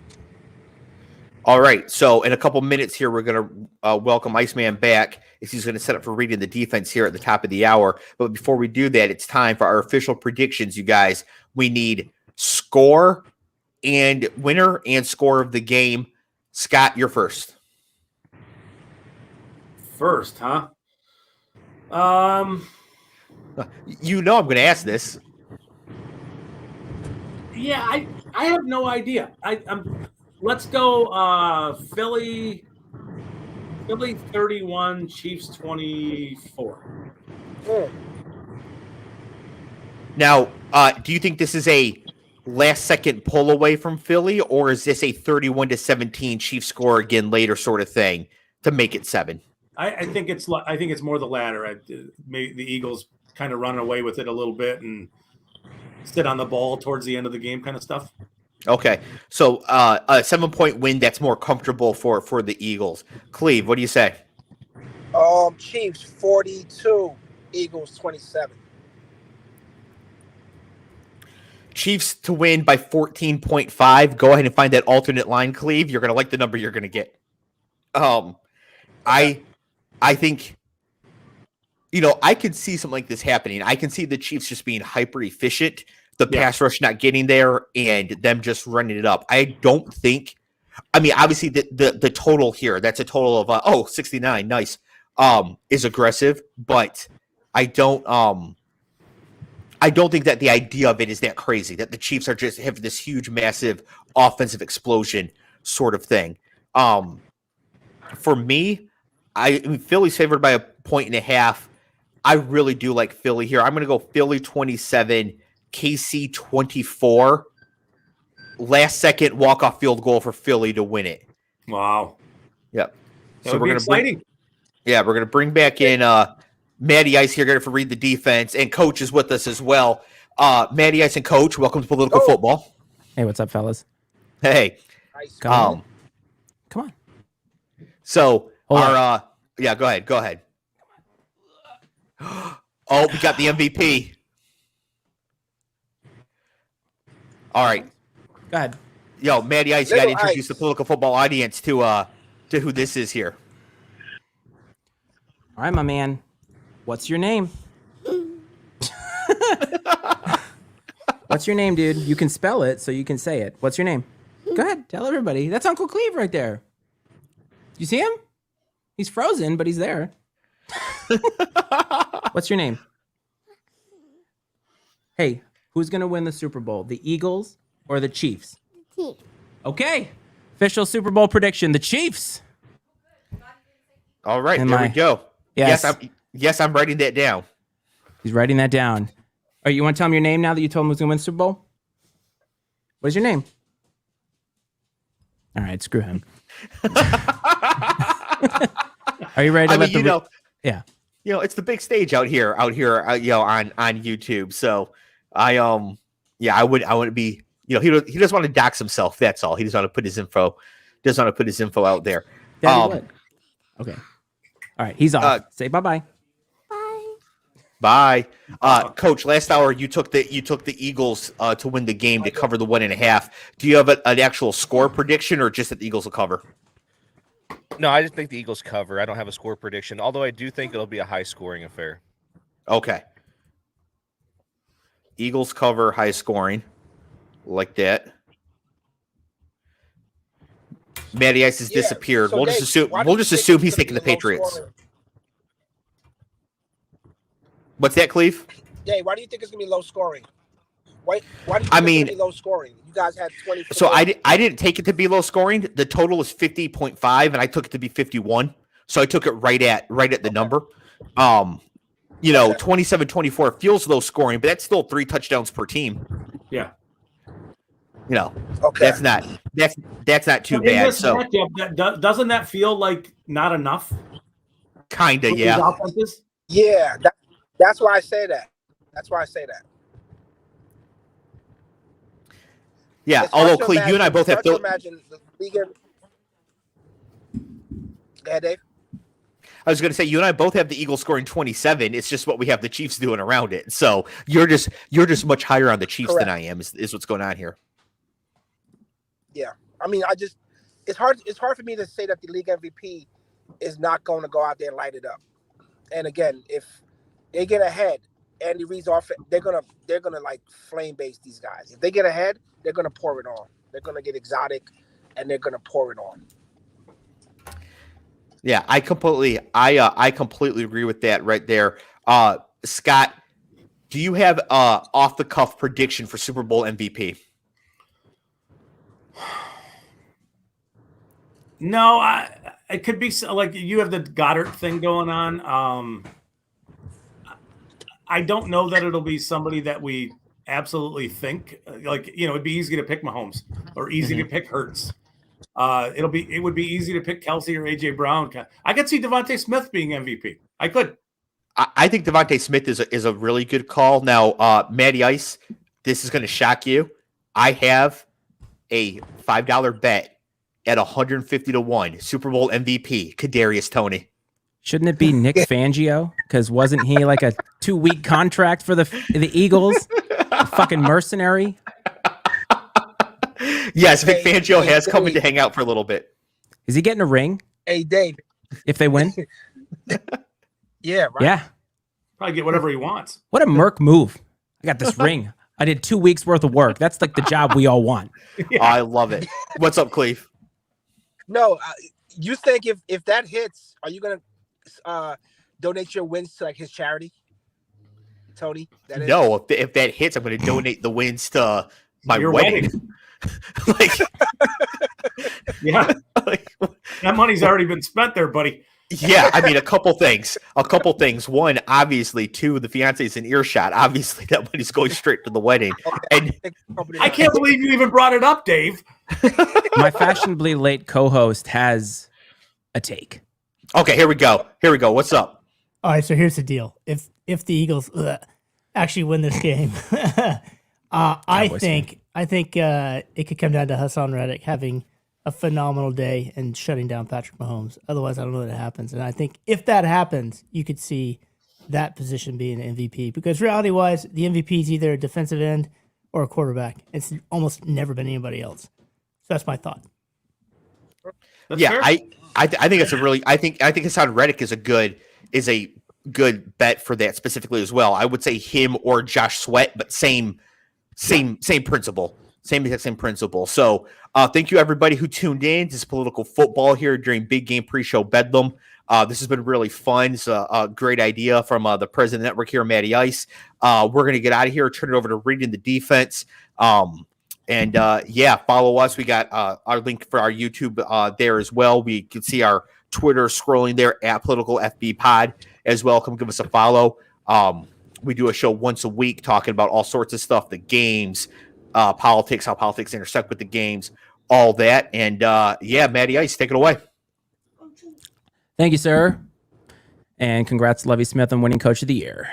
All right. So in a couple minutes here, we're going to welcome Iceman back as he's going to set up for reading the defense here at the top of the hour. But before we do that, it's time for our official predictions, you guys. We need score and winner and score of the game. Scott, you're first. First, huh? You know I'm going to ask this. Yeah, I have no idea. Let's go Philly 31, Chiefs 24. Now, do you think this is a last-second pull away from Philly, or is this a 31-17 Chiefs score again later sort of thing to make it 7? I think it's more the latter. The Eagles kind of run away with it a little bit and sit on the ball towards the end of the game, kind of stuff. Okay, so a 7-point win that's more comfortable for the Eagles. Cleve, what do you say? Chiefs 42, Eagles 27. Chiefs to win by 14.5. Go ahead and find that alternate line, Cleve. You're going to like the number you're going to get. I think, I could see something like this happening. I can see the Chiefs just being hyper efficient, the pass rush not getting there, and them just running it up. I don't think, obviously the total here, that's a total of 69, nice, is aggressive, but I don't think that the idea of it is that crazy, that the Chiefs are just have this huge, massive offensive explosion sort of thing. For me, Philly's favored by 1.5. I really do like Philly here. I'm going to go Philly 27, KC 24. Last second walk-off field goal for Philly to win it. Wow. Yep. So we're going to we're going to bring back in Matty Ice here, going to read the defense, and Coach is with us as well. Matty Ice and Coach, welcome to Political Football. Hey, what's up, fellas? Hey. Nice. Come on. So go ahead. Oh, we got the MVP. All right. Go ahead. Yo, Matty Ice, you got to introduce the Political Football audience to who this is here. All right, my man. What's your name? What's your name, dude? You can spell it, so you can say it. What's your name? Go ahead. Tell everybody. That's Uncle Cleve right there. You see him? He's frozen, but he's there. What's your name? Hey, who's going to win the Super Bowl? The Eagles or the Chiefs? Chiefs. Okay. Official Super Bowl prediction, the Chiefs. All right, there we go. Yes. I'm writing that down. He's writing that down. All right, you want to tell him your name now that you told him who's going to win the Super Bowl? What is your name? All right, screw him. Are you ready to let the yeah. It's the big stage out here, on YouTube. So I wouldn't be, he doesn't want to dox himself. That's all. He doesn't want to put his info out there. Daddy, okay. All right, he's off. Say bye-bye. Bye. Coach, last hour you took the Eagles to win the game to cover the 1.5. Do you have an actual score prediction or just that the Eagles will cover? No, I just think the Eagles cover. I don't have a score prediction, although I do think it'll be a high-scoring affair. Okay. Eagles cover, high scoring. Like that. Matty Ice has disappeared. So we'll just assume he's taking the Patriots. What's that, Cleve? Dave, why do you think it's gonna be low scoring? Why do you think it's gonna be low scoring? You guys had 24. So I didn't take it to be low scoring. The total is 50.5, and I took it to be 51. So I took it right at the number. 27-24 feels low scoring, but that's still 3 touchdowns per team. Yeah. That's not too bad. So matchup, doesn't that feel like not enough? Kinda, yeah. Yeah, that's why I say that. Yeah, It's hard although to Cleve, you and I both have to imagine the league. Go ahead, Dave. I was going to say, you and I both have the Eagles scoring 27. It's just what we have the Chiefs doing around it. So you're just much higher on the Chiefs than I am. Is what's going on here. Yeah, I mean, it's hard for me to say that the league MVP is not going to go out there and light it up. And again, if they get ahead, Andy Reid's off, they're gonna like flame base these guys. If they get ahead, they're gonna pour it on. They're gonna get exotic, and they're gonna pour it on. Yeah, I completely agree with that right there. Scott, do you have off the cuff prediction for Super Bowl MVP? No, it could be like you have the Goddard thing going on. I don't know that it'll be somebody that we absolutely think it'd be easy to pick Mahomes or easy to pick Hurts. It would be easy to pick Kelsey or AJ Brown. I could see Devontae Smith being MVP. I could. I think Devontae Smith is a really good call. Now, Matty Ice, this is going to shock you. I have a $5 bet at 150-1 Super Bowl MVP Kadarius Toney. Shouldn't it be Nick Fangio? Because wasn't he like a 2-week contract for the Eagles? A fucking mercenary. Yes, Vic Fangio has come in to hang out for a little bit. Is he getting a ring? Hey, Dave. If they win? Yeah, right. Yeah. Probably get whatever he wants. What a Merc move. I got this ring. I did 2 weeks worth of work. That's like the job we all want. Yeah. I love it. What's up, Cleve? No, you think if that hits, are you going to donate your wins to like his charity, Tony? No, if that hits, I'm going to donate the wins to my wedding. Yeah, that money's already been spent there, buddy. Yeah, I mean a couple things. One, obviously, two, the fiance's in earshot. Obviously, that money's going straight to the wedding. And I can't believe you even brought it up, Dave. My fashionably late co-host has a take. Okay, here we go. What's up? All right, so here's the deal. If the Eagles actually win this game, I think it could come down to Hassan Reddick having a phenomenal day and shutting down Patrick Mahomes. Otherwise, I don't know that it happens. And I think if that happens, you could see that position being an MVP. Because reality-wise, the MVP is either a defensive end or a quarterback. It's almost never been anybody else. So that's my thought. That's yeah, fair. I think it's a really I think Hassan Reddick is a good bet for that specifically as well. I would say him or Josh Sweat, but same principle. Same principle. So thank you everybody who tuned in. This is Political Football here during Big Game Pre-Show Bedlam. This has been really fun. It's a great idea from the President Network here, Matty Ice. We're going to get out of here, turn it over to reading the defense. Follow us. We got our link for our YouTube there as well. We can see our Twitter scrolling there at Political FB Pod as well. Come give us a follow. We do a show once a week talking about all sorts of stuff, the games, politics, how politics intersect with the games, all that. And Matty Ice, take it away. Thank you, sir. And congrats to Lovie Smith on winning Coach of the Year.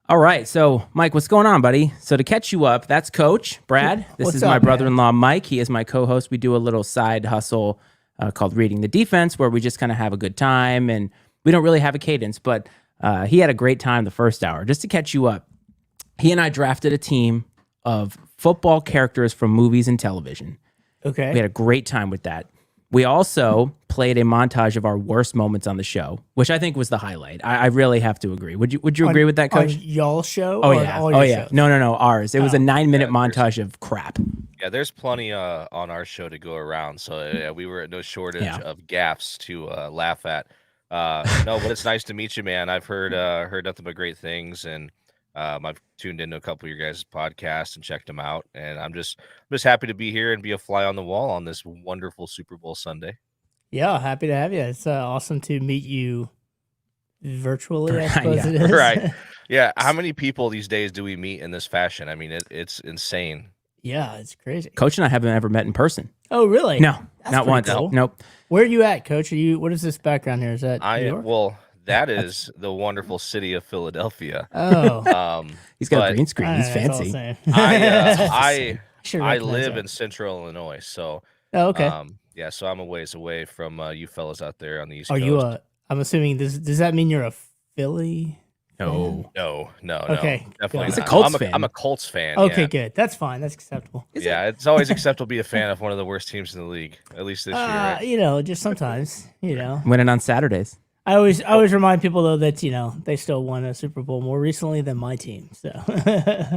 All right. So, Mike, what's going on, buddy? So to catch you up, that's Coach Brad. This What's is up, my man? brother-in-law, Mike. He is my co-host. We do a little side hustle called Reading the Defense, where we just kind of have a good time. And we don't really have a cadence, but he had a great time the first hour. Just to catch you up, he and I drafted a team of football characters from movies and television. Okay. We had a great time with that. We also played a montage of our worst moments on the show, which I think was the highlight. I really have to agree. Would you agree with that, Coach? On y'all's show? Oh or yeah. all Oh your yeah. shows? No. Ours. It was a 9-minute yeah, montage of crap. Yeah, there's plenty on our show to go around. So we were at no shortage of gaffes to laugh at. No, but it's nice to meet you, man. I've heard nothing but great things, and I've tuned into a couple of your guys' podcasts and checked them out, and I'm just happy to be here and be a fly on the wall on this wonderful Super Bowl Sunday. Yeah, happy to have you. It's awesome to meet you virtually, I suppose Yeah. it is. Right. Yeah. How many people these days do we meet in this fashion? I mean, it's insane. Yeah, it's crazy. Coach and I haven't ever met in person. Oh, really? No, That's not pretty once. cool. Nope. Where are you at, Coach? What is this background here? Is that New York? Well, that is the wonderful city of Philadelphia. Oh, He's got but a green screen. He's that's all I'm fancy. saying. I live in Central Illinois, so Oh, okay. yeah, so I'm a ways away from you fellas out there on the East Are Coast. you I'm assuming does that mean you're a Philly? No. No, Okay, definitely He's a not. Colts fan. I'm a Colts fan. Okay, yeah. good. That's fine. That's acceptable. Yeah, it's always acceptable to be a fan of one of the worst teams in the league, at least this year. Right? Just sometimes, Winning on Saturdays. I always remind people though that they still won a Super Bowl more recently than my team. So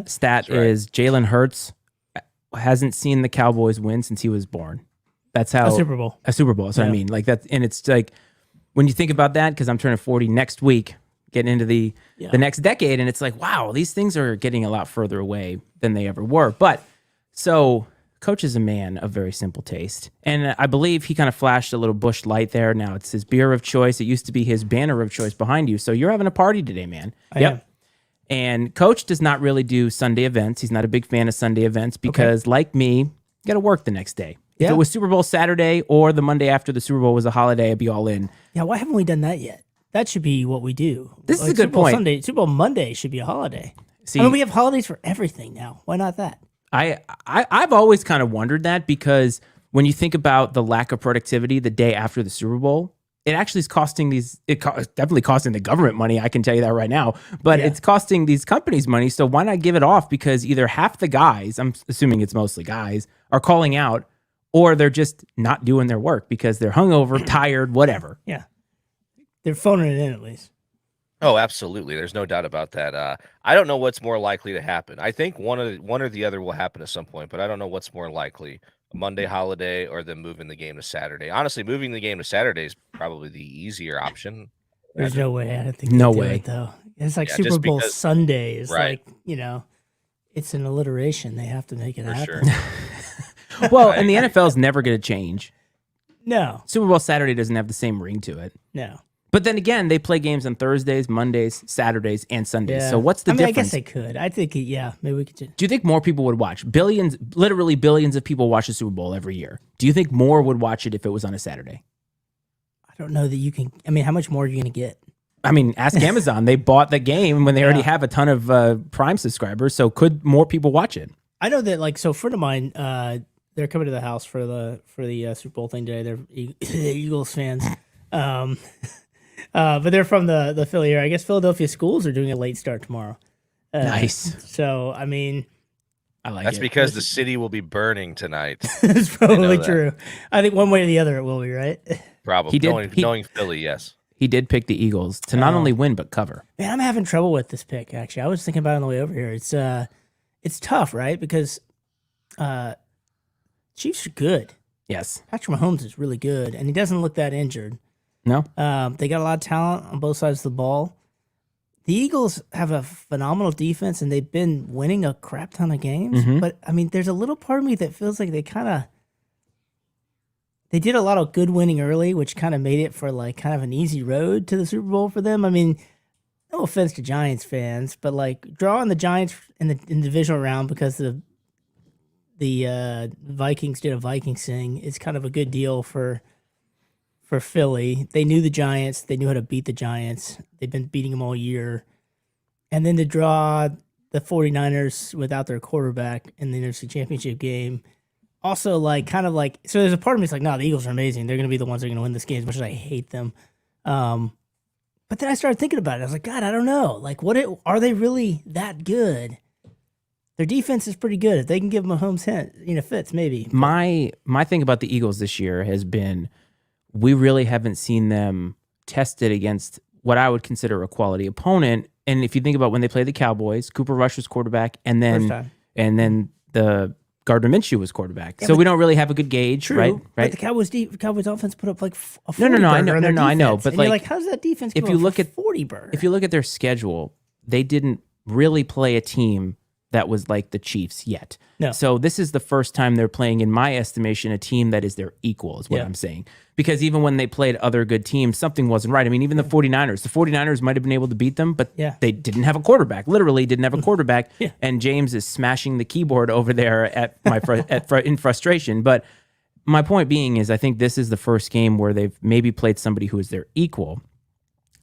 Stat right. is Jalen Hurts hasn't seen the Cowboys win since he was born. That's how a Super Bowl. A Super Bowl. That's what I Yeah. mean. Like that, and it's like when you think about that, because I'm turning 40 next week, getting into the next decade, and it's like, wow, these things are getting a lot further away than they ever were. But so Coach is a man of very simple taste, and I believe he kind of flashed a little Busch Light there. Now it's his beer of choice. It used to be his banner of choice behind you. So you're having a party today, man. I am. And Coach does not really do Sunday events. He's not a big fan of Sunday events because, like me, you got to work the next day. If Yeah. it was Super Bowl Saturday or the Monday after the Super Bowl was a holiday, I'd be all in. Yeah, why haven't we done that yet? That should be what we do. This is a good Super Bowl point. Super Bowl Monday should be a holiday. See, I mean, we have holidays for everything now. Why not that? I've always kind of wondered that because when you think about the lack of productivity the day after the Super Bowl, it actually is costing it's definitely costing the government money. I can tell you that right now, but it's costing these companies money. So why not give it off? Because either half the guys, I'm assuming it's mostly guys, are calling out, or they're just not doing their work because they're hungover, tired, whatever. Yeah. They're phoning it in at least. Oh, absolutely. There's no doubt about that. I don't know what's more likely to happen. I think one or the other will happen at some point, but I don't know what's more likely: a Monday holiday or them moving the game to Saturday. Honestly, moving the game to Saturday is probably the easier option. There's no way. I don't think No they do way. it, though. It's like Yeah, Super just Bowl because- Sunday is Right. like, it's an alliteration. They have to make it For happen. sure. Well, and the NFL is never going to change. No, Super Bowl Saturday doesn't have the same ring to it. no. But then again, they play games on Thursdays, Mondays, Saturdays, and Sundays. Yeah. So what's the I difference? guess they could. I think, maybe we could just. Do you think more people would watch? Literally billions of people watch the Super Bowl every year. Do you think more would watch it if it was on a Saturday? I don't know that you can. I mean, how much more are you going to get? I mean, ask Amazon. They bought the game when they already have a ton of Prime subscribers. So could more people watch it? I know that, like, so a friend of mine, they're coming to the house for the Super Bowl thing today. They're Eagles fans. But they're from the Philly area. I guess Philadelphia schools are doing a late start tomorrow. Nice. So, I mean, I like That's it. because the city will be burning tonight. it's probably that. true. I think one way or the other it will be, right? Probably. He did- Knowing Philly, yes. He did pick the Eagles to not only win but cover. Man, I'm having trouble with this pick, actually. I was thinking about it on the way over here. It's tough, right? Because Chiefs are good. Yes. Patrick Mahomes is really good, and he doesn't look that injured. No. They got a lot of talent on both sides of the ball. The Eagles have a phenomenal defense, and they've been winning a crap ton of games. Mhm. But, I mean, there's a little part of me that feels like they did a lot of good winning early, which kind of made it for, like, kind of an easy road to the Super Bowl for them. I mean, no offense to Giants fans, but, like, drawing the Giants in the divisional round because the Vikings did a Vikings thing is kind of a good deal for Philly. They knew the Giants. They knew how to beat the Giants. They've been beating them all year. And then to draw the 49ers without their quarterback in the NFC Championship game, also, so there's a part of me that's like, no, the Eagles are amazing. They're going to be the ones that are going to win this game as much as I hate them. But then I started thinking about it. I was like, God, I don't know. Like, are they really that good? Their defense is pretty good. If they can give Mahomes fits, maybe. My thing about the Eagles this year has been we really haven't seen them tested against what I would consider a quality opponent. And if you think about when they played the Cowboys, Cooper Rush was quarterback, and First then time. the Gardner Minshew was quarterback. Yeah, so but- we don't really have a good gauge, True, right? But Right. the Cowboys offense put up like a 40 No, I burger know, on their I know, defense. but And you're like, like, how's that defense? if go you up look for at 40 burger, if you look at their schedule, they didn't really play a team that was like the Chiefs yet. No. So this is the first time they're playing, in my estimation, a team that is their equal, is what Yeah. I'm saying. Because even when they played other good teams, something wasn't right. I mean, even the 49ers might have been able to beat them, but Yeah. they didn't have a quarterback, literally didn't have a quarterback. Yeah. And James is smashing the keyboard over there in frustration. But my point being is, I think this is the first game where they've maybe played somebody who is their equal.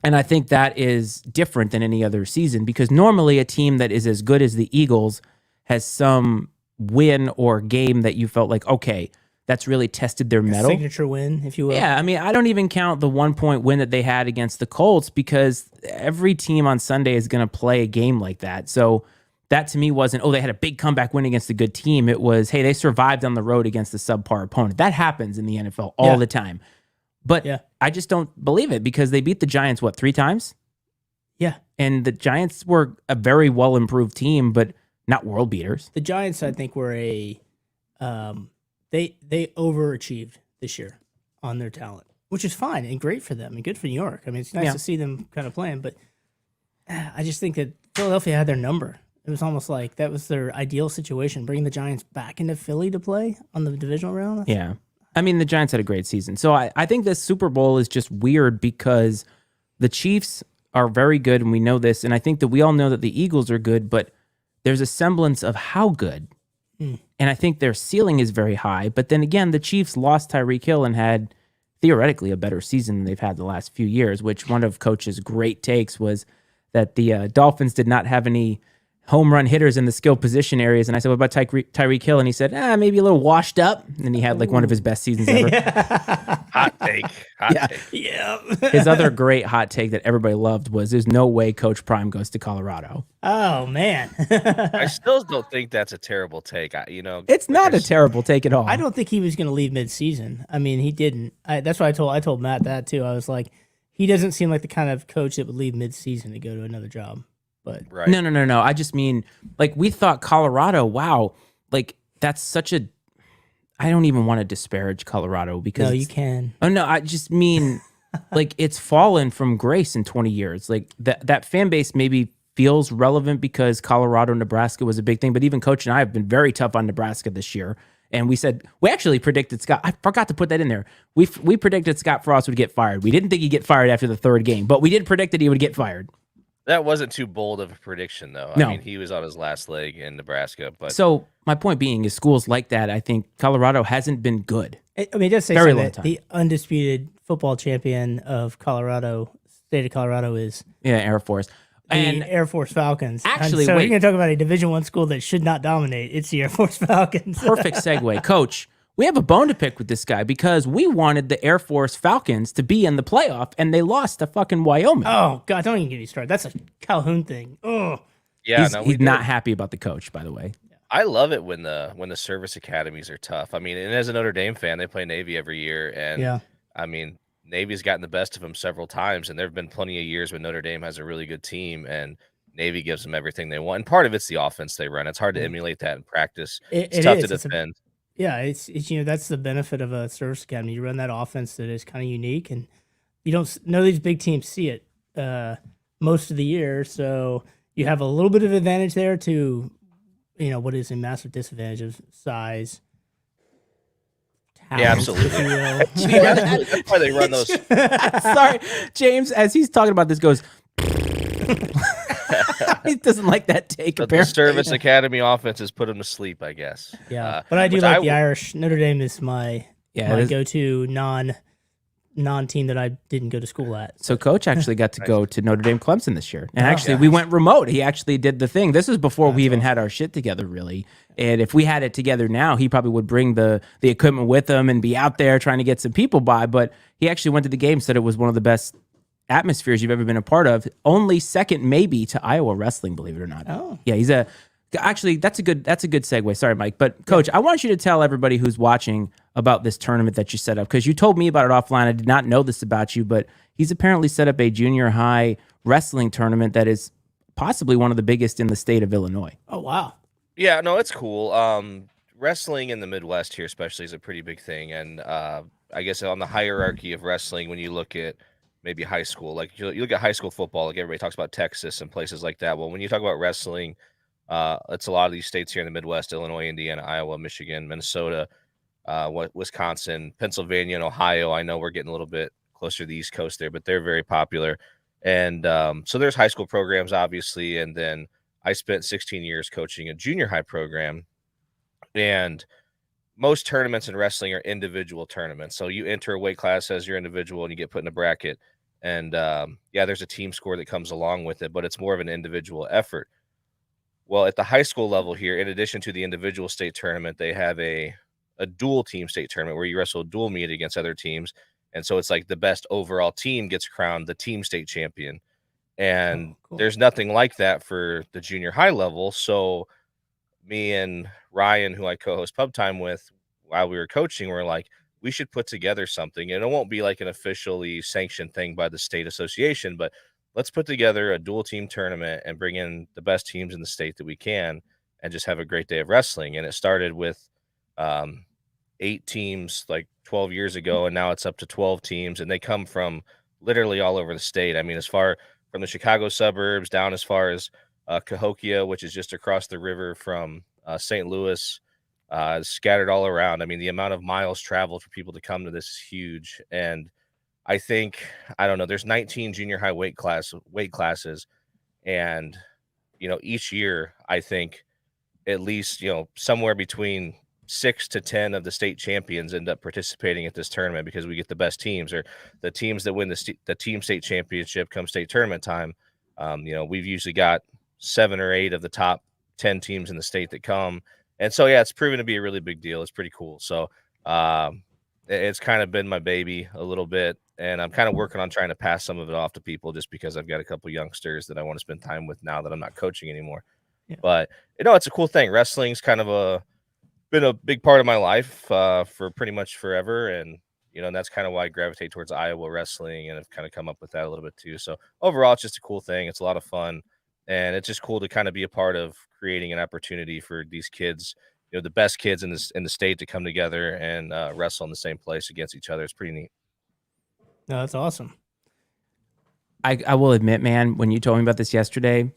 And I think that is different than any other season, because normally a team that is as good as the Eagles has some win or game that you felt like, okay, that's really tested their mettle. signature win, if you will. Yeah, I mean, I don't even count the 1-point win that they had against the Colts, because every team on Sunday is going to play a game like that. So that to me wasn't, oh, they had a big comeback win against a good team. It was, hey, they survived on the road against a subpar opponent. That happens in the NFL all Yeah. the time. But Yeah. I just don't believe it, because they beat the Giants, 3 times? Yeah. And the Giants were a very well improved team, but not world beaters. The Giants, I think, were they overachieved this year on their talent, which is fine and great for them and good for New York. I mean, it's nice Yeah. to see them kind of playing, but I just think that Philadelphia had their number. It was almost like that was their ideal situation, bringing the Giants back into Philly to play on the divisional round. Yeah. I mean, the Giants had a great season. So I think this Super Bowl is just weird, because the Chiefs are very good, and we know this. And I think that we all know that the Eagles are good, but there's a semblance of how good. And I think their ceiling is very high. But then again, the Chiefs lost Tyreek Hill and had theoretically a better season than they've had the last few years, which one of Coach's great takes was that the Dolphins did not have any home run hitters in the skill position areas. And I said, what about Tyreek Hill? And he said, maybe a little washed up. And he had like one of his best seasons ever. Hot take. Hot take. Yeah. His other great hot take that everybody loved was, there's no way Coach Prime goes to Colorado. Oh man. I still don't think that's a terrible take. It's not a terrible take at all. I don't think he was going to leave mid-season. I mean, he didn't. That's why I told Matt that too. I was like, he doesn't seem like the kind of coach that would leave mid-season to go to another job. But Right. No. I just mean, like, we thought Colorado, wow, like, that's such a, I don't even want to disparage Colorado, because no, you can. Oh no, I just mean, like, it's fallen from grace in 20 years. Like, that fan base maybe feels relevant because Colorado, Nebraska was a big thing, but even Coach and I have been very tough on Nebraska this year. And we actually predicted Scott. I forgot to put that in there. We predicted Scott Frost would get fired. We didn't think he'd get fired after the 3rd game, but we did predict that he would get fired. That wasn't too bold of a prediction, though. No. I mean, he was on his last leg in Nebraska. But So my point being is, schools like that, I think Colorado hasn't been good. I mean, it does say Very so long that time. the undisputed football champion of Colorado, state of Colorado, is Yeah, Air Force. the And Air Force Falcons. Actually, and so wait. you're going to talk about a Division I school that should not dominate. It's the Air Force Falcons. perfect segue. Coach, we have a bone to pick with this guy, because we wanted the Air Force Falcons to be in the playoff, and they lost to fucking Wyoming. Oh God, don't even get me started. That's a Calhoun thing. Oh, yeah, he's not happy about the coach, by the way. I love it when the service academies are tough. I mean, and as a Notre Dame fan, they play Navy every year, and yeah. I mean, Navy's gotten the best of them several times, and there have been plenty of years when Notre Dame has a really good team, and Navy gives them everything they want. And part of it's the offense they run. It's hard to emulate that in practice. It's tough to defend. It's that's the benefit of a service academy. You run that offense that is kind of unique, and you don't know these big teams see it most of the year. So you have a little bit of advantage there to, what is a massive disadvantage of size. Yeah, talent, absolutely. if you will. That's why they run those. Sorry, James, as he's talking about this, goes, he doesn't like that take, But the apparently. service academy offenses put them to sleep, I guess. Yeah, but I do which like I the would- Irish. Notre Dame is my Yeah, go-to non-team that I didn't go to school at. So Coach actually got to go to Notre Dame Clemson this year. And Oh, actually, yeah. we went remote. He actually did the thing. This was before we even had our shit together, really. And if we had it together now, he probably would bring the equipment with him and be out there trying to get some people by. But he actually went to the game, said it was one of the best atmospheres you've ever been a part of. Only second, maybe, to Iowa wrestling, believe it or not. Oh. Yeah, he's actually, that's a good segue. Sorry, Mike. But Coach, I want you to tell everybody who's watching about this tournament that you set up, because you told me about it offline. I did not know this about you, but he's apparently set up a junior high wrestling tournament that is possibly one of the biggest in the state of Illinois. Oh wow! Yeah, no, it's cool. wrestling in the Midwest here, especially, is a pretty big thing. And I guess on the hierarchy of wrestling, when you look at maybe high school, like you look at high school football, like everybody talks about Texas and places like that. Well, when you talk about wrestling, it's a lot of these states here in the Midwest: Illinois, Indiana, Iowa, Michigan, Minnesota, Wisconsin, Pennsylvania, and Ohio. I know we're getting a little bit closer to the East Coast there, but they're very popular. And so there's high school programs, obviously, and then I spent 16 years coaching a junior high program. And most tournaments in wrestling are individual tournaments. So you enter a weight class as your individual and you get put in a bracket. And there's a team score that comes along with it, but it's more of an individual effort. Well, at the high school level here, in addition to the individual state tournament, they have a dual team state tournament where you wrestle a dual meet against other teams. And so it's like the best overall team gets crowned the team state champion. And there's nothing like that for the junior high level. So me and Ryan, who I co-host Pub Time with while we were coaching, were like, we should put together something. And it won't be like an officially sanctioned thing by the state association, but let's put together a dual team tournament and bring in the best teams in the state that we can and just have a great day of wrestling. And it started with 8 teams like 12 years ago, and now it's up to 12 teams, and they come from literally all over the state. I mean, as far from the Chicago suburbs down as far as Cahokia, which is just across the river from St. Louis, scattered all around. I mean, the amount of miles traveled for people to come to this is huge. And I think, I don't know, there's 19 junior high weight classes. And, each year, I think at least, somewhere between 6 to 10 of the state champions end up participating at this tournament because we get the best teams, or the teams that win the team state championship come state tournament time. We've usually got 7 or 8 of the top 10 teams in the state that come. And so, it's proven to be a really big deal. It's pretty cool. So it's kind of been my baby a little bit. And I'm kind of working on trying to pass some of it off to people just because I've got a couple youngsters that I want to spend time with now that I'm not coaching anymore. Yeah. But, it's a cool thing. Wrestling's kind of been a big part of my life for pretty much forever. And, and that's kind of why I gravitate towards Iowa wrestling, and I've kind of come up with that a little bit too. So overall, it's just a cool thing. It's a lot of fun, and it's just cool to kind of be a part of creating an opportunity for these kids, the best kids in the state, to come together and wrestle in the same place against each other. It's pretty neat. No, that's awesome. I will admit, man, when you told me about this yesterday,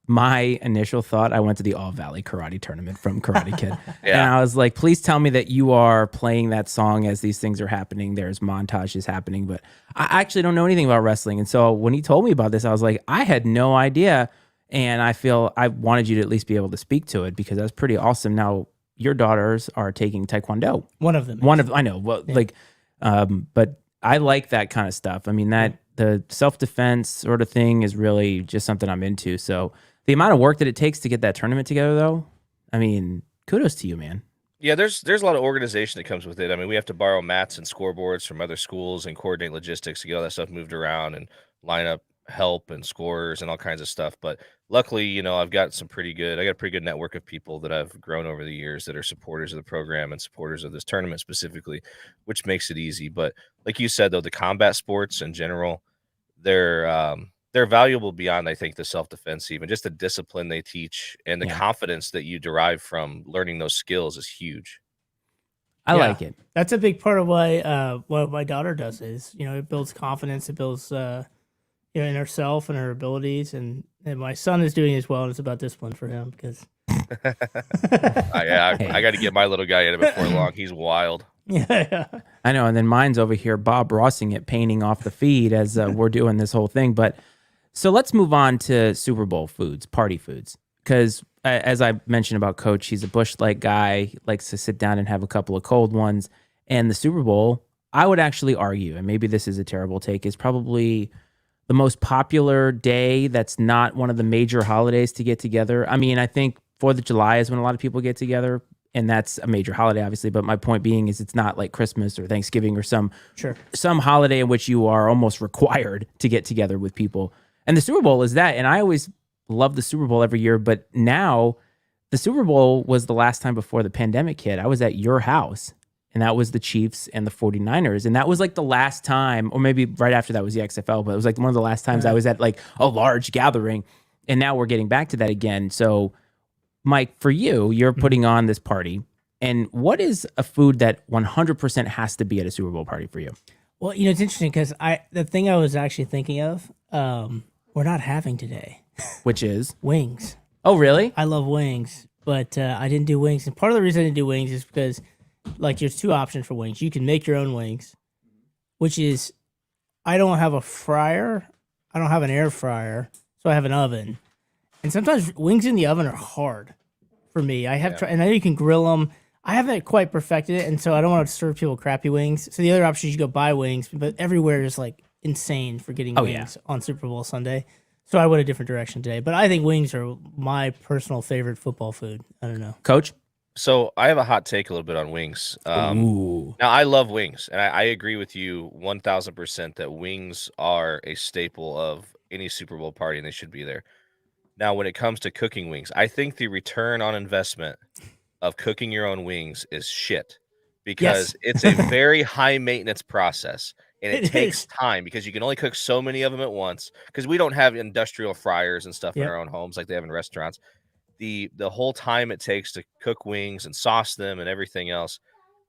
my initial thought, I went to the All Valley Karate Tournament from Karate Kid. And I was like, please tell me that you are playing that song as these things are happening. There's montages happening, but I actually don't know anything about wrestling. And so when he told me about this, I was like, I had no idea. And I feel I wanted you to at least be able to speak to it because that's pretty awesome. Now, your daughters are taking Taekwondo. One of them. I know. Well, yeah. But I like that kind of stuff. I mean, the self-defense sort of thing is really just something I'm into. So the amount of work that it takes to get that tournament together, though, I mean, kudos to you, man. Yeah, there's a lot of organization that comes with it. I mean, we have to borrow mats and scoreboards from other schools and coordinate logistics to get all that stuff moved around and line up help and scorers and all kinds of stuff. But luckily, I got a pretty good network of people that I've grown over the years that are supporters of the program and supporters of this tournament specifically, which makes it easy. But like you said, though, the combat sports in general, they're valuable beyond, I think, the self-defense, even just the discipline they teach and the confidence that you derive from learning those skills is huge. I like it. That's a big part of why what my daughter does is, it builds confidence. It builds, in herself and her abilities. And my son is doing as well. And it's about discipline for him because. I got to get my little guy in it before long. He's wild. Yeah. I know. And then mine's over here, Bob Rossing it, painting off the feed as we're doing this whole thing. But so let's move on to Super Bowl foods, party foods. Because as I mentioned about Coach, he's a Busch Light guy, likes to sit down and have a couple of cold ones. And the Super Bowl, I would actually argue, and maybe this is a terrible take, is probably the most popular day that's not one of the major holidays to get together. I mean, I think 4th of July is when a lot of people get together. And that's a major holiday, obviously. But my point being is it's not like Christmas or Thanksgiving or some holiday in which you are almost required to get together with people. And the Super Bowl is that. And I always love the Super Bowl every year. But now the Super Bowl was the last time before the pandemic hit. I was at your house, and that was the Chiefs and the 49ers. And that was like the last time, or maybe right after that was the XFL, but it was like one of the last times I was at like a large gathering. And now we're getting back to that again. So Mike, for you, you're putting on this party. And what is a food that 100% has to be at a Super Bowl party for you? Well, it's interesting because the thing I was actually thinking of, we're not having today. Which is? Wings. Oh, really? I love wings, but I didn't do wings. And part of the reason I didn't do wings is because, there's two options for wings. You can make your own wings, which is, I don't have a fryer. I don't have an air fryer, so I have an oven. And sometimes wings in the oven are hard for me. I have tried, and I know you can grill them. I haven't quite perfected it, and so I don't want to serve people crappy wings. So the other option is you go buy wings, but everywhere is insane for getting wings on Super Bowl Sunday. So I went a different direction today. But I think wings are my personal favorite football food. I don't know. Coach? So I have a hot take a little bit on wings. Now, I love wings, and I agree with you 1,000% that wings are a staple of any Super Bowl party, and they should be there. Now, when it comes to cooking wings, I think the return on investment of cooking your own wings is shit because it's a very high maintenance process, and it takes time because you can only cook so many of them at once because we don't have industrial fryers and stuff in our own homes like they have in restaurants. The whole time it takes to cook wings and sauce them and everything else,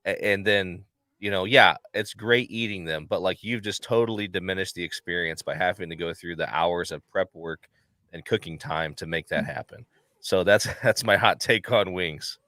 and then it's great eating them, but you've just totally diminished the experience by having to go through the hours of prep work and cooking time to make that happen. So that's my hot take on wings.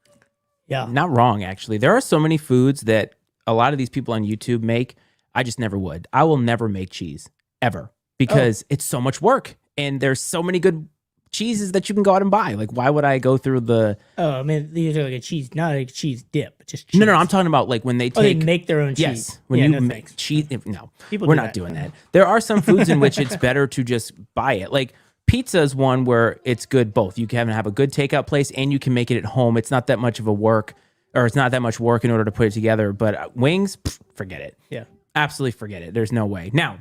Yeah. Not wrong, actually. There are so many foods that a lot of these people on YouTube make. I just never would. I will never make cheese, ever, because it's so much work. And there's so many good cheeses that you can go out and buy. Why would I go through the... Oh, man, these are like a cheese, not a cheese dip, but just cheese. No, I'm talking about when they take... they make their own cheese. Yes. When you make cheese... No, People we're do not that. doing that. There are some foods in which it's better to just buy it. Pizza is one where it's good both. You can have a good takeout place and you can make it at home. It's not that much of a work, or it's not that much work in order to put it together. But wings, forget it. Yeah. Absolutely forget it. There's no way. Now,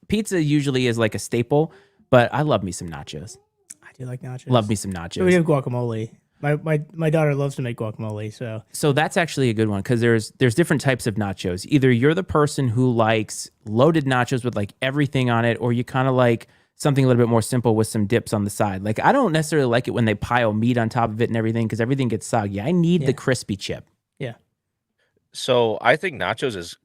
pizza usually is like a staple, but I love me some nachos. I do like nachos. Love me some nachos. So we have guacamole. My daughter loves to make guacamole, so that's actually a good one because there's different types of nachos. Either you're the person who likes loaded nachos with everything on it, or you kind of like something a little bit more simple with some dips on the side. I don't necessarily like it when they pile meat on top of it and everything because everything gets soggy. I need the crispy chip. Yeah. So I think nachos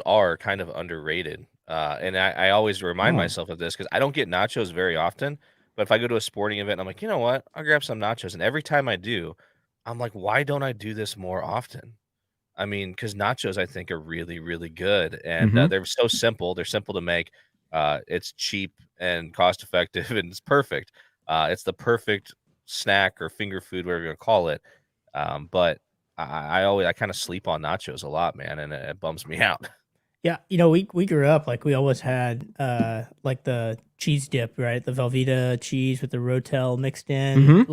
are kind of underrated. And I always remind myself of this because I don't get nachos very often. But if I go to a sporting event, I'm like, you know what? I'll grab some nachos. And every time I do, I'm like, why don't I do this more often? I mean, because nachos, I think, are really, really good. And they're so simple. They're simple to make. It's cheap and cost effective, and it's perfect. It's the perfect snack or finger food, whatever you're gonna call it. But I kind of sleep on nachos a lot, man, and it bums me out. Yeah, we grew up we always had the cheese dip, right? The Velveeta cheese with the Rotel mixed in.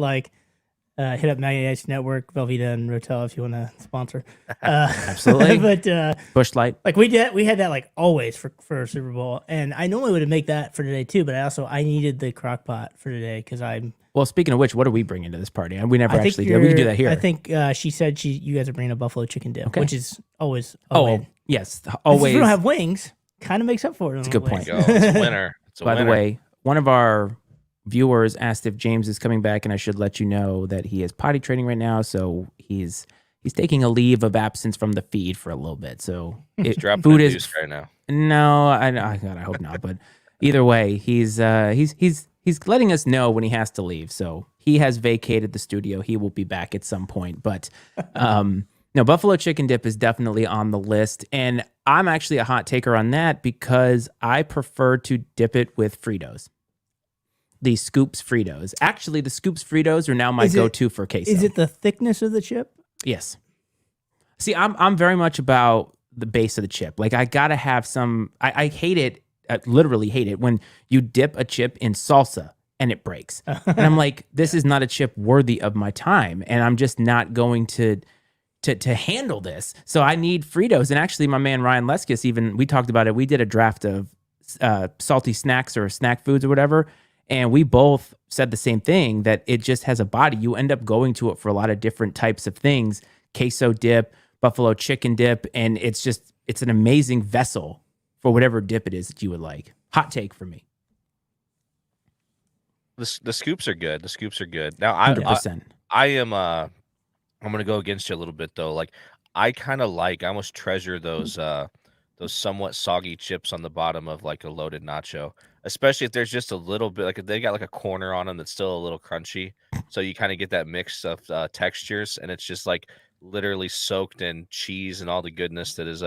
Hit up Matty Ice Network, Velveeta and Rotel if you want to sponsor. Absolutely. But Bush Light. we had that always for Super Bowl, and I normally would make that for today too. But I needed the crock pot for today because I'm. Well, speaking of which, what are we bringing to this party? We never actually did. We can do that here. I think she said you guys are bringing a buffalo chicken dip, which is always win. Yes, Since always. we don't have wings, kind of makes up for it. It's a good point. It's a winner. By the way, one of our viewers asked if James is coming back, and I should let you know that he is potty training right now, so he's taking a leave of absence from the feed for a little bit. So dropping food the is news right now. No, I hope not. But either way, he's letting us know when he has to leave. So he has vacated the studio. He will be back at some point. But no, buffalo chicken dip is definitely on the list, and I'm actually a hot taker on that because I prefer to dip it with Fritos. The Scoops Fritos. Actually, the Scoops Fritos are now my go-to for queso. Is it the thickness of the chip? Yes. See, I'm very much about the base of the chip. I gotta have some. I hate it. I literally hate it when you dip a chip in salsa and it breaks. And I'm like, this is not a chip worthy of my time, and I'm just not going to handle this. So I need Fritos. And actually, my man Ryan Leskis, we talked about it. We did a draft of salty snacks or snack foods or whatever. And we both said the same thing, that it just has a body. You end up going to it for a lot of different types of things. Queso dip, buffalo chicken dip. And it's an amazing vessel for whatever dip it is that you would like. Hot take for me. The scoops are good. The scoops are good. Now, 100%. I am I'm gonna go against you a little bit though. Like I almost treasure those somewhat soggy chips on the bottom of like a loaded nacho, especially if there's just a little bit, like if they got like a corner on them that's still a little crunchy. So you kind of get that mix of textures, and it's just like literally soaked in cheese and all the goodness that is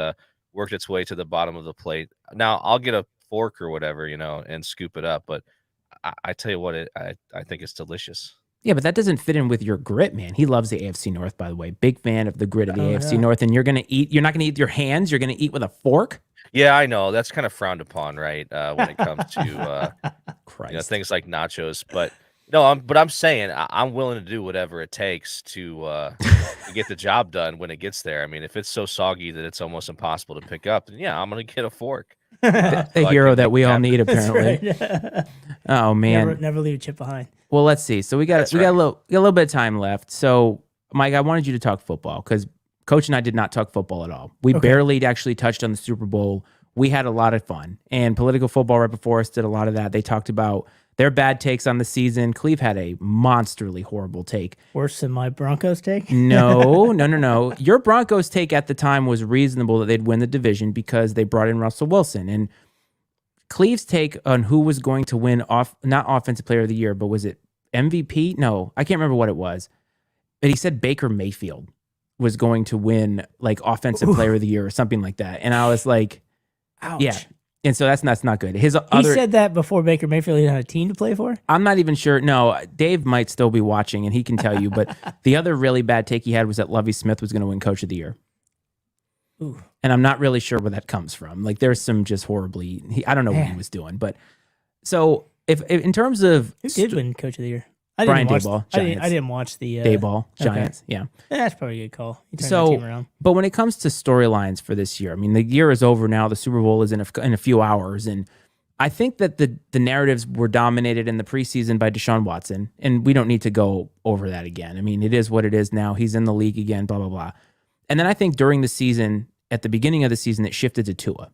worked its way to the bottom of the plate. Now I'll get a fork or whatever, and scoop it up, but I tell you what, I think it's delicious. Yeah, but that doesn't fit in with your grit, man. He loves the AFC North, by the way. Big fan of the grit of the AFC North. And you're not gonna eat with your hands, you're gonna eat with a fork. Yeah, I know. That's kind of frowned upon, right? When it comes to things like nachos. But no, I'm saying I'm willing to do whatever it takes to get the job done when it gets there. I mean, if it's so soggy that it's almost impossible to pick up, then yeah, I'm gonna get a fork. The hero that we all need, apparently. Right. Oh man. Never leave a chip behind. Well, let's see. So we got a little bit of time left. So Mike, I wanted you to talk football because Coach and I did not talk football at all. We barely actually touched on the Super Bowl. We had a lot of fun, and Political Football right before us did a lot of that. They talked about their bad takes on the season. Cleve had a monsterly horrible take. Worse than my Broncos take? No. Your Broncos take at the time was reasonable that they'd win the division because they brought in Russell Wilson. And Cleve's take on who was going to win not Offensive Player of the Year, but was it MVP? No, I can't remember what it was. But he said Baker Mayfield was going to win like Offensive Player of the Year or something like that. And I was like, ouch. Yeah. And so that's not good. He said that before Baker Mayfield had a team to play for? I'm not even sure. No, Dave might still be watching and he can tell you. But the other really bad take he had was that Lovie Smith was going to win Coach of the Year. Ooh. And I'm not really sure where that comes from. Like there's some just horribly, I don't know what he was doing. But so if in terms of who did win Coach of the Year? Brian Daboll, Giants. I didn't watch the Daboll, Giants. Okay. Yeah, that's probably a good call. You turn the team around. But when it comes to storylines for this year, I mean, the year is over now. The Super Bowl is in a few hours, and I think that the narratives were dominated in the preseason by Deshaun Watson, and we don't need to go over that again. I mean, it is what it is now. He's in the league again. Blah blah blah. And then I think during the season, at the beginning of the season, it shifted to Tua.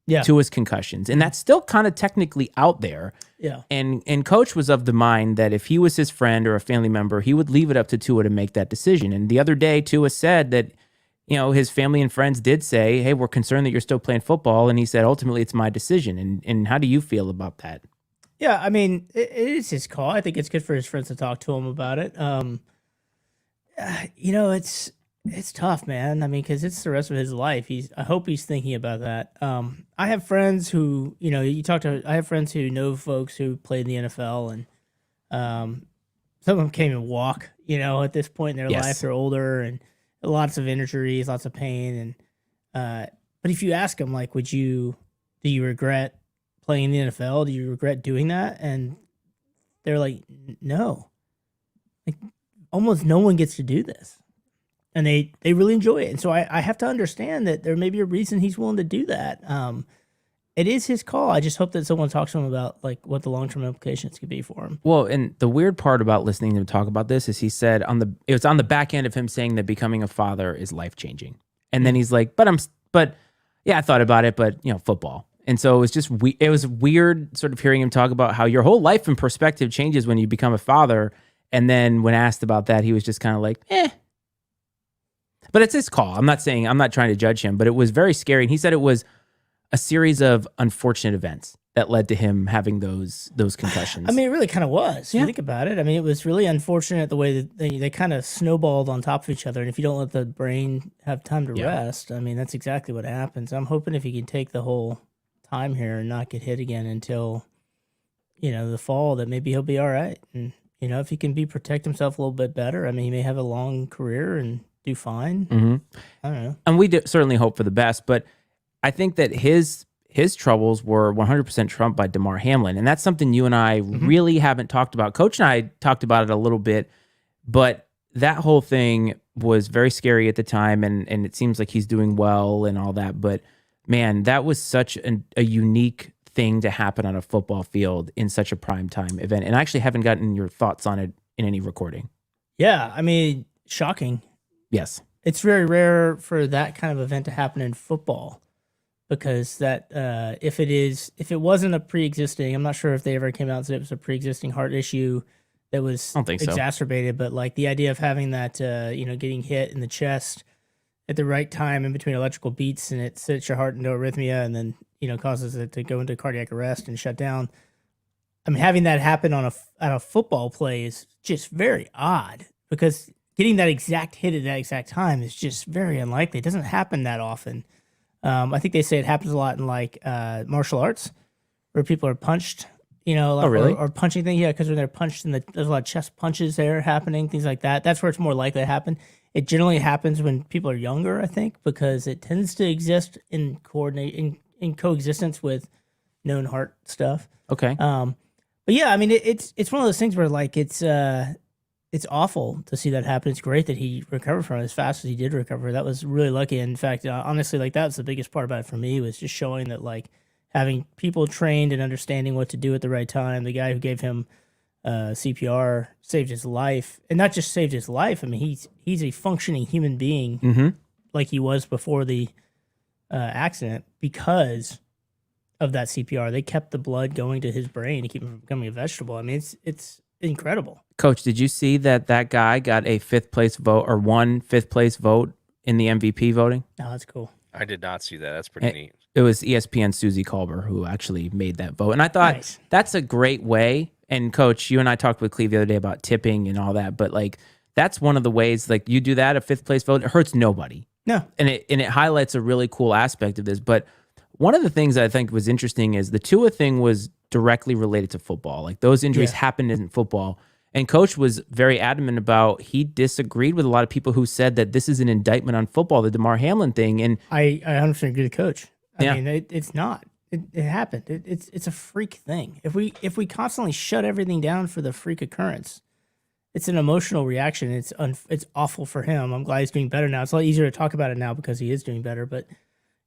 Yeah. Tua's concussions, and that's still kind of technically out there. Yeah. And Coach was of the mind that if he was his friend or a family member, he would leave it up to Tua to make that decision. And the other day, Tua said that, his family and friends did say, hey, we're concerned that you're still playing football. And he said, ultimately, it's my decision. And how do you feel about that? Yeah, I mean, it is his call. I think it's good for his friends to talk to him about it. It's tough, man. I mean, because it's the rest of his life. I hope he's thinking about that. I have friends who, I have friends who know folks who played in the NFL, and some of them can't even walk, at this point in their life. They're older and lots of injuries, lots of pain. And but if you ask them, like, do you regret playing in the NFL? Do you regret doing that? And they're like, no. Like, almost no one gets to do this. And they really enjoy it. And so I have to understand that there may be a reason he's willing to do that. It is his call. I just hope that someone talks to him about like what the long-term implications could be for him. Well, and the weird part about listening to him talk about this is he said it was on the back end of him saying that becoming a father is life-changing. And then he's like, but yeah, I thought about it, but football. And so it was just, it was weird sort of hearing him talk about how your whole life and perspective changes when you become a father. And then when asked about that, he was just kind of like, But it's his call. I'm not trying to judge him, but it was very scary. And he said it was a series of unfortunate events that led to him having those concussions. I mean, it really kind of was. If you think about it. I mean, it was really unfortunate the way that they kind of snowballed on top of each other. And if you don't let the brain have time to rest, I mean, that's exactly what happens. I'm hoping if he can take the whole time here and not get hit again until, the fall, that maybe he'll be all right. And, if he can protect himself a little bit better, I mean, he may have a long career and do fine. Mm-hmm. I don't know. And we certainly hope for the best, but I think that his troubles were 100% trumped by Damar Hamlin, and that's something you and I really haven't talked about. Coach and I talked about it a little bit, but that whole thing was very scary at the time, and it seems like he's doing well and all that, but man, that was such a unique thing to happen on a football field in such a primetime event, and I actually haven't gotten your thoughts on it in any recording. Yeah, I mean, shocking. Yes. It's very rare for that kind of event to happen in football because that if it wasn't a pre-existing, I'm not sure if they ever came out and said it was a pre-existing heart issue, that was I don't think so. exacerbated, but like the idea of having that, getting hit in the chest at the right time in between electrical beats, and it sets your heart into arrhythmia, and then causes it to go into cardiac arrest and shut down. I mean, having that happen on a football play is just very odd, because getting that exact hit at that exact time is just very unlikely. It doesn't happen that often. I think they say it happens a lot in like martial arts, where people are punched. Oh, really? Or punching things, yeah, because when they're punched there's a lot of chest punches there happening, things like that. That's where it's more likely to happen. It generally happens when people are younger, I think, because it tends to exist in coexistence with known heart stuff. Okay. But yeah, I mean, it's one of those things where like it's awful to see that happen. It's great that he recovered from it as fast as he did recover. That was really lucky. In fact, honestly, like that's the biggest part about it for me, was just showing that like having people trained and understanding what to do at the right time. The guy who gave him CPR saved his life, and not just saved his life. I mean, he's a functioning human being, like he was before the accident, because of that CPR. They kept the blood going to his brain to keep him from becoming a vegetable. I mean, it's incredible. Coach, did you see that guy got a 5th place vote, or won 5th place vote in the MVP voting? Oh, that's cool. I did not see that. That's pretty neat. It was ESPN Susie Kolber who actually made that vote. And I thought that's a great way. And Coach, you and I talked with Cleve the other day about tipping and all that, but like that's one of the ways, like you do that, a 5th place vote, it hurts nobody. No. And it highlights a really cool aspect of this. But one of the things that I think was interesting is the Tua thing was directly related to football. Like those injuries happened in football. And Coach was very adamant about, he disagreed with a lot of people who said that this is an indictment on football, the DeMar Hamlin thing. And I 100% agree with Coach. I mean, it's not. It happened. It's a freak thing. If we constantly shut everything down for the freak occurrence, it's an emotional reaction. It's awful for him. I'm glad he's doing better now. It's a lot easier to talk about it now because he is doing better. But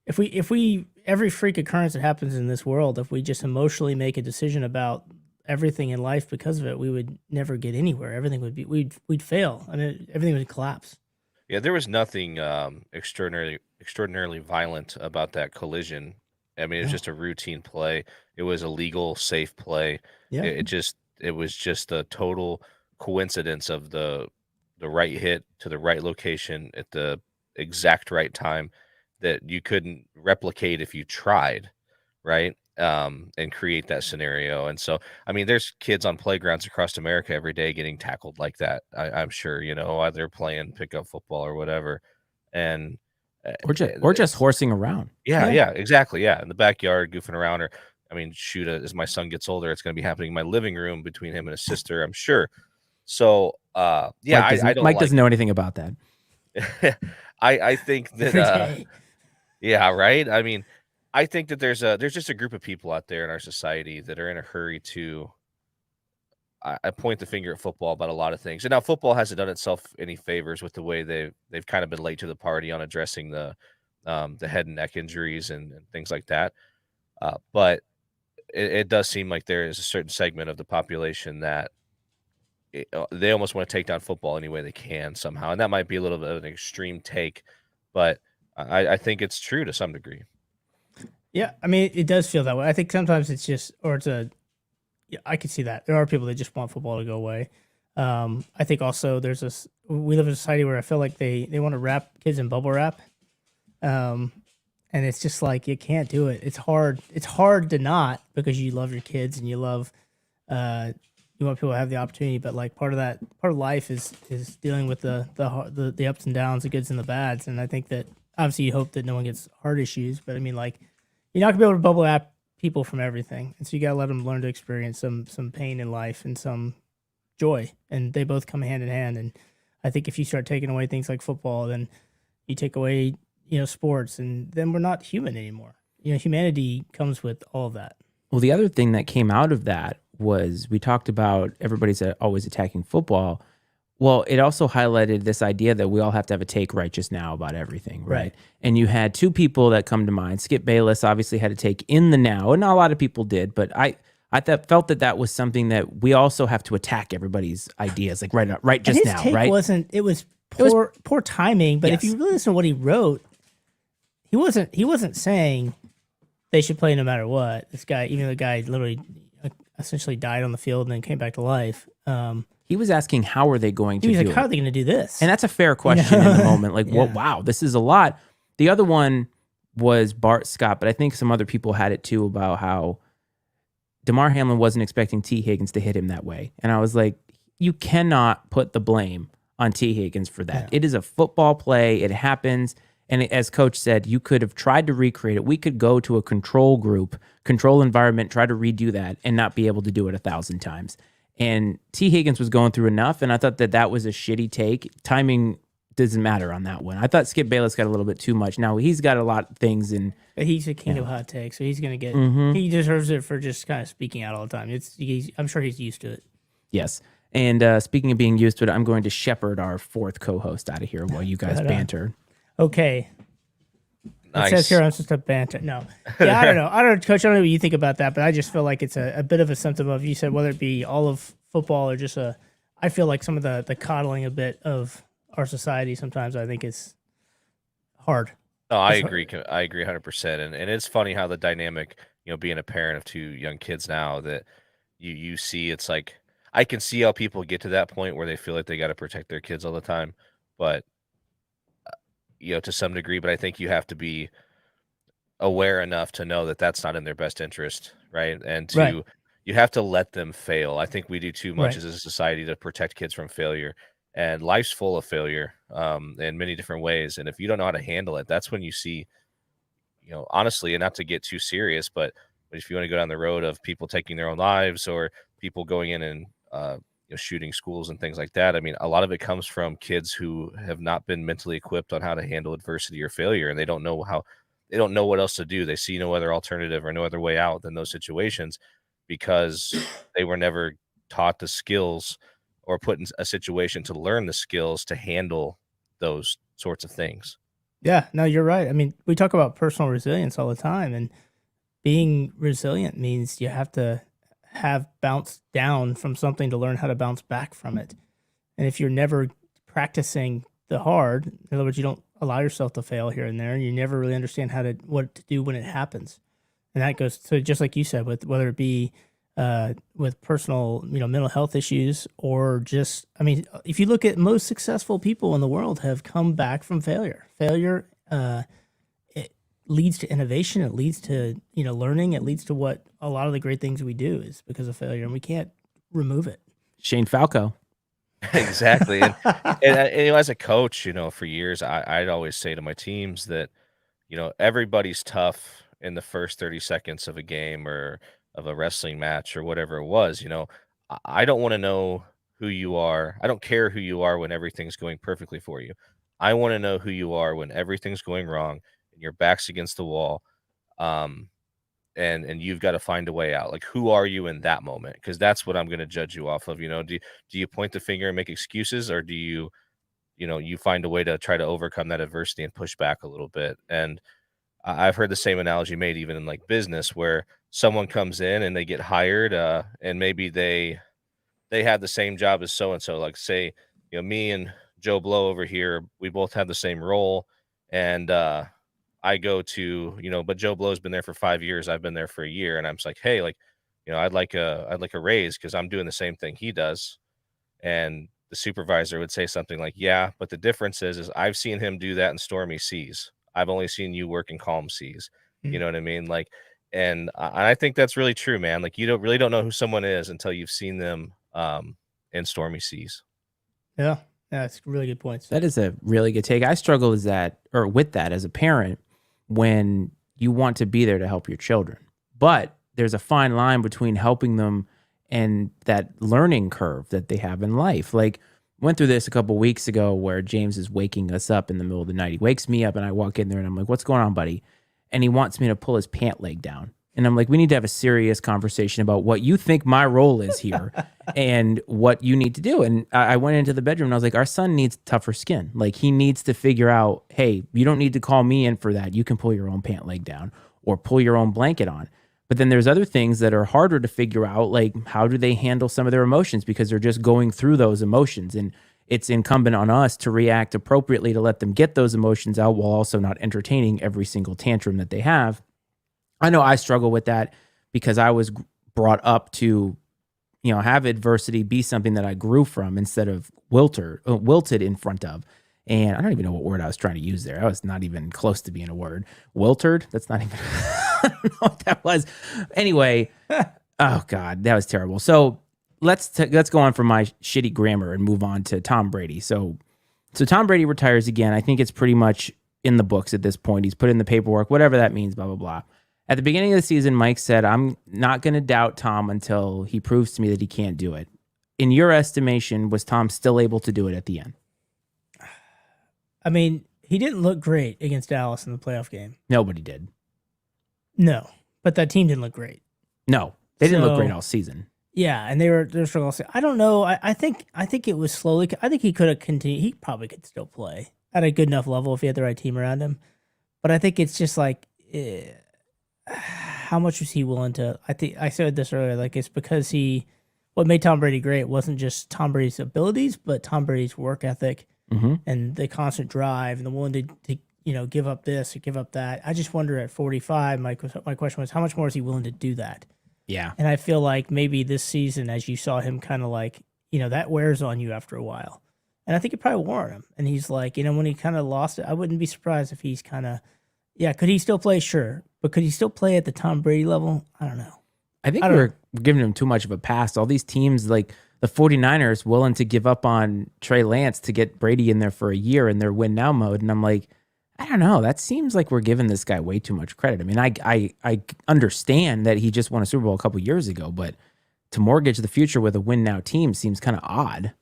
if we every freak occurrence that happens in this world, if we just emotionally make a decision about everything in life because of it, we would never get anywhere. Everything would be we'd fail. I mean, everything would collapse. Yeah, there was nothing extraordinarily violent about that collision. I mean, it was just a routine play. It was a legal, safe play. Yeah. It was just a total coincidence of the right hit to the right location at the exact right time that you couldn't replicate if you tried, right? And create that scenario. And so, I mean, there's kids on playgrounds across America every day getting tackled like that. I'm sure, either playing pickup football or whatever. And or just horsing around. Yeah, exactly. Yeah. In the backyard, goofing around, or I mean, shoot, as my son gets older, it's going to be happening in my living room between him and his sister, I'm sure. So, Mike doesn't know anything about that. I think that, yeah, right. I mean, I think that there's just a group of people out there in our society that are in a hurry to I point the finger at football about a lot of things. And now football hasn't done itself any favors with the way they've kind of been late to the party on addressing the head and neck injuries and things like that. But it does seem like there is a certain segment of the population that they almost want to take down football any way they can somehow. And that might be a little bit of an extreme take, but I think it's true to some degree. Yeah, I mean, it does feel that way. I think sometimes it's just, I could see that. There are people that just want football to go away. I think also we live in a society where I feel like they want to wrap kids in bubble wrap. And it's just like, you can't do it. It's hard. It's hard to not, because you love your kids and you love, you want people to have the opportunity, but like part of life is dealing with the ups and downs, the goods and the bads. And I think that obviously you hope that no one gets heart issues, but I mean, like, you're not gonna be able to bubble wrap people from everything. And so you gotta let them learn to experience some pain in life and some joy, and they both come hand in hand. And I think if you start taking away things like football, then you take away, sports, and then we're not human anymore. Humanity comes with all of that. Well, the other thing that came out of that was, we talked about everybody's always attacking football. Well, it also highlighted this idea that we all have to have a take right just now about everything, right? And you had two people that come to mind. Skip Bayless obviously had a take in the now, and not a lot of people did, but I felt that was something that we also have to attack everybody's ideas, like right just now, take right? It was poor timing, but if you really listen to what he wrote, he wasn't saying they should play no matter what. This guy, even the guy literally, essentially died on the field and then came back to life. He was asking, how are they going to he was do like, how it? are they going to do this? And that's a fair question in the moment. Like, Yeah. wow, this is a lot. The other one was Bart Scott, but I think some other people had it too about how DeMar Hamlin wasn't expecting T. Higgins to hit him that way. And I was like, you cannot put the blame on T. Higgins for that. Yeah. It is a football play. It happens. And as Coach said, you could have tried to recreate it. We could go to a control group, control environment, try to redo that and not be able to do it 1,000 times. And T. Higgins was going through enough, and I thought that was a shitty take. Timing doesn't matter on that one. I thought Skip Bayless got a little bit too much. Now, he's got a lot of things. And he's a king of hot takes, so he's going to get he deserves it for just kind of speaking out all the time. I'm sure he's used to it. Yes. And speaking of being used to it, I'm going to shepherd our fourth co-host out of here while you guys banter. Okay. Nice. It says here I'm supposed to banter. No. Yeah, I don't know. Coach, I don't know what you think about that, but I just feel like it's a bit of a symptom of, you said, whether it be all of football or just I feel like some of the coddling a bit of our society sometimes I think is hard. No, I agree. I agree 100%. And it's funny how the dynamic, being a parent of 2 young kids now, that you see, it's like, I can see how people get to that point where they feel like they got to protect their kids all the time, but to some degree. But I think you have to be aware enough to know that that's not in their best interest, right? And you have to let them fail. I think we do too much as a society to protect kids from failure, and life's full of failure in many different ways. And if you don't know how to handle it, that's when you see, honestly, and not to get too serious, but if you want to go down the road of people taking their own lives or people going in and shooting schools and things like that. I mean, a lot of it comes from kids who have not been mentally equipped on how to handle adversity or failure, and they don't know what else to do. They see no other alternative or no other way out than those situations because they were never taught the skills or put in a situation to learn the skills to handle those sorts of things. Yeah, no, you're right. I mean, we talk about personal resilience all the time, and being resilient means you have to have bounced down from something to learn how to bounce back from it. And if you're never practicing the hard, in other words, you don't allow yourself to fail here and there, and you never really understand what to do when it happens. And that goes to, just like you said, with whether it be with personal, mental health issues, or just, I mean, if you look at most successful people in the world have come back from failure. Failure it leads to innovation. It leads to, learning. It leads to what a lot of the great things we do is because of failure, and we can't remove it. Shane Falco. Exactly. And as a coach, for years, I'd always say to my teams that, everybody's tough in the first 30 seconds of a game or of a wrestling match or whatever it was. I don't want to know who you are. I don't care who you are when everything's going perfectly for you. I want to know who you are when everything's going wrong and your back's against the wall. And you've got to find a way out. Like, who are you in that moment? Because that's what I'm going to judge you off of. Do you point the finger and make excuses, or do you find a way to try to overcome that adversity and push back a little bit? And I've heard the same analogy made even in like business, where someone comes in and they get hired, and maybe they have the same job as so and so. Like, say, me and Joe Blow over here, we both have the same role, and I go to, but Joe Blow's been there for 5 years. I've been there for a year. And I'm just like, hey, like, I'd like a raise because I'm doing the same thing he does. And the supervisor would say something like, yeah, but the difference is I've seen him do that in stormy seas. I've only seen you work in calm seas. You know what I mean? Like, and I think that's really true, man. Like, you don't know who someone is until you've seen them in stormy seas. Yeah. That's really good points. That is a really good take. I struggle with that as a parent, when you want to be there to help your children, but there's a fine line between helping them and that learning curve that they have in life. Like, went through this a couple weeks ago where James is waking us up in the middle of the night. He wakes me up and I walk in there and I'm like, what's going on, buddy? And he wants me to pull his pant leg down. And I'm like, we need to have a serious conversation about what you think my role is here and what you need to do. And I went into the bedroom and I was like, our son needs tougher skin. Like, he needs to figure out, hey, you don't need to call me in for that. You can pull your own pant leg down or pull your own blanket on. But then there's other things that are harder to figure out, like how do they handle some of their emotions, because they're just going through those emotions. And it's incumbent on us to react appropriately to let them get those emotions out while also not entertaining every single tantrum that they have. I know I struggle with that because I was brought up to, have adversity be something that I grew from instead of wilted in front of. And I don't even know what word I was trying to use there. I was not even close to being a word. Wiltered? That's not even, I don't know what that was. Anyway, oh God, that was terrible. So let's go on from my shitty grammar and move on to Tom Brady. So Tom Brady retires again. I think it's pretty much in the books at this point. He's put in the paperwork, whatever that means, blah, blah, blah. At the beginning of the season, Mike said, I'm not going to doubt Tom until he proves to me that he can't do it. In your estimation, was Tom still able to do it at the end? I mean, he didn't look great against Dallas in the playoff game. Nobody did. No, but that team didn't look great. No, they didn't look great all season. Yeah, and they're struggling. I don't know. I think it was slowly. I think he could have continued. He probably could still play at a good enough level if he had the right team around him. But I think it's just like, how much was he willing to? I think I said this earlier. Like, it's because what made Tom Brady great wasn't just Tom Brady's abilities, but Tom Brady's work ethic. Mm-hmm. And the constant drive and the willing to give up this or give up that. I just wonder at 45, my question was, how much more is he willing to do that? Yeah. And I feel like maybe this season, as you saw him kind of like, that wears on you after a while. And I think it probably wore him. And he's like, when he kind of lost it, I wouldn't be surprised if he's kind of, could he still play? Sure. But could he still play at the Tom Brady level? I don't know. I think we're giving him too much of a pass. All these teams like the 49ers willing to give up on Trey Lance to get Brady in there for a year in their win now mode. And I'm like, I don't know. That seems like we're giving this guy way too much credit. I mean, I understand that he just won a Super Bowl a couple years ago, but to mortgage the future with a win now team seems kind of odd.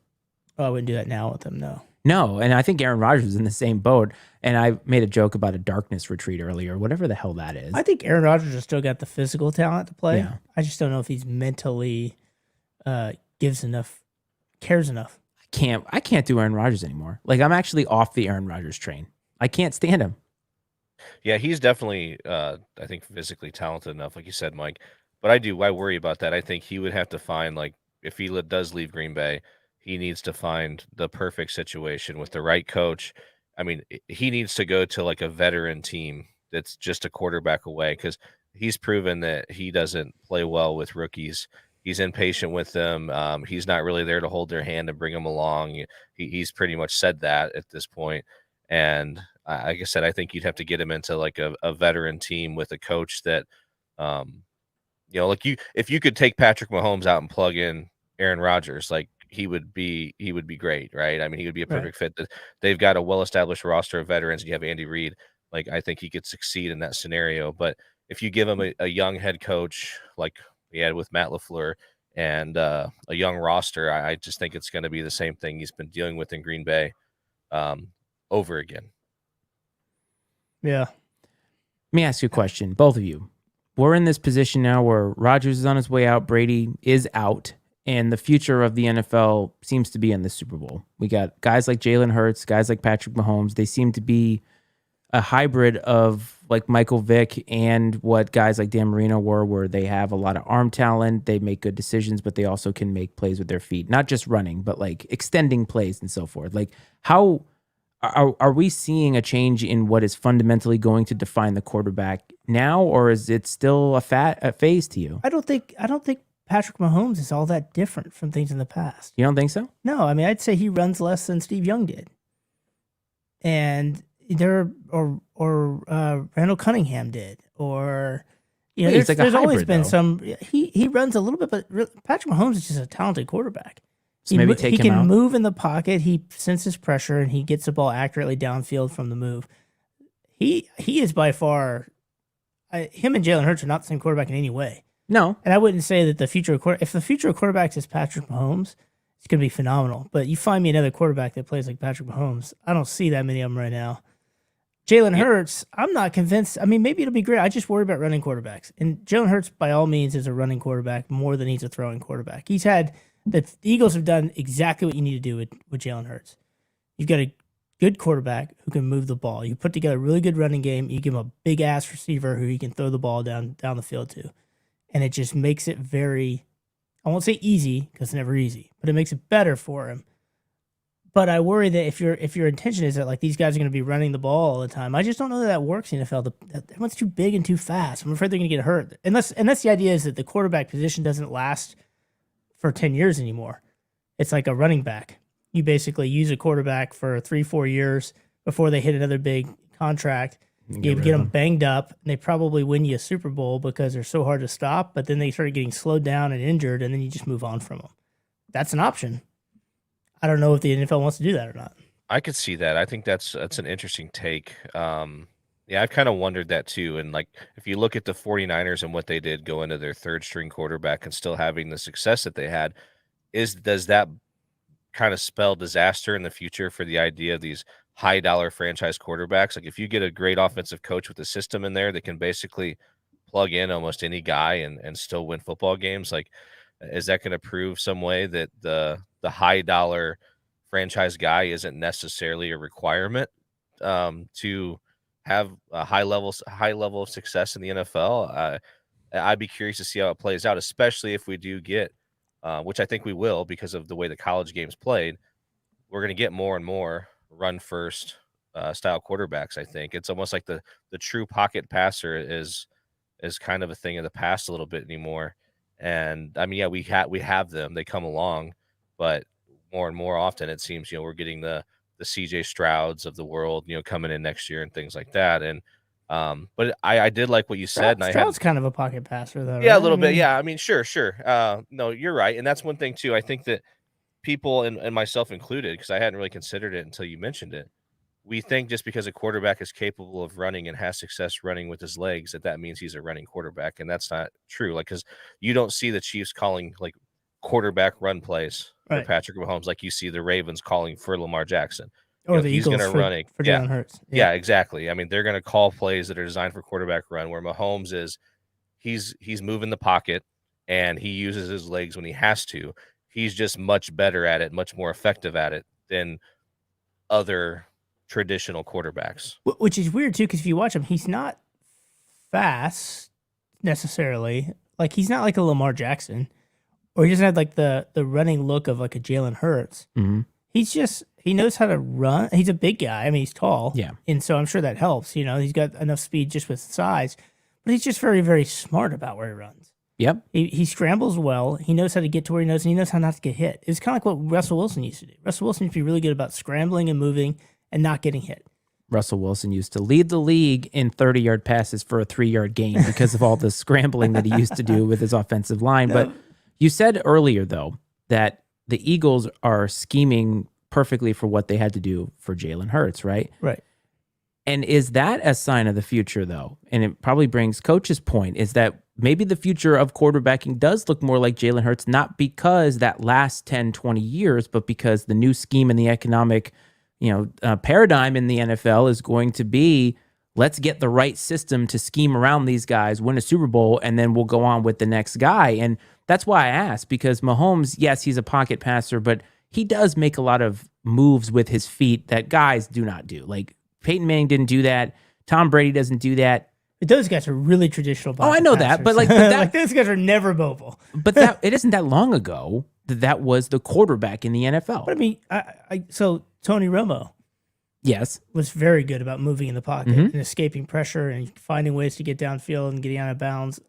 Oh, I wouldn't do that now with him, no. No, and I think Aaron Rodgers is in the same boat. And I made a joke about a darkness retreat earlier, whatever the hell that is. I think Aaron Rodgers has still got the physical talent to play. Yeah. I just don't know if he's mentally cares enough. I can't do Aaron Rodgers anymore. Like, I'm actually off the Aaron Rodgers train. I can't stand him. Yeah, he's definitely, I think, physically talented enough, like you said, Mike. But I worry about that. I think he would have to find, like, if he does leave Green Bay, he needs to find the perfect situation with the right coach. I mean, he needs to go to like a veteran team that's just a quarterback away, because he's proven that he doesn't play well with rookies. He's impatient with them. He's not really there to hold their hand and bring them along. He's pretty much said that at this point. And like I said, I think you'd have to get him into like a veteran team with a coach that, like if you could take Patrick Mahomes out and plug in Aaron Rodgers, like he would be great, right? I mean, he would be a perfect fit. They've got a well-established roster of veterans. You have Andy Reid. Like, I think he could succeed in that scenario. But if you give him a young head coach, like we had with Matt LaFleur, and a young roster, I just think it's going to be the same thing he's been dealing with in Green Bay over again. Yeah. Let me ask you a question, both of you. We're in this position now where Rodgers is on his way out, Brady is out, and the future of the NFL seems to be in the Super Bowl. We got guys like Jalen Hurts, guys like Patrick Mahomes. They seem to be a hybrid of like Michael Vick and what guys like Dan Marino were, where they have a lot of arm talent. They make good decisions, but they also can make plays with their feet, not just running, but like extending plays and so forth. Like, how are we seeing a change in what is fundamentally going to define the quarterback now, or is it still a phase to you? I don't think Patrick Mahomes is all that different from things in the past. You don't think so? No, I mean, I'd say he runs less than Steve Young did. And Randall Cunningham did, or there's always been some. He runs a little bit, but Patrick Mahomes is just a talented quarterback. So maybe take him out. He can move in the pocket. He senses pressure and he gets the ball accurately downfield from the move. He is by far. Him and Jalen Hurts are not the same quarterback in any way. No, and I wouldn't say that if the future of quarterbacks is Patrick Mahomes, it's going to be phenomenal. But you find me another quarterback that plays like Patrick Mahomes, I don't see that many of them right now. Jalen Hurts, I'm not convinced. I mean, maybe it'll be great. I just worry about running quarterbacks. And Jalen Hurts, by all means, is a running quarterback more than he's a throwing quarterback. The Eagles have done exactly what you need to do with Jalen Hurts. You've got a good quarterback who can move the ball. You put together a really good running game. You give him a big-ass receiver who he can throw the ball down the field to. And it just makes it very, I won't say easy, because it's never easy, but it makes it better for him. But I worry that if your intention is that like these guys are going to be running the ball all the time, I just don't know that works in the NFL. Everyone's too big and too fast. I'm afraid they're going to get hurt. Unless the idea is that the quarterback position doesn't last for 10 years anymore. It's like a running back. You basically use a quarterback for 3-4 years before they hit another big contract. You get them banged up, and they probably win you a Super Bowl because they're so hard to stop, but then they start getting slowed down and injured, and then you just move on from them. That's an option. I don't know if the NFL wants to do that or not. I could see that. I think that's an interesting take. Yeah, I've kind of wondered that too. And like, if you look at the 49ers and what they did go into their third string quarterback and still having the success that they had, does that kind of spell disaster in the future for the idea of these high dollar franchise quarterbacks? Like, if you get a great offensive coach with a system in there that can basically plug in almost any guy and still win football games, like, is that going to prove some way that the high dollar franchise guy isn't necessarily a requirement to have a high level of success in the NFL? I'd be curious to see how it plays out, especially if we do get, which I think we will because of the way the college game's played. We're going to get more and more run first style quarterbacks. I think it's almost like the true pocket passer is kind of a thing of the past a little bit anymore. And I mean, yeah, we have them, they come along, but more and more often it seems, we're getting the CJ Strouds of the world, coming in next year and things like that. And but I did like what you said. And Stroud's kind of a pocket passer though. Yeah, right? a little bit. Yeah. I mean, sure. No, you're right. And that's one thing too. I think that people and myself included, because I hadn't really considered it until you mentioned it. We think just because a quarterback is capable of running and has success running with his legs, that means he's a running quarterback. And that's not true. Like, because you don't see the Chiefs calling like quarterback run plays for Patrick Mahomes like you see the Ravens calling for Lamar Jackson. Or the he's Eagles going to run it. For Jalen Hurts. Yeah, exactly. I mean, they're going to call plays that are designed for quarterback run, where Mahomes is he's moving the pocket and he uses his legs when he has to. He's just much better at it, much more effective at it than other traditional quarterbacks. Which is weird too, because if you watch him, he's not fast necessarily. Like, he's not like a Lamar Jackson, or he doesn't have like the running look of like a Jalen Hurts. Mm-hmm. He knows how to run. He's a big guy. I mean, he's tall. Yeah. And so I'm sure that helps. He's got enough speed just with size, but he's just very, very smart about where he runs. Yep. He scrambles well. He knows how to get to where he knows, and he knows how not to get hit. It's kind of like what Russell Wilson used to do. Russell Wilson used to be really good about scrambling and moving and not getting hit. Russell Wilson used to lead the league in 30-yard passes for a 3-yard gain because of all the scrambling that he used to do with his offensive line. But you said earlier, though, that the Eagles are scheming perfectly for what they had to do for Jalen Hurts, right? Right. And is that a sign of the future, though? And it probably brings Coach's point, is that maybe the future of quarterbacking does look more like Jalen Hurts, not because that last 10, 20 years, but because the new scheme and the economic paradigm in the NFL is going to be, let's get the right system to scheme around these guys, win a Super Bowl, and then we'll go on with the next guy. And that's why I asked, because Mahomes, yes, he's a pocket passer, but he does make a lot of moves with his feet that guys do not do. Like, Peyton Manning didn't do that. Tom Brady doesn't do that. But those guys are really traditional pocket I know passers. that, but like those guys are never mobile. But it isn't that long ago that was the quarterback in the NFL. But I mean, so Tony Romo, yes, was very good about moving in the pocket and escaping pressure and finding ways to get downfield and getting out of bounds.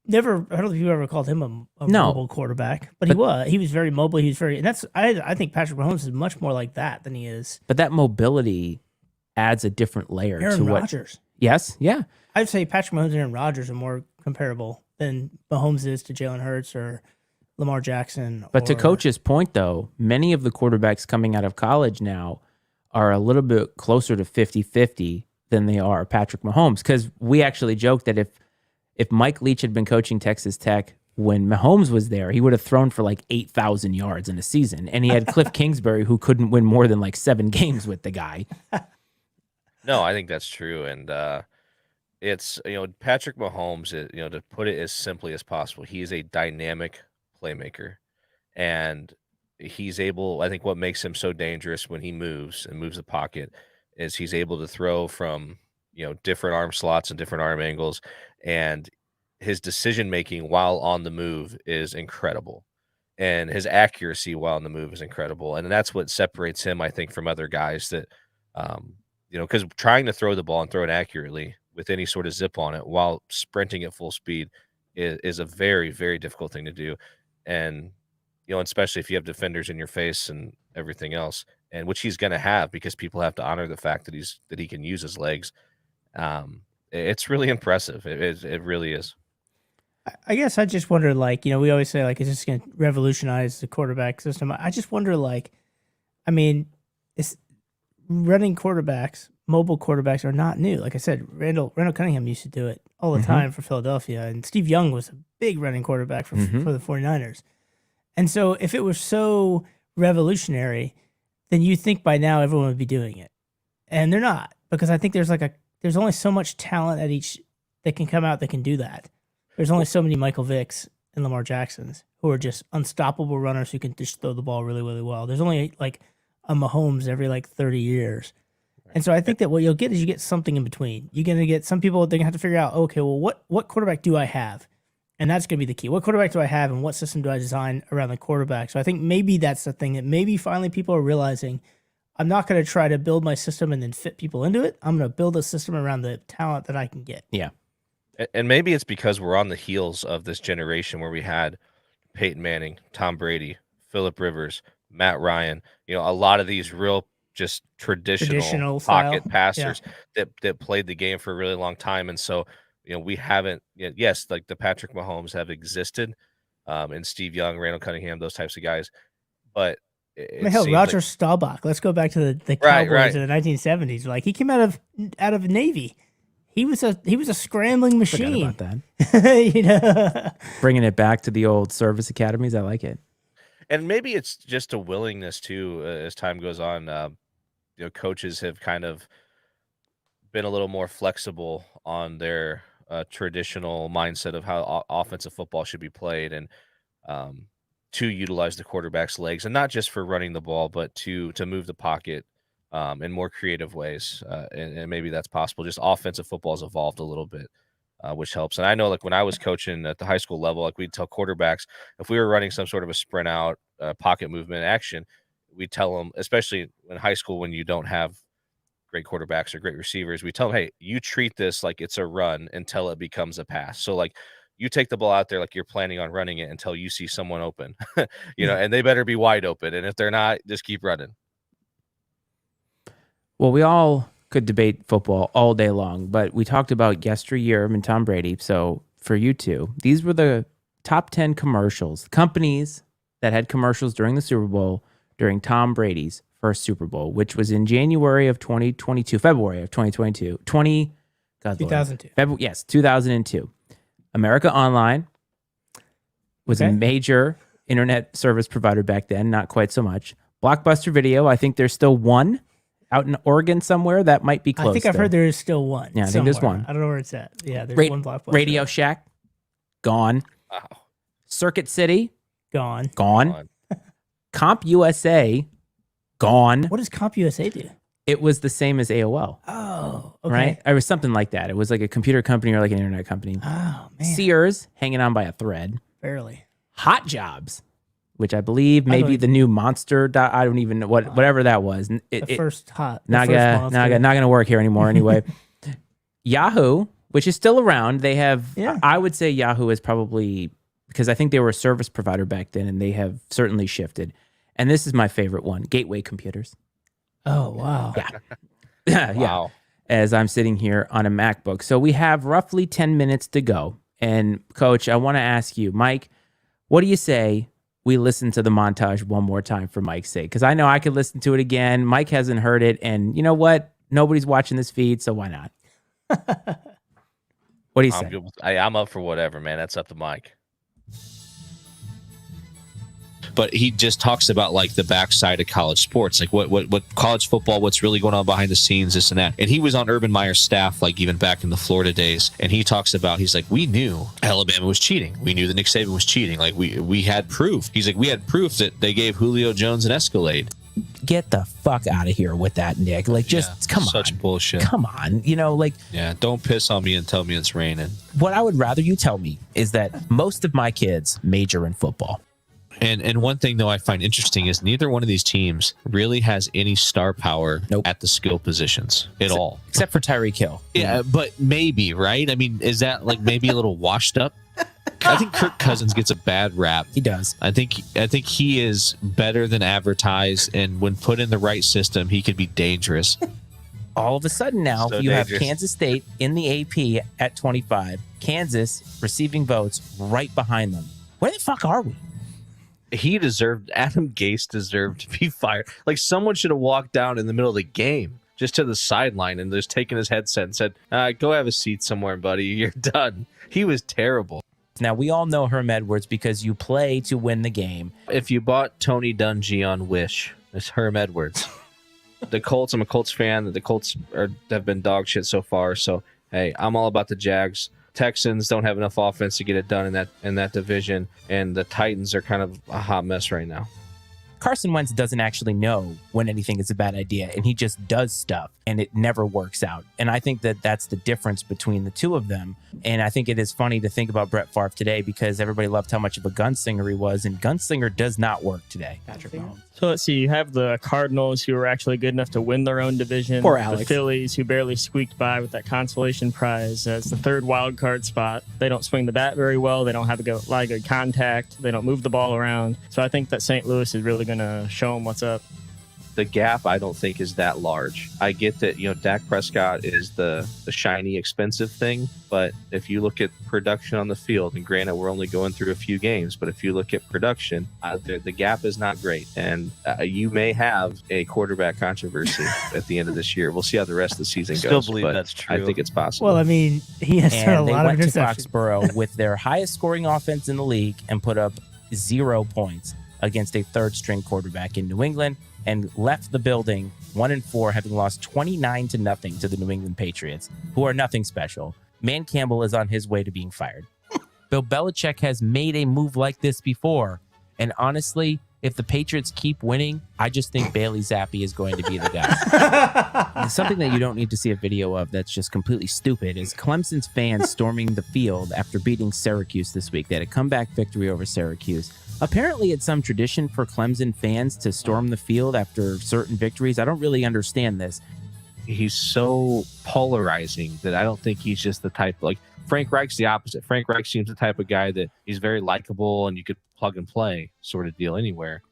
Never, I don't think you ever called him a mobile quarterback, but he was very mobile. He was very, and I think Patrick Mahomes is much more like that than he is. But that mobility adds a different layer Aaron to Rodgers. Yes, yeah. I'd say Patrick Mahomes and Aaron Rodgers are more comparable than Mahomes is to Jalen Hurts or Lamar Jackson. But to Coach's point, though, many of the quarterbacks coming out of college now are a little bit closer to 50-50 than they are Patrick Mahomes. Because we actually joked that if Mike Leach had been coaching Texas Tech when Mahomes was there, he would have thrown for like 8,000 yards in a season. And he had Cliff Kingsbury, who couldn't win more than like 7 games with the guy. No, I think that's true. And it's, Patrick Mahomes, to put it as simply as possible, he is a dynamic playmaker. And he's able, I think what makes him so dangerous when he moves the pocket is he's able to throw from, different arm slots and different arm angles. And his decision making while on the move is incredible. and his accuracy while on the move is incredible. And that's what separates him, I think, from other guys that, because trying to throw the ball and throw it accurately with any sort of zip on it while sprinting at full speed is a very, very difficult thing to do. And, especially if you have defenders in your face and everything else, and which he's going to have because people have to honor the fact that he can use his legs. It's really impressive. It really is. I guess I just wonder, we always say, is this going to revolutionize the quarterback system? I just wonder, it's running quarterbacks, mobile quarterbacks are not new. Like I said, Randall Cunningham used to do it all the time for Philadelphia, and Steve Young was a big running quarterback for the 49ers. And so if it was so revolutionary, then you think by now everyone would be doing it. And they're not, because I think there's only so much talent at each that can come out that can do that. There's only so many Michael Vicks and Lamar Jacksons who are just unstoppable runners who can just throw the ball really, really well. There's only a Mahomes every 30 years. And so I think that what you'll get is you get something in between. You're going to get some people, they're going to have to figure out, okay, well, what quarterback do I have? And that's going to be the key. What quarterback do I have and what system do I design around the quarterback? So I think maybe that's the thing that maybe finally people are realizing. I'm not going to try to build my system and then fit people into it. I'm going to build a system around the talent that I can get. Yeah. And maybe it's because we're on the heels of this generation where we had Peyton Manning, Tom Brady, Phillip Rivers, Matt Ryan, a lot of these real just traditional pocket passers that played the game for a really long time. And so, we haven't, yes, the Patrick Mahomes have existed, and Steve Young, Randall Cunningham, those types of guys. But Roger Staubach, let's go back to the Cowboys in the 1970s. He came out of Navy. He was a scrambling machine. Forgot about that. Bringing it back to the old service academies. I like it. And maybe it's just a willingness too, as time goes on. Coaches have kind of been a little more flexible on their traditional mindset of how offensive football should be played, and to utilize the quarterback's legs, and not just for running the ball, but to move the pocket in more creative ways. And maybe that's possible. Just offensive football has evolved a little bit, which helps. And I know, when I was coaching at the high school level, we'd tell quarterbacks, if we were running some sort of a sprint out pocket movement action, we'd tell them, especially in high school when you don't have great quarterbacks or great receivers, we tell them, hey, you treat this like it's a run until it becomes a pass. So you take the ball out there like you're planning on running it until you see someone open, and they better be wide open. And if they're not, just keep running. Well, we all could debate football all day long, but we talked about yesteryear and Tom Brady. So for you two, these were the top 10 commercials, companies that had commercials during the Super Bowl during Tom Brady's first Super Bowl, which was in February of 2022. 2002. America Online was a major internet service provider back then, not quite so much. Blockbuster Video, I think there's still one out in Oregon somewhere that might be close. I think I've heard there is still one. Yeah, I think there's one. I don't know where it's at. Yeah, there's one Blockbuster. Radio Shack, gone. Wow. Circuit City, gone. Comp USA, gone. What does Comp USA do? It was the same as AOL. Oh, okay. Right? It was something like that. It was like a computer company or like an internet company. Oh, man. Sears, hanging on by a thread. Barely. Hot Jobs, which I believe may be the new Monster. I don't even know whatever that was. First hot. Not going to work here anymore anyway. Yahoo, which is still around. They have, I would say Yahoo is probably, because I think they were a service provider back then and they have certainly shifted. And this is my favorite one, Gateway Computers. Oh, wow. Yeah. Wow. As I'm sitting here on a MacBook. So we have roughly 10 minutes to go. And Coach, I want to ask you, Mike, what do you say we listen to the montage one more time for Mike's sake? Because I know I could listen to it again. Mike hasn't heard it. And you know what? Nobody's watching this feed, so why not? What do you say? I'm up for whatever, man. That's up to Mike. But he just talks about the backside of college sports, what college football, what's really going on behind the scenes, this and that. And he was on Urban Meyer's staff, even back in the Florida days. And he talks about, he's like, we knew Alabama was cheating. We knew that Nick Saban was cheating. We had proof. He's like, we had proof that they gave Julio Jones an Escalade. Get the fuck out of here with that, Nick. Come on. Such bullshit. Come on. Yeah, don't piss on me and tell me it's raining. What I would rather you tell me is that most of my kids major in football. And one thing, though, I find interesting is neither one of these teams really has any star power at the skill positions at all. Except for Tyreek Hill. Yeah, but maybe, right? I mean, is that like maybe a little washed up? I think Kirk Cousins gets a bad rap. He does. I think he is better than advertised, and when put in the right system, he could be dangerous. All of a sudden now, So you dangerous. have Kansas State in the AP at 25. Kansas receiving votes right behind them. Where the fuck are we? Adam Gase deserved to be fired. Like, someone should have walked down in the middle of the game, just to the sideline, and just taken his headset and said, go have a seat somewhere, buddy. You're done. He was terrible. Now, we all know Herm Edwards because you play to win the game. If you bought Tony Dungy on Wish, it's Herm Edwards. The Colts, I'm a Colts fan. The Colts have been dog shit so far. So, hey, I'm all about the Jags. Texans don't have enough offense to get it done in that division, and the Titans are kind of a hot mess right now. Carson Wentz doesn't actually know when anything is a bad idea, and he just does stuff, and it never works out. And I think that that's the difference between the two of them. And I think it is funny to think about Brett Favre today because everybody loved how much of a gunslinger he was, and gunslinger does not work today. Patrick Mahomes. So let's see. You have the Cardinals, who are actually good enough to win their own division. Poor Alex. The Phillies, who barely squeaked by with that consolation prize as the third wild card spot. They don't swing the bat very well. They don't have a lot of good contact. They don't move the ball around. So I think that St. Louis is really going to show them what's up. The gap, I don't think, is that large. I get that, Dak Prescott is the shiny, expensive thing, but if you look at production on the field, and granted, we're only going through a few games, but if you look at production, the gap is not great. And you may have a quarterback controversy at the end of this year. We'll see how the rest of the season goes. Still believe but that's true. I think it's possible. Well, I mean, he has thrown And a they lot of went to interceptions. Foxborough with their highest scoring offense in the league and put up 0 points against a third-string quarterback in New England, and left the building 1-4, having lost 29-0 to the New England Patriots, who are nothing special. Man Campbell is on his way to being fired. Bill Belichick has made a move like this before, and honestly, if the Patriots keep winning, I just think Bailey Zappi is going to be the guy. Something that you don't need to see a video of that's just completely stupid is Clemson's fans storming the field after beating Syracuse this week. They had a comeback victory over Syracuse. Apparently, it's some tradition for Clemson fans to storm the field after certain victories. I don't really understand this. He's so polarizing that I don't think he's just the type, like, Frank Reich's the opposite. Frank Reich seems the type of guy that he's very likable and you could plug and play sort of deal anywhere.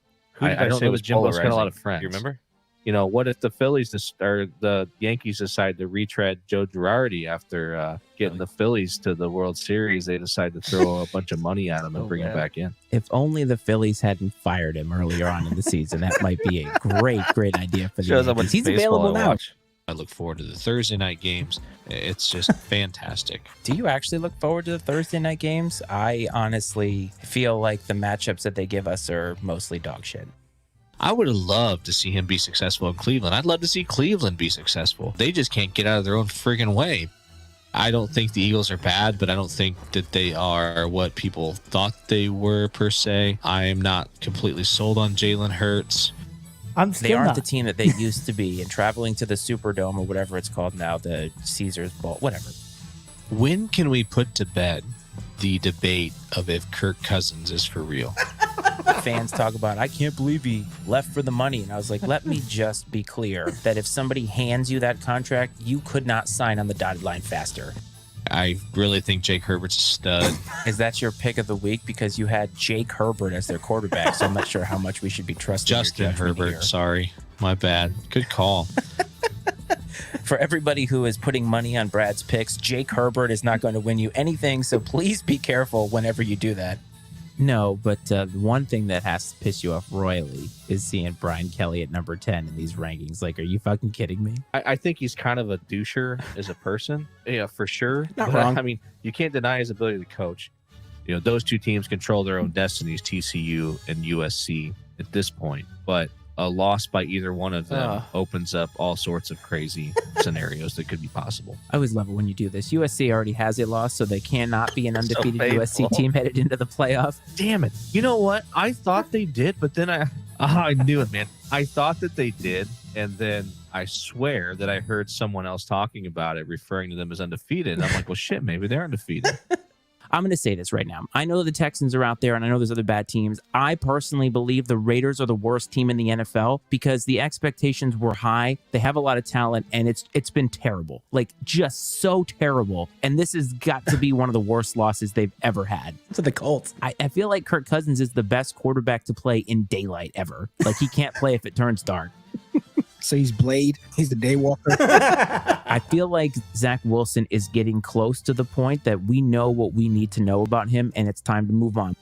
I don't know if Jimbo's got a lot of friends. You remember? What if the Phillies or the Yankees decide to retread Joe Girardi after getting the Phillies to the World Series? They decide to throw a bunch of money at him and bring him back in. If only the Phillies hadn't fired him earlier on in the season, that might be a great idea for the Shows how much Yankees. He's baseball available I now. watch. I look forward to the Thursday night games. It's just fantastic. Do you actually look forward to the Thursday night games? I honestly feel like the matchups that they give us are mostly dog shit. I would have loved to see him be successful in Cleveland. I'd love to see Cleveland be successful. They just can't get out of their own friggin' way. I don't think the Eagles are bad, but I don't think that they are what people thought they were, per se. I am not completely sold on Jalen Hurts. I'm They still aren't not. the team that they used to be, and traveling to the Superdome or whatever it's called now, the Caesars Bowl, whatever. When can we put to bed the debate of if Kirk Cousins is for real? Fans talk about, I can't believe he left for the money. And I was like, let me just be clear that if somebody hands you that contract, you could not sign on the dotted line faster. I really think Jake Herbert's a stud. Is that your pick of the week? Because you had Jake Herbert as their quarterback, so I'm not sure how much we should be trusting your Justin judgment Herbert, here. sorry. My bad. Good call. For everybody who is putting money on Brad's picks, Jake Herbert is not going to win you anything, so please be careful whenever you do that. No, but the one thing that has to piss you off royally is seeing Brian Kelly at number 10 in these rankings. Like, are you fucking kidding me? I think he's kind of a doucher as a person, for sure. Not But, wrong. I mean, you can't deny his ability to coach. Those two teams control their own destinies, TCU and USC at this point. But a loss by either one of them opens up all sorts of crazy scenarios that could be possible. I always love it when you do this. USC already has a loss, so they cannot be an undefeated painful. USC team headed into the playoff. Damn it. You know what? I thought they did, but then I knew it, man. I thought that they did, and then I swear that I heard someone else talking about it, referring to them as undefeated. And I'm like, well, shit, maybe they're undefeated. I'm going to say this right now. I know the Texans are out there, and I know there's other bad teams. I personally believe the Raiders are the worst team in the NFL because the expectations were high. They have a lot of talent, and it's been terrible, like just so terrible. And this has got to be one of the worst losses they've ever had. To the Colts. I feel like Kirk Cousins is the best quarterback to play in daylight ever. Like, he can't play if it turns dark. So he's Blade. He's the Daywalker. I feel like Zach Wilson is getting close to the point that we know what we need to know about him, and it's time to move on.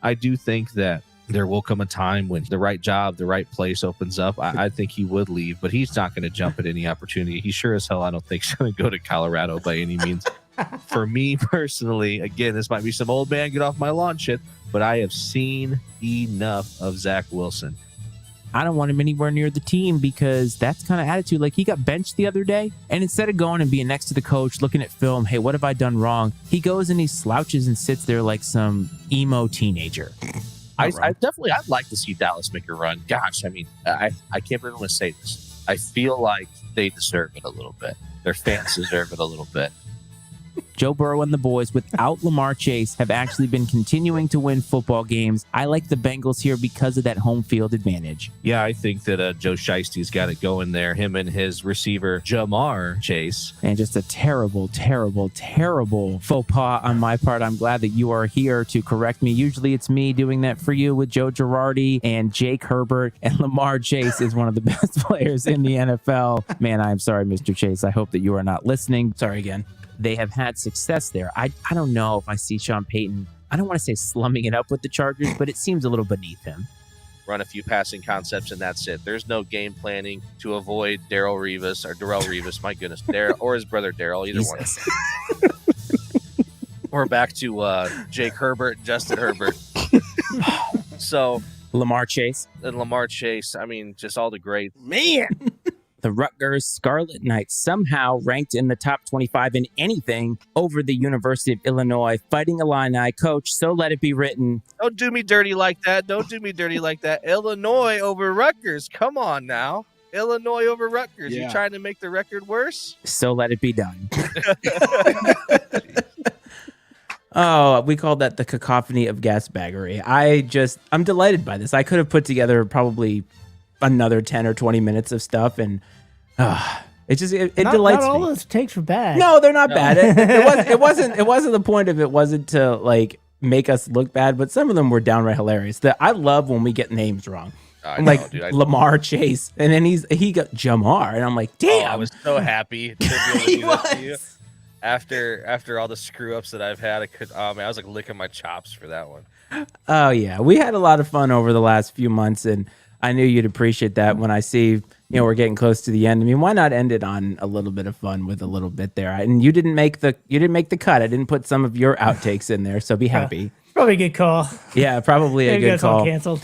I do think that there will come a time when the right job, the right place opens up. I think he would leave, but he's not going to jump at any opportunity. He sure as hell, I don't think he's going to go to Colorado by any means. For me personally, again, this might be some old man get off my lawn shit, but I have seen enough of Zach Wilson. I don't want him anywhere near the team because that's kind of attitude. Like, he got benched the other day, and instead of going and being next to the coach, looking at film, hey, what have I done wrong? He goes and he slouches and sits there like some emo teenager. I'd like to see Dallas make a run. Gosh, I mean, I can't believe I'm going to say this. I feel like they deserve it a little bit. Their fans deserve it a little bit. Joe Burrow and the boys, without Lamar Chase, have actually been continuing to win football games. I like the Bengals here because of that home field advantage. Yeah, I think that Joe Shiesty's got it going there. Him and his receiver, Jamar Chase. And just a terrible, terrible, terrible faux pas on my part. I'm glad that you are here to correct me. Usually it's me doing that for you with Joe Girardi and Jake Herbert. And Lamar Chase is one of the best players in the NFL. Man, I'm sorry, Mr. Chase. I hope that you are not listening. Sorry again. They have had success there. I don't know if I see Sean Payton, I don't want to say slumming it up with the Chargers, but it seems a little beneath him. Run a few passing concepts, and that's it. There's no game planning to avoid Darrelle Revis, my goodness, or his brother Darrell, either Jesus. one. We're back to Jake Herbert, Justin Herbert. So Lamar Chase. And Lamar Chase, I mean, just all the greats. Man. The Rutgers Scarlet Knights somehow ranked in the top 25 in anything over the University of Illinois, Fighting Illini. Coach, so let it be written. Don't do me dirty like that. Illinois over Rutgers. Come on now. Illinois over Rutgers. Yeah. You trying to make the record worse? So let it be done. Oh, we call that the cacophony of gasbaggery. I'm delighted by this. I could have put together probably another 10 or 20 minutes of stuff, and it delights me. Not all those takes were bad. No, they're not bad. It wasn't the point of it wasn't to like make us look bad, but some of them were downright hilarious. I love when we get names wrong. I'm like, dude, Lamar Chase, and then he got Jamar, and I'm like, damn. I was so happy to be able to do that to you. After all the screw ups that I've had, I was like licking my chops for that one. Oh yeah, we had a lot of fun over the last few months, and I knew you'd appreciate that when I see, we're getting close to the end. I mean, why not end it on a little bit of fun with a little bit there? And you didn't make the cut. I didn't put some of your outtakes in there, so be happy. Probably a good call. Yeah, probably a good call. All canceled.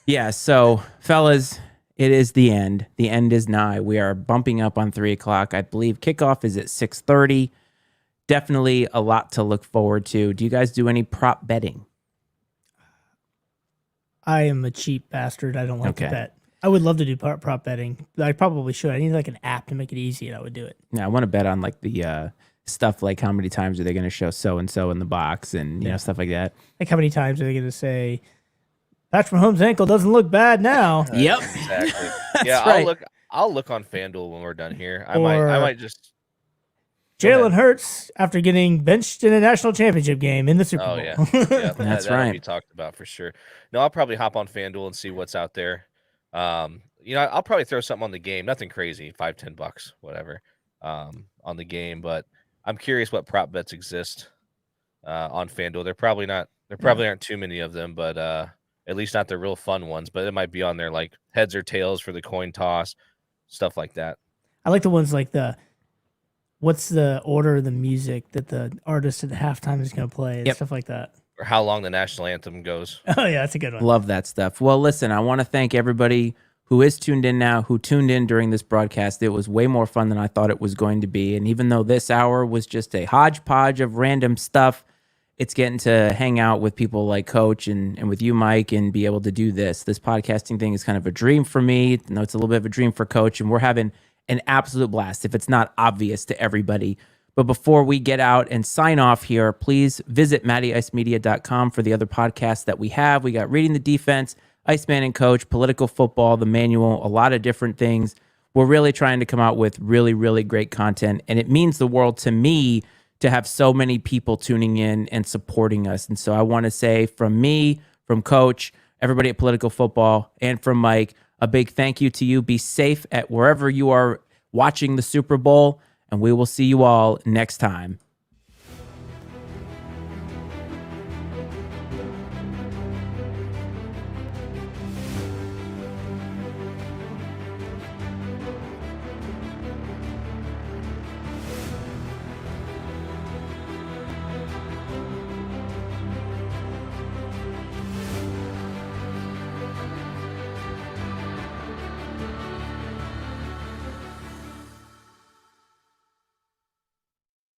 Yeah, so fellas, it is the end. The end is nigh. We are bumping up on 3:00. I believe kickoff is at 6:30. Definitely a lot to look forward to. Do you guys do any prop betting? I am a cheap bastard. I don't like to bet. I would love to do prop betting. I probably should. I need like an app to make it easy, and I would do it. Yeah, I want to bet on like the stuff like how many times are they going to show so and so in the box, and stuff like that. Like how many times are they going to say Patrick Mahomes' ankle doesn't look bad now? Yep, exactly. Yeah, right. I'll look on FanDuel when we're done here. I might just. Jalen Hurts after getting benched in a national championship game in the Super Bowl. Oh, yeah. That's that'll right. be talked about for sure. No, I'll probably hop on FanDuel and see what's out there. I'll probably throw something on the game. Nothing crazy, $5-10, whatever, on the game. But I'm curious what prop bets exist on FanDuel. There probably aren't too many of them, but at least not the real fun ones. But it might be on there like heads or tails for the coin toss, stuff like that. I like the ones like what's the order of the music that the artist at the halftime is going to play and stuff like that. Or how long the national anthem goes. Oh, yeah, that's a good one. Love that stuff. Well, listen, I want to thank everybody who is tuned in now, who tuned in during this broadcast. It was way more fun than I thought it was going to be. And even though this hour was just a hodgepodge of random stuff, it's getting to hang out with people like Coach and with you, Mike, and be able to do this. This podcasting thing is kind of a dream for me. It's a little bit of a dream for Coach, and we're having an absolute blast if it's not obvious to everybody. But before we get out and sign off here, please visit MattyIceMedia.com for the other podcasts that we have. We got Reading the Defense, Iceman and Coach, Political Football, The Manual, a lot of different things. We're really trying to come out with really, really great content. And it means the world to me to have so many people tuning in and supporting us. And so I want to say from me, from Coach, everybody at Political Football, and from Mike, a big thank you to you. Be safe at wherever you are watching the Super Bowl, and we will see you all next time.